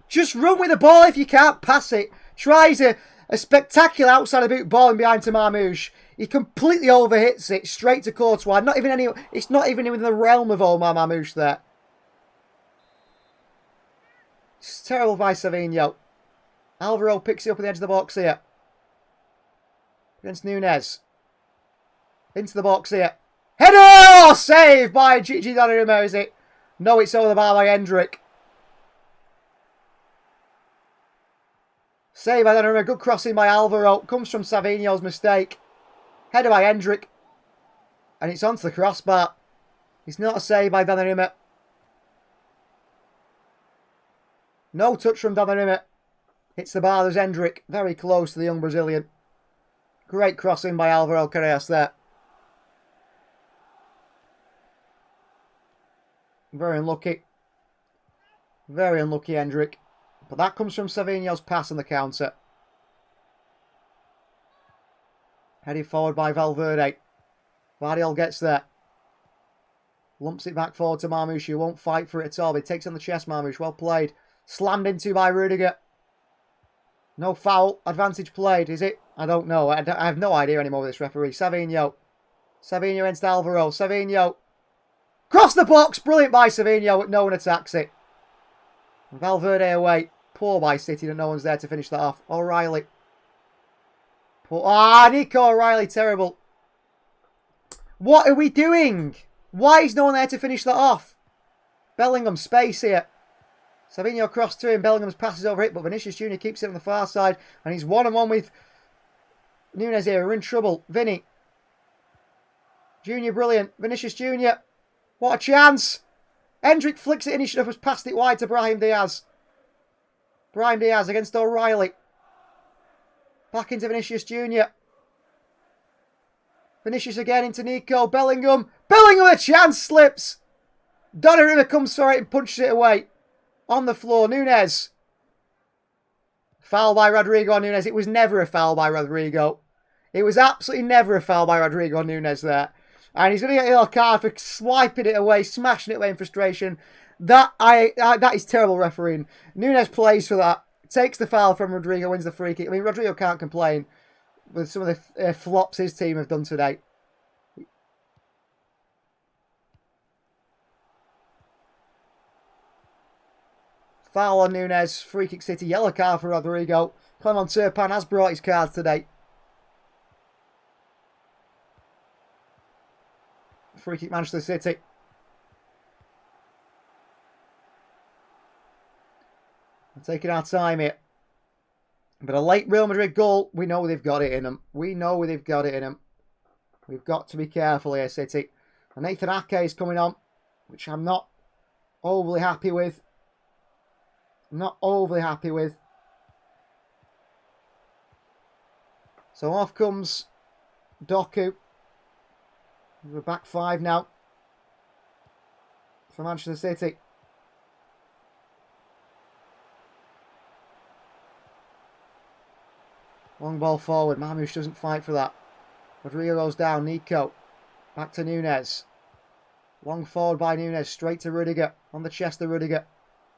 Just run with the ball if you can't pass it. Tries a spectacular outside the boot ball in behind to Marmoush. He completely overhits it straight to Courtois. It's not even in the realm of Omar Marmoush there. It's terrible by Savinho. Alvaro picks it up at the edge of the box here. Against Nunes. Into the box here. Header! Oh, saved by Gigi Donnarumma, is it? No, it's over the bar by Hendrick. Save by Donnarumma. Good crossing by Alvaro. Comes from Savinho's mistake. Header by Hendrick. And it's onto the crossbar. It's not a save by Donnarumma. No touch from Donnarumma. Hits the bar. There's Hendrick. Very close to the young Brazilian. Great crossing by Alvaro Carreras there. Very unlucky. Very unlucky, Hendrick. But that comes from Savinho's pass on the counter. Headed forward by Valverde. Vardiol gets there. Lumps it back forward to Marmoush, who won't fight for it at all. But he takes on the chest, Marmoush. Well played. Slammed into by Rudiger. No foul. Advantage played, is it? I don't know. I have no idea anymore with this referee. Savinho. Savinho against Alvaro. Savinho. Cross the box. Brilliant by Savinho, but no one attacks it. Valverde away. Poor by City that no one's there to finish that off. O'Reilly. Nico O'Reilly, terrible. What are we doing? Why is no one there to finish that off? Bellingham, space here. Savinho crossed to him. Bellingham's passes over it, but Vinicius Jr. keeps it on the far side. And he's one-on-one with Nunes here. We're in trouble. Vinny. Junior, brilliant. Vinicius Jr. What a chance. Hendrick flicks it in. He should have passed it wide to Brahim Diaz. Brahim Diaz against O'Reilly. Back into Vinicius Jr. Vinicius again into Nico. Bellingham. Bellingham, a chance, slips. Donnarumma comes for it and punches it away. On the floor, Nunes. Foul by Rodrigo Nunes. It was never a foul by Rodrigo. It was absolutely never a foul by Rodrigo Nunes there. And he's going to get a yellow card for swiping it away, smashing it away in frustration. That is terrible refereeing. Nunes plays for that. Takes the foul from Rodrigo, wins the free kick. I mean, Rodrigo can't complain with some of the flops his team have done today. Foul on Nunes. Free kick City. Yellow card for Rodrigo. Clement Turpin has brought his cards today. Free kick Manchester City. We're taking our time here. But a late Real Madrid goal, we know they've got it in them. We know they've got it in them. We've got to be careful here, City. And Nathan Ake is coming on, which I'm not overly happy with. Not overly happy with. So off comes Doku. We're back 5 now for Manchester City. Long ball forward. Marmoush doesn't fight for that. Rodrigo goes down. Nico. Back to Nunes. Long forward by Nunes. Straight to Rudiger. On the chest of Rudiger.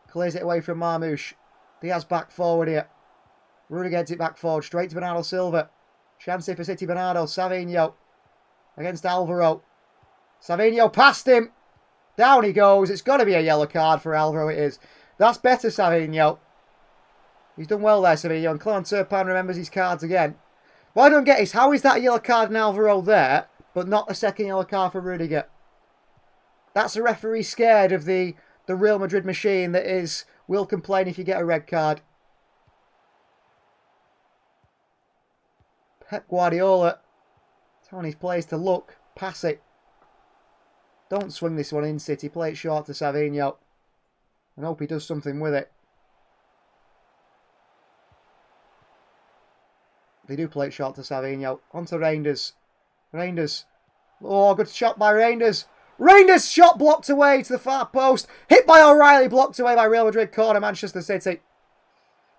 Clears it away from Marmoush. Diaz back forward here. Rudiger heads it back forward. Straight to Bernardo Silva. Chance here for City. Bernardo. Savinho. Against Alvaro. Savinho past him. Down he goes. It's got to be a yellow card for Alvaro, it is. That's better, Savinho. He's done well there, Savinho. And Clement Turpin remembers his cards again. What I don't get is, how is that a yellow card in Alvaro there, but not a second yellow card for Rudiger? That's a referee scared of the Real Madrid machine that is, will complain if you get a red card. Pep Guardiola telling his players to look, pass it. Don't swing this one in, City. Play it short to Savinho. And hope he does something with it. They do play it short to Savinho. On to Reinders. Reinders. Oh, good shot by Reinders. Reinders shot blocked away to the far post. Hit by O'Reilly. Blocked away by Real Madrid. Corner, Manchester City.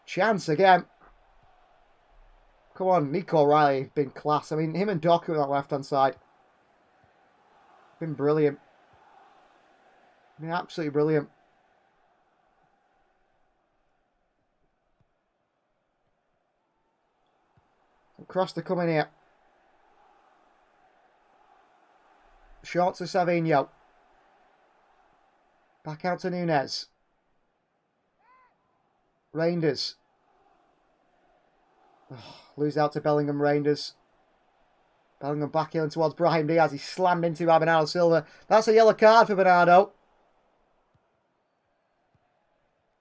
Chance again. Come on, Nico O'Reilly. Been class. I mean, him and Doku on that left-hand side. Been brilliant. Been absolutely brilliant. Cross to come in here. Short to Savinho. Back out to Nunes. Reinders. Oh, lose out to Bellingham. Reinders. Bellingham back in towards Brahim Diaz. He's slammed into Bernardo Silva. That's a yellow card for Bernardo.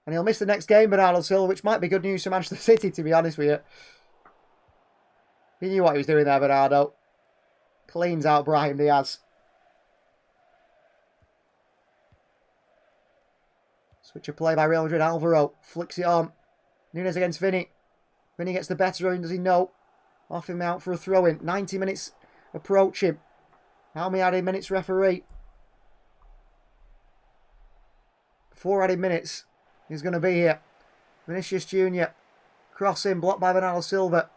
And he'll miss the next game, Bernardo Silva, which might be good news for Manchester City, to be honest with you. He knew what he was doing there, Bernardo. Cleans out Brahim Diaz. Switch of play by Real Madrid. Alvaro flicks it on. Nunes against Vinny. Vinny gets the better of him, does he? No. Off him out for a throw-in. 90 minutes approaching. How many added minutes, referee? 4 added minutes. He's going to be here. Vinicius Jr. Crossing, blocked by Bernardo Silva.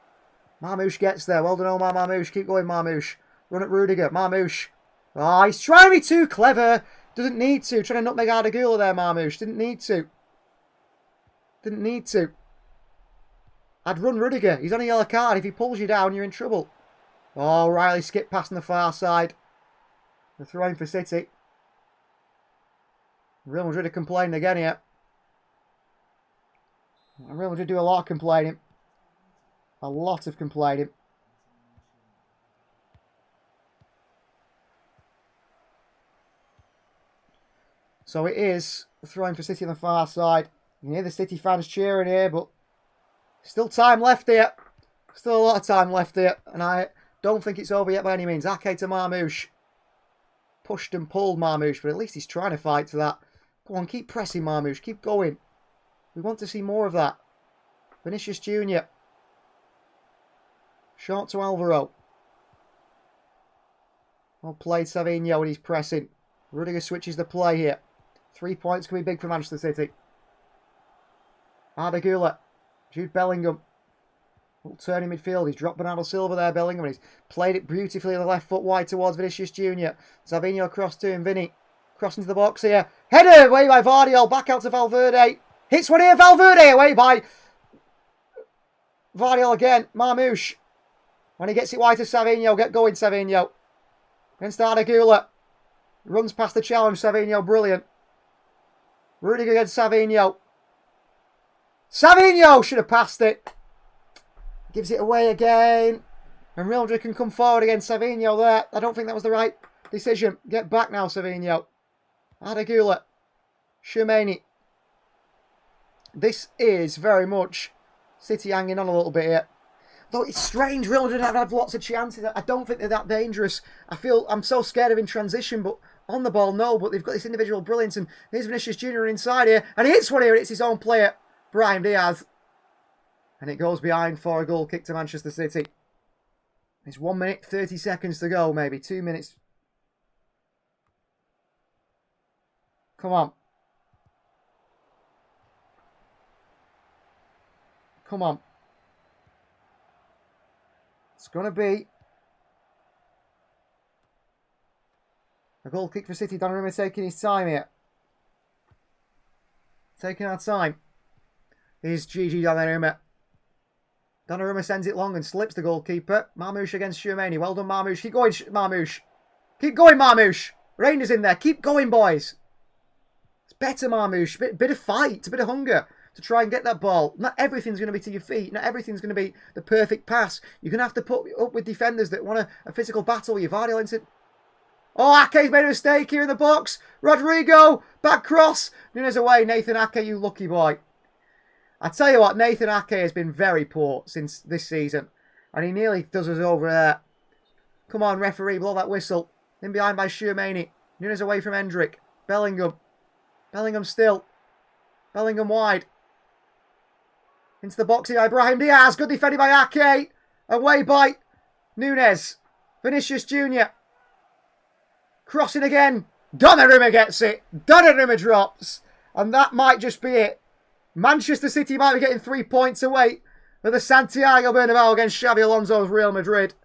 Marmoush gets there. Well done, Omar Marmoush. Keep going, Marmoush. Run at Rudiger. Marmoush. Oh, he's trying to be too clever. Doesn't need to. Trying to nutmeg Ardagula there, Marmoush. Didn't need to. Didn't need to. I'd run Rudiger. He's on a yellow card. If he pulls you down, you're in trouble. Oh, Riley skipped past on the far side. The throw in for City. Real Madrid are complaining again here. Real Madrid do a lot of complaining. A lot of complaining. So it is throwing for City on the far side. You can hear the City fans cheering here, but still time left here. Still a lot of time left here. And I don't think it's over yet by any means. Ake to Marmoush. Pushed and pulled Marmoush, but at least he's trying to fight for that. Go on, keep pressing Marmoush. Keep going. We want to see more of that. Vinicius Jr. Short to Alvaro. Well played, Savinho, when he's pressing. Rudiger switches the play here. 3 points can be big for Manchester City. Ardagula. Jude Bellingham. Little turn in midfield. He's dropped Bernardo Silva there, Bellingham. And he's played it beautifully on the left foot wide towards Vinicius Jr. Savinho across to him. Vinny. Crossing to the box here. Header away by Vardiol. Back out to Valverde. Hits one here. Valverde away by Vardiol again. Marmoush. When he gets it wide to Savinho. Get going, Savinho. Against Ardagula. Runs past the challenge. Savinho, brilliant. Rudiger against Savinho. Savinho should have passed it. Gives it away again. And Real Madrid can come forward against Savinho there. I don't think that was the right decision. Get back now, Savinho. Ardagula. Tchouameni. This is very much City hanging on a little bit here. Though it's strange, Real Madrid have had lots of chances. I don't think they're that dangerous. I'm so scared of in transition, but on the ball, no. But they've got this individual brilliance. And here's Vinicius Jr. inside here. And he hits one here. It's his own player, Brahim Diaz. And it goes behind for a goal kick to Manchester City. It's 1 minute, 30 seconds to go, maybe. 2 minutes. Come on. Come on. It's going to be a goal kick for City. Donnarumma taking his time here. Taking our time. Here's Gigi Donnarumma. Donnarumma sends it long and slips the goalkeeper. Marmoush against Tchouameni. Well done, Marmoush. Keep going, Marmoush. Keep going, Marmoush. Rangers in there. Keep going, boys. It's better, Marmoush. Bit of fight. A bit of hunger to try and get that ball. Not everything's going to be to your feet. Not everything's going to be the perfect pass. You're going to have to put up with defenders that want a physical battle. You've already into... Oh, Ake's made a mistake here in the box. Rodrigo. Back cross. Nunes away. Nathan Ake, you lucky boy. I tell you what, Nathan Ake has been very poor since this season. And he nearly does us over there. Come on, referee, blow that whistle. In behind by Tchouameni. Nunes away from Hendrick. Bellingham. Bellingham still. Bellingham wide. Into the box here by Brahim Diaz. Good defending by Ake. Away by Nunes. Vinicius Jr. Crossing again. Donnarumma gets it. Donnarumma drops. And that might just be it. Manchester City might be getting 3 points away for the Santiago Bernabeu against Xabi Alonso's Real Madrid.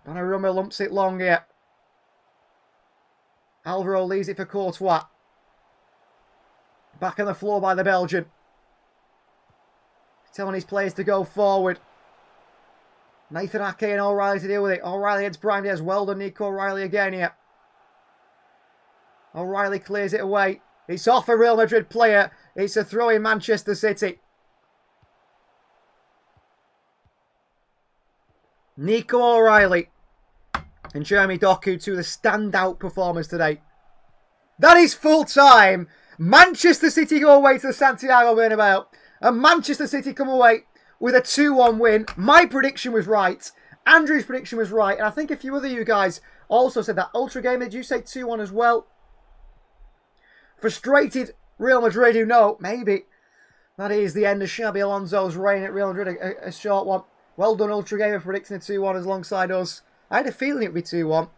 Donnarumma lumps it long here. Alvaro leaves it for Courtois. Back on the floor by the Belgian. Telling his players to go forward. Nathan Ake and O'Reilly to deal with it. O'Reilly against Brahim Diaz. Well done, Nico O'Reilly again here. O'Reilly clears it away. It's off a Real Madrid player. It's a throw in Manchester City. Nico O'Reilly and Jeremy Doku, two of the standout performers today That is full time. Manchester City go away to the Santiago Bernabeu. And Manchester City come away with a 2-1 win. My prediction was right. Andrew's prediction was right. And I think a few other you guys also said that. Ultra Gamer, did you say 2-1 as well? Frustrated Real Madrid who know, maybe. That is the end of Xabi Alonso's reign at Real Madrid. A short one. Well done, Ultra Gamer, predicting a 2-1 alongside us. I had a feeling it would be 2-1.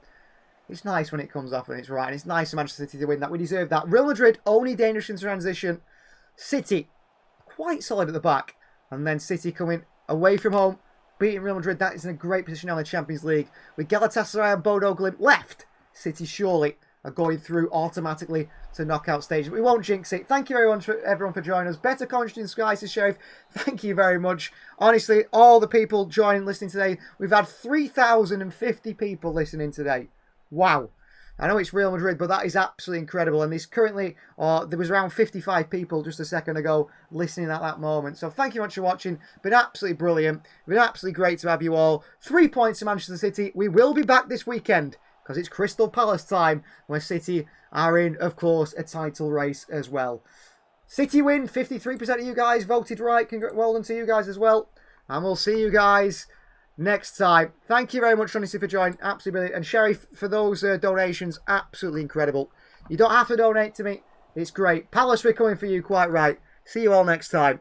It's nice when it comes off and it's right. And it's nice for Manchester City to win that. We deserve that. Real Madrid, only dangerous in transition. City, quite solid at the back. And then City coming away from home, beating Real Madrid. That is in a great position now in the Champions League. With Galatasaray and Bodo Glimt left, City surely are going through automatically to knockout stage. We won't jinx it. Thank you everyone for joining us. Better Conscience in Sky, says Sheriff. Thank you very much. Honestly, all the people joining, listening today. We've had 3,050 people listening today. Wow. I know it's Real Madrid, but that is absolutely incredible. And there's currently, there was around 55 people just a second ago listening at that moment. So thank you much for watching. Been absolutely brilliant. Been absolutely great to have you all. 3 points to Manchester City. We will be back this weekend because it's Crystal Palace time, where City are in, of course, a title race as well. City win. 53% of you guys voted right. Well done to you guys as well. And we'll see you guys next time. Thank you very much, honestly, for joining. Absolutely brilliant. And Sheriff, for those donations, absolutely incredible. You don't have to donate to me. It's great. Palace, we're coming for you, quite right. See you all next time.